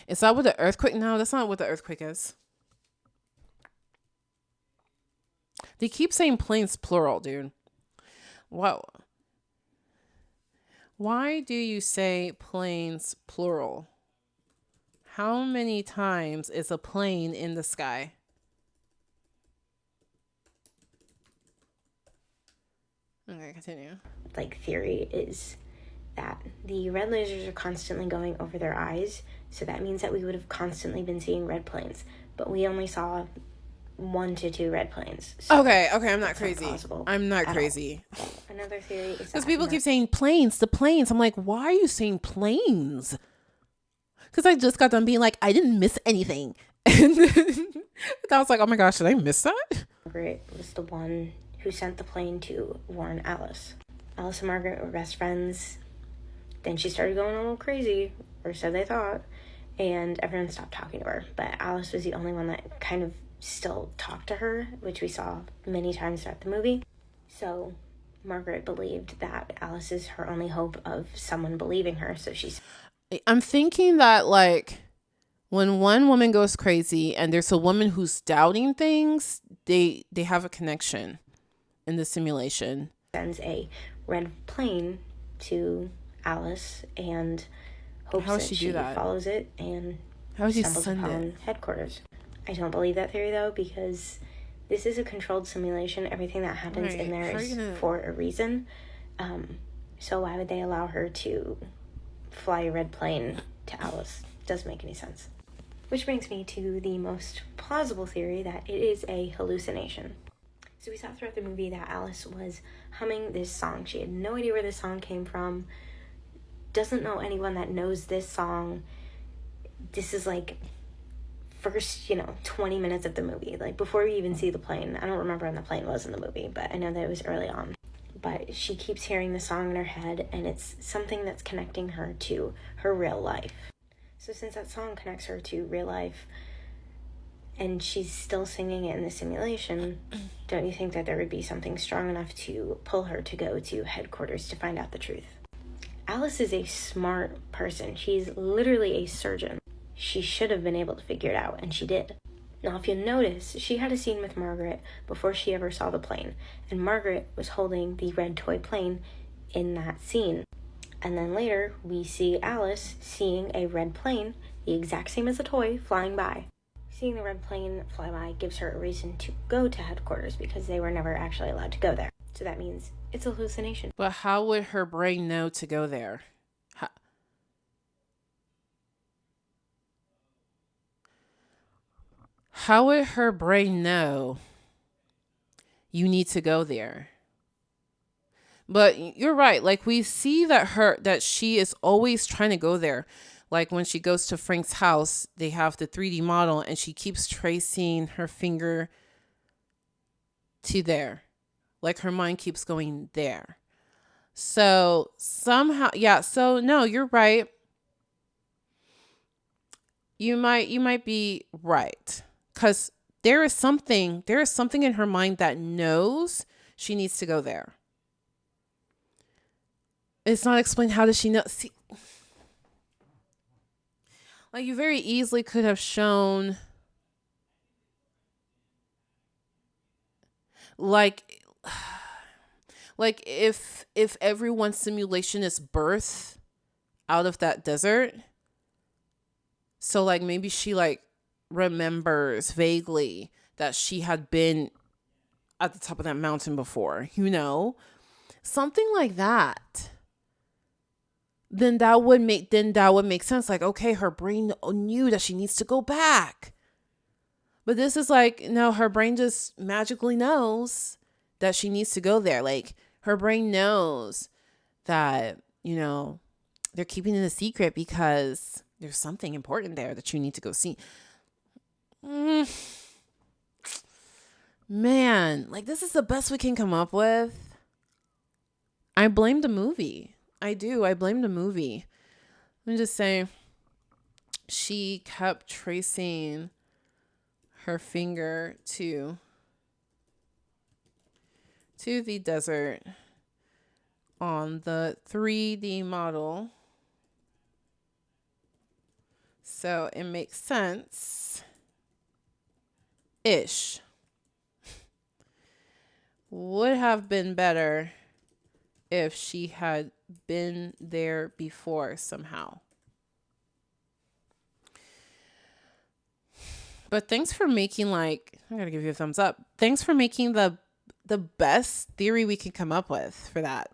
Is that what the earthquake? No, that's not what the earthquake is. They keep saying planes plural, dude. Wow. Why do you say planes plural? How many times is a plane in the sky? Okay, continue. Like, theory is that the red lasers are constantly going over their eyes, so that means that we would have constantly been seeing red planes, but we only saw 1 to 2 red planes. So okay, I'm not crazy. I'm not crazy. Another theory is because people keep saying planes, the planes. I'm like, why are you saying planes? Because I just got done being like, I didn't miss anything. And then I was like, oh my gosh, did I miss that? Margaret was the one who sent the plane to warn Alice. Alice and Margaret were best friends. Then she started going a little crazy, or so they thought, and everyone stopped talking to her. But Alice was the only one that kind of still talked to her, which we saw many times throughout the movie. So Margaret believed that Alice is her only hope of someone believing her, so she's... I'm thinking that, like, when one woman goes crazy and there's a woman who's doubting things, they have a connection in the simulation. Sends a red plane to Alice and hopes that she follows it and stumbles upon headquarters. I don't believe that theory, though, because this is a controlled simulation. Everything that happens in there is for a reason. So why would they allow her to fly a red plane to Alice? Doesn't make any sense. Which brings me to the most plausible theory, that it is a hallucination. So we saw throughout the movie that Alice was humming this song. She had no idea where this song came from. Doesn't know anyone that knows this song. This is like first, 20 minutes of the movie. Like before we even see the plane. I don't remember when the plane was in the movie, but I know that it was early on. But she keeps hearing the song in her head, and it's something that's connecting her to her real life. So since that song connects her to real life, and she's still singing it in the simulation, don't you think that there would be something strong enough to pull her to go to headquarters to find out the truth? Alice is a smart person. She's literally a surgeon. She should have been able to figure it out, and she did. Now, if you notice, she had a scene with Margaret before she ever saw the plane, and Margaret was holding the red toy plane in that scene. And then later, we see Alice seeing a red plane, the exact same as a toy, flying by. Seeing the red plane fly by gives her a reason to go to headquarters, because they were never actually allowed to go there. So that means it's a hallucination. But how would her brain know to go there? How would her brain know you need to go there? But you're right. Like, we see that she is always trying to go there. Like, when she goes to Frank's house, they have the 3D model and she keeps tracing her finger to there. Like, her mind keeps going there. So somehow, yeah. So no, you're right. You might be right. 'Cause there is something in her mind that knows she needs to go there. It's not explained. How does she know? See, like, you very easily could have shown, like if everyone's simulation is birth out of that desert. So like maybe she like remembers vaguely that she had been at the top of that mountain before, something like that. Then that would make sense. Like, okay, her brain knew that she needs to go back. But this is like, no, her brain just magically knows that she needs to go there. Like, her brain knows that, they're keeping it a secret because there's something important there that you need to go see. Man, like, this is the best we can come up with. I blame the movie. I do. I blame the movie. Let me just say, she kept tracing her finger to the desert on the 3D model. So it makes sense. Ish. Would have been better if she had been there before somehow. But thanks for making, like, I gotta give you a thumbs up. Thanks for making the best theory we can come up with for that.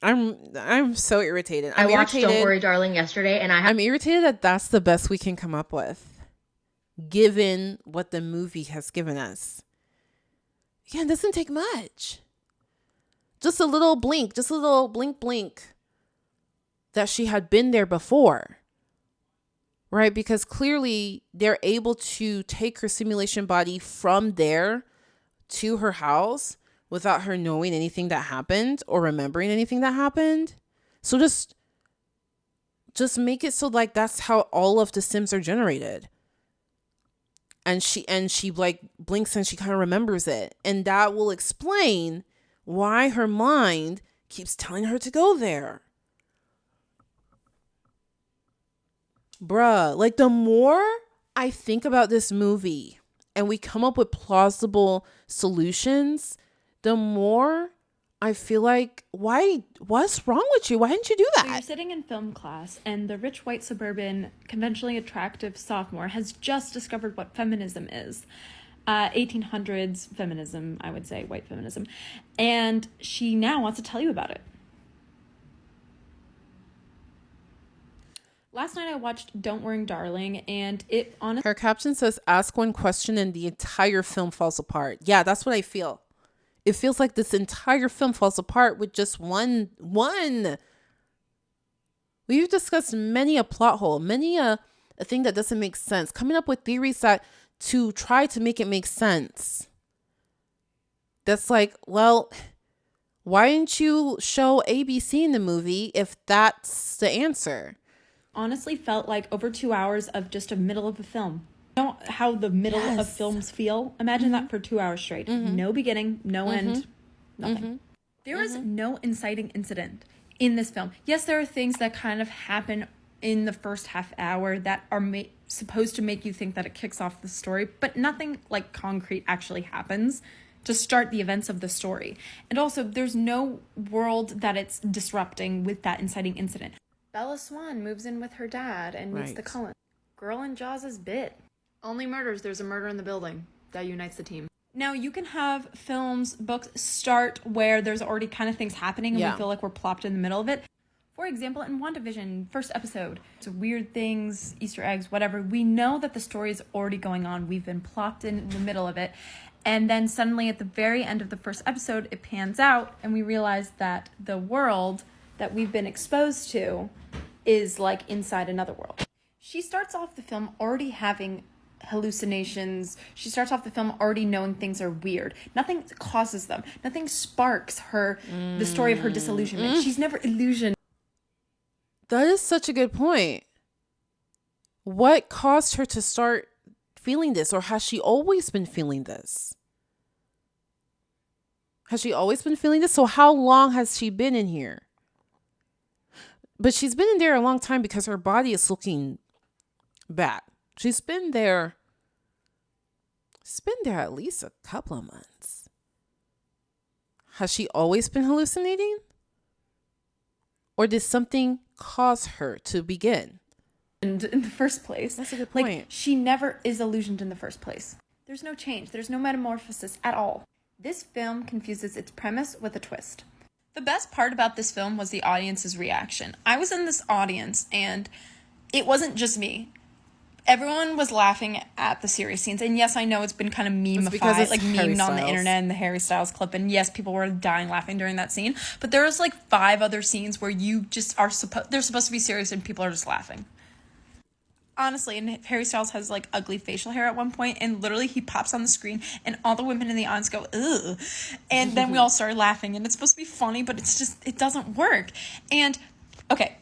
I'm so irritated. I watched Don't Worry Darling yesterday, and I'm irritated that that's the best we can come up with, given what the movie has given us. Yeah, it doesn't take much. Just a little blink, blink that she had been there before. Right? Because clearly they're able to take her simulation body from there to her house without her knowing anything that happened or remembering anything that happened. So just make it so like that's how all of the sims are generated. And she like blinks and she kind of remembers it. And that will explain why her mind keeps telling her to go there. Bruh, like, the more I think about this movie and we come up with plausible solutions, the more I feel like, what's wrong with you? Why didn't you do that? So you're sitting in film class and the rich white suburban, conventionally attractive sophomore has just discovered what feminism is. 1800s feminism, I would say, white feminism. And she now wants to tell you about it. Last night I watched Don't Worry Darling, and it honestly... Her caption says, ask one question and the entire film falls apart. Yeah, that's what I feel. It feels like this entire film falls apart with just one. We've discussed many a plot hole, many a thing that doesn't make sense, coming up with theories that to try to make it make sense. That's like, well, why didn't you show ABC in the movie if that's the answer? Honestly felt like over 2 hours of just a middle of a film. You know how the middle of films feel? Imagine that for 2 hours straight. No beginning, no end, nothing. There is no inciting incident in this film. Yes, there are things that kind of happen in the first half hour that are supposed to make you think that it kicks off the story, but nothing like concrete actually happens to start the events of the story. And also, there's no world that it's disrupting with that inciting incident. Bella Swan moves in with her dad and meets the Cullens. Girl in Jaws is bit. Only murders, there's a murder in the building. That unites the team. Now, you can have films, books start where there's already kind of things happening and we feel like we're plopped in the middle of it. For example, in WandaVision, first episode, it's weird things, Easter eggs, whatever. We know that the story is already going on. We've been plopped in the middle of it. And then suddenly at the very end of the first episode, it pans out and we realize that the world that we've been exposed to is like inside another world. She starts off the film already having hallucinations. She starts off the film already knowing things are weird. Nothing causes them. Nothing sparks her, the story of her disillusionment. She's never illusioned. That is such a good point. What caused her to start feeling this, or has she always been feeling this? Has she always been feeling this? So how long has she been in here? But she's been in there a long time because her body is looking bad. She's been there at least a couple of months. Has she always been hallucinating? Or did something cause her to begin? In the first place. That's a good point. Like, she never is illusioned in the first place. There's no change. There's no metamorphosis at all. This film confuses its premise with a twist. The best part about this film was the audience's reaction. I was in this audience, and it wasn't just me. Everyone was laughing at the serious scenes. And yes, I know it's been kind of meme-ified, like memed on the internet and the Harry Styles clip. And yes, people were dying laughing during that scene. But there was like 5 other scenes where you just are they're supposed to be serious and people are just laughing. Honestly, and Harry Styles has like ugly facial hair at one point, and literally he pops on the screen and all the women in the audience go, ugh. And then we all started laughing, and it's supposed to be funny, but it's just, it doesn't work. And, okay,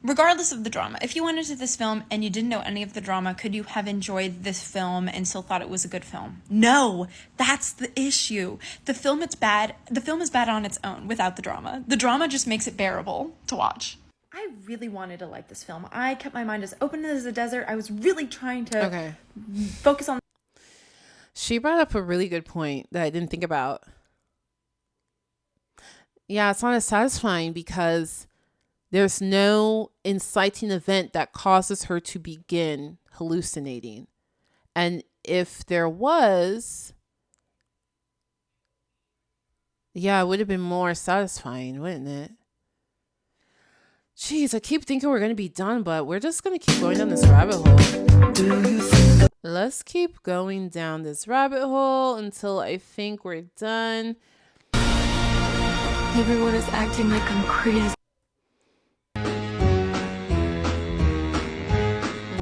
regardless of the drama, if you went into this film and you didn't know any of the drama, could you have enjoyed this film and still thought it was a good film? No, that's the issue. The film is bad on its own without the drama. The drama just makes it bearable to watch. I really wanted to like this film. I kept my mind as open as a desert. I was really trying to focus on. She brought up a really good point that I didn't think about. Yeah, it's not as satisfying because there's no inciting event that causes her to begin hallucinating. And if there was, yeah, it would have been more satisfying, wouldn't it? Jeez, I keep thinking we're going to be done, but we're just going to keep going down this rabbit hole. Let's keep going down this rabbit hole until I think we're done. Everyone is acting like I'm crazy.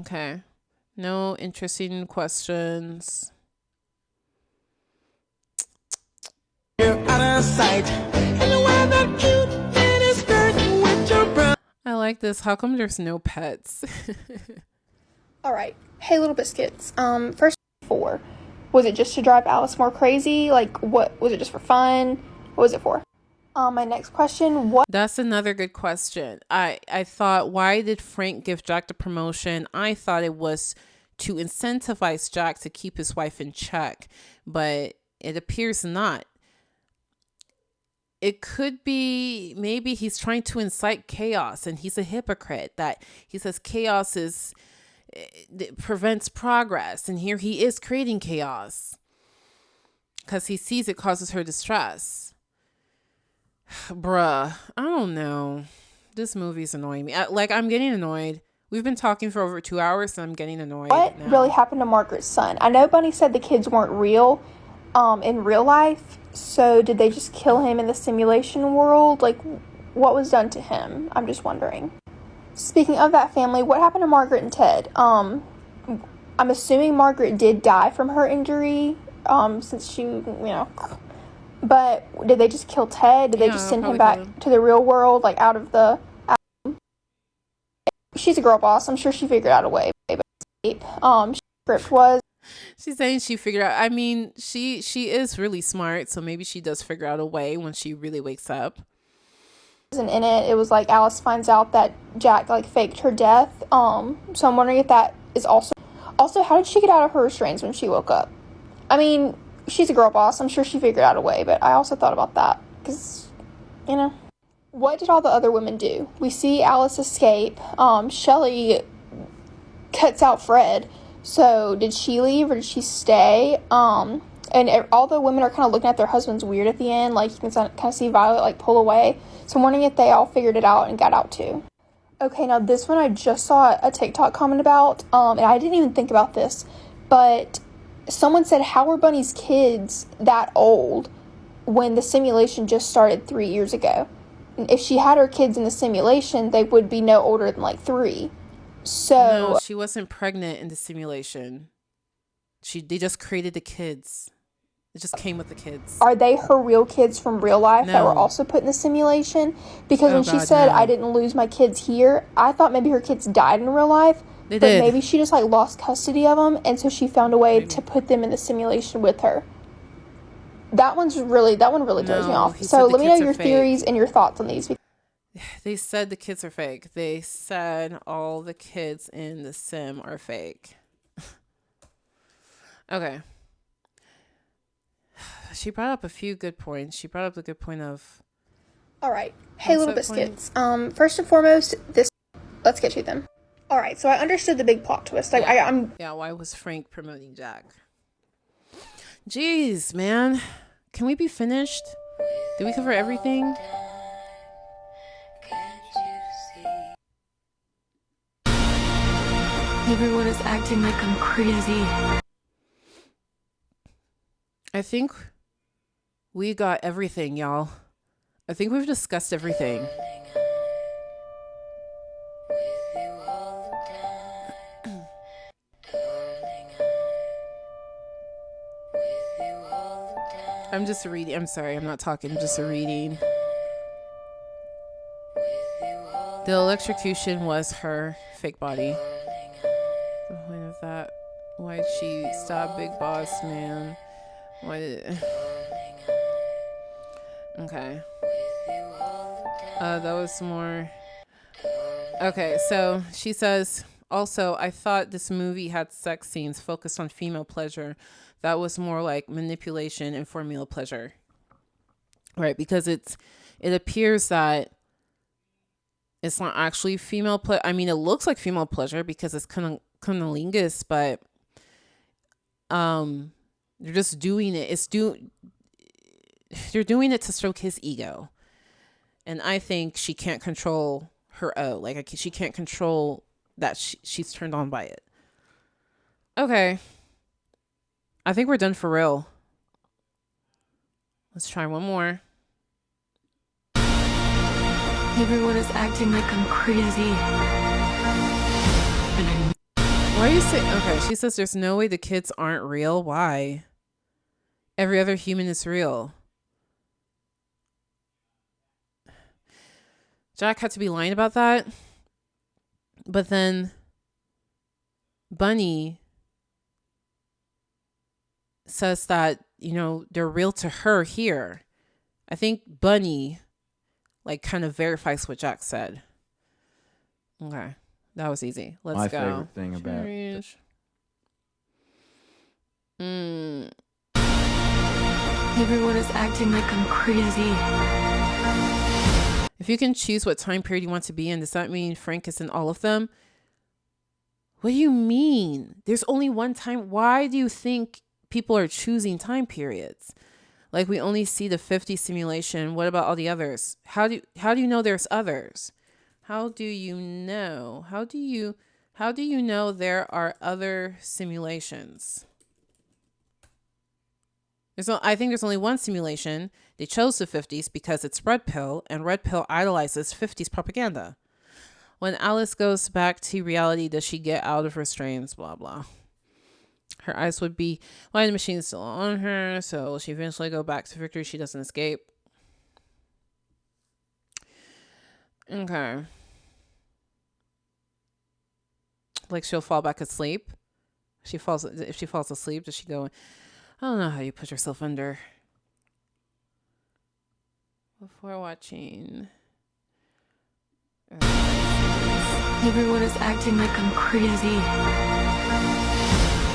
Okay. No interesting questions. You're out of sight. I like this. How come there's no pets? All right. Hey, Little Biscuits. First 4. Was it just to drive Alice more crazy? Like, what was it just for fun? What was it for? My next question, what? That's another good question. I thought, why did Frank give Jack the promotion? I thought it was to incentivize Jack to keep his wife in check, but it appears not. It could be maybe he's trying to incite chaos, and he's a hypocrite that he says chaos it prevents progress, and here he is creating chaos because he sees it causes her distress. Bruh, I don't know. This movie's annoying me. I'm getting annoyed. We've been talking for over 2 hours, and I'm getting annoyed. What really happened to Margaret's son? I know Bunny said the kids weren't real, in real life. So did they just kill him in the simulation world? Like, what was done to him? I'm just wondering. Speaking of that family, what happened to Margaret and Ted? I'm assuming Margaret did die from her injury, since she, but did they just kill Ted? Did they just send him back to the real world, like out of the... She's a girl boss. I'm sure she figured out a way. Script was... She's saying she figured out. I mean, she is really smart, so maybe she does figure out a way when she really wakes up. In it, it was like Alice finds out that Jack faked her death. So I'm wondering if that is also. Also, how did she get out of her restraints when she woke up? I mean, she's a girl boss. I'm sure she figured out a way, but I also thought about that because, what did all the other women do? We see Alice escape. Shelley cuts out Fred. So, did she leave or did she stay? And And all the women are kind of looking at their husbands weird at the end. Like, you can kind of see Violet, like, pull away. So I'm wondering if they all figured it out and got out too. Okay, now this one I just saw a TikTok comment about, and I didn't even think about this, but someone said, how were Bunny's kids that old when the simulation just started 3 years ago? And if she had her kids in the simulation, they would be no older than, like, 3. So... No, she wasn't pregnant in the simulation. They just created the kids. It just came with the kids. Are they her real kids from real life that were also put in the simulation? Because when she said, I didn't lose my kids here, I thought maybe her kids died in real life. They but did. Maybe she just, like, lost custody of them, and so she found a way to put them in the simulation with her. That one really throws me off. So let me know your theories and your thoughts on these. They said the kids are fake. They said all the kids in the sim are fake. Okay. She brought up a few good points. She brought up the good point of... Alright. Hey, Little Biscuits. First and foremost, let's get to them. Alright, so I understood the big plot twist. Like, Yeah, why was Frank promoting Jack? Jeez, man. Can we be finished? Did we cover everything? Everyone is acting like I'm crazy. I think we got everything, y'all. I think we've discussed everything. I'm just reading. I'm sorry, I'm not talking. I'm just reading. The electrocution was her fake body. The point of that. Why'd she stop Big Boss Man? Why did... Okay. That was more... Okay, so she says, also, I thought this movie had sex scenes focused on female pleasure. That was more like manipulation and formula pleasure. Right, because it appears that it's not actually female pleasure. I mean, it looks like female pleasure because it's cunnilingus, but they're just doing it. They're doing it to stroke his ego. And I think she can't control her O. Like, she can't control that she's turned on by it. Okay. I think we're done for real. Let's try one more. Everyone is acting like I'm crazy. Why are you saying... Okay, she says there's no way the kids aren't real. Why? Every other human is real. Jack had to be lying about that. But then Bunny says that, they're real to her here. I think Bunny, like, kind of verifies what Jack said. Okay. That was easy. Let's My go. My favorite thing about... Everyone is acting like I'm crazy. If you can choose what time period you want to be in, does that mean Frank is in all of them? What do you mean? There's only one time. Why do you think people are choosing time periods? Like, we only see the 50 simulation. What about all the others? How do you know there's others? How do you know? How do you know there are other simulations? I think there's only one simulation. They chose the 50s because it's Red Pill, and Red Pill idolizes 50s propaganda. When Alice goes back to reality, does she get out of restraints? Blah, blah. Her eyes would be, why the machine is still on her, so will she eventually go back to victory? She doesn't escape. Okay. Like, she'll fall back asleep. If she falls asleep, does she go... I don't know how you put yourself under. Before watching. Everyone is acting like I'm crazy.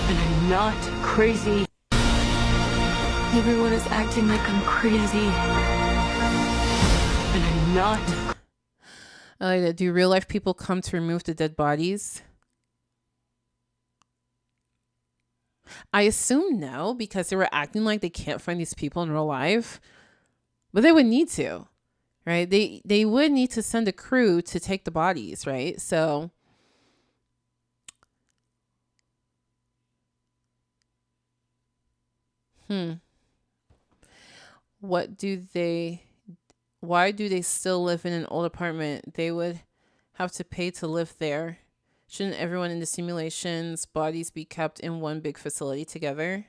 And I'm not crazy. Everyone is acting like I'm crazy. And I'm not. I like that. Do real life people come to remove the dead bodies? I assume no, because they were acting like they can't find these people in real life, but they would need to, right? They would need to send a crew to take the bodies, right? So what do they why do they still live in an old apartment? They would have to pay to live there. Shouldn't everyone in the simulation's bodies be kept in one big facility together?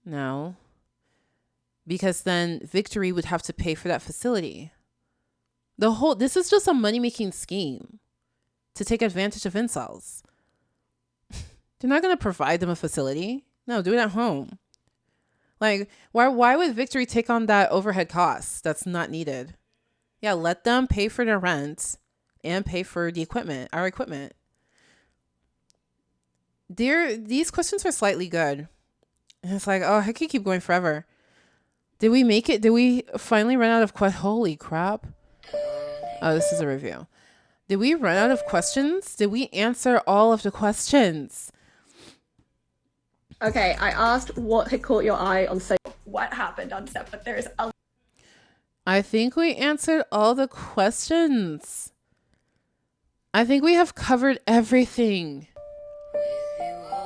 No. Because then Victory would have to pay for that facility. This is just a money-making scheme to take advantage of incels. They're not going to provide them a facility. No, do it at home. Like, why would Victory take on that overhead cost that's not needed? Yeah, let them pay for their rent and pay for the equipment, our equipment. These questions are slightly good. And it's like, oh, I could keep going forever. Did we make it? Did we finally run out of questions? Holy crap. Oh, this is a review. Did we run out of questions? Did we answer all of the questions? Okay, I asked what had caught your eye on set. What happened on set, but there's a... I think we answered all the questions. I think we have covered everything.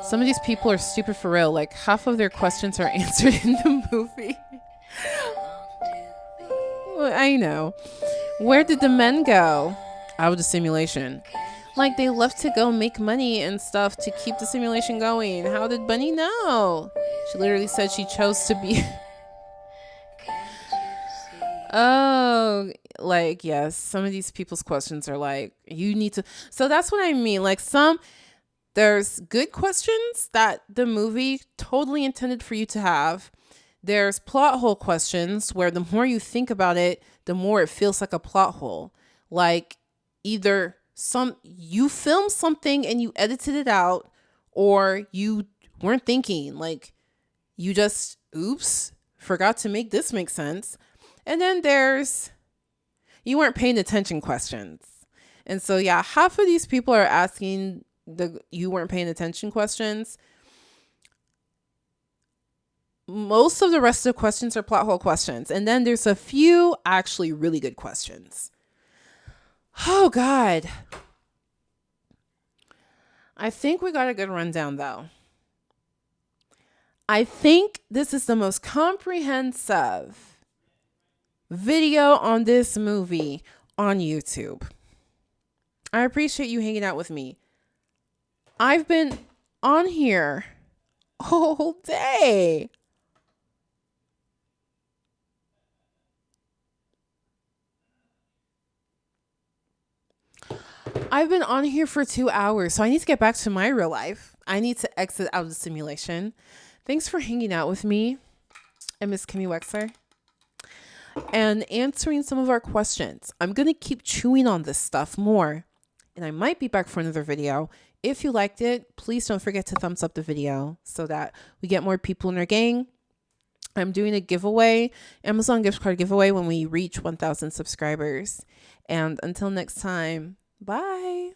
Some of these people are stupid for real. Like, half of their questions are answered in the movie. Well, I know. Where did the men go? Out of the simulation. Like, they left to go make money and stuff to keep the simulation going. How did Bunny know? She literally said she chose to be... Oh, like, yes. Some of these people's questions are like, you need to... So that's what I mean. Like, there's good questions that the movie totally intended for you to have. There's plot hole questions where the more you think about it, the more it feels like a plot hole. Like, either you filmed something and you edited it out, or you weren't thinking, like you just forgot to make this make sense. And then there's you weren't paying attention questions. And so yeah, half of these people are asking the you weren't paying attention questions. Most of the rest of the questions are plot hole questions, and then there's a few actually really good questions. Oh, God. I think we got a good rundown, though. I think this is the most comprehensive video on this movie on YouTube. I appreciate you hanging out with me. I've been on here all day. I've been on here for 2 hours, so I need to get back to my real life. I need to exit out of the simulation. Thanks for hanging out with me and Miss Kimmy Wexler and answering some of our questions. I'm going to keep chewing on this stuff more, and I might be back for another video. If you liked it, please don't forget to thumbs up the video so that we get more people in our gang. I'm doing a giveaway, Amazon gift card giveaway, when we reach 1,000 subscribers. And until next time, bye.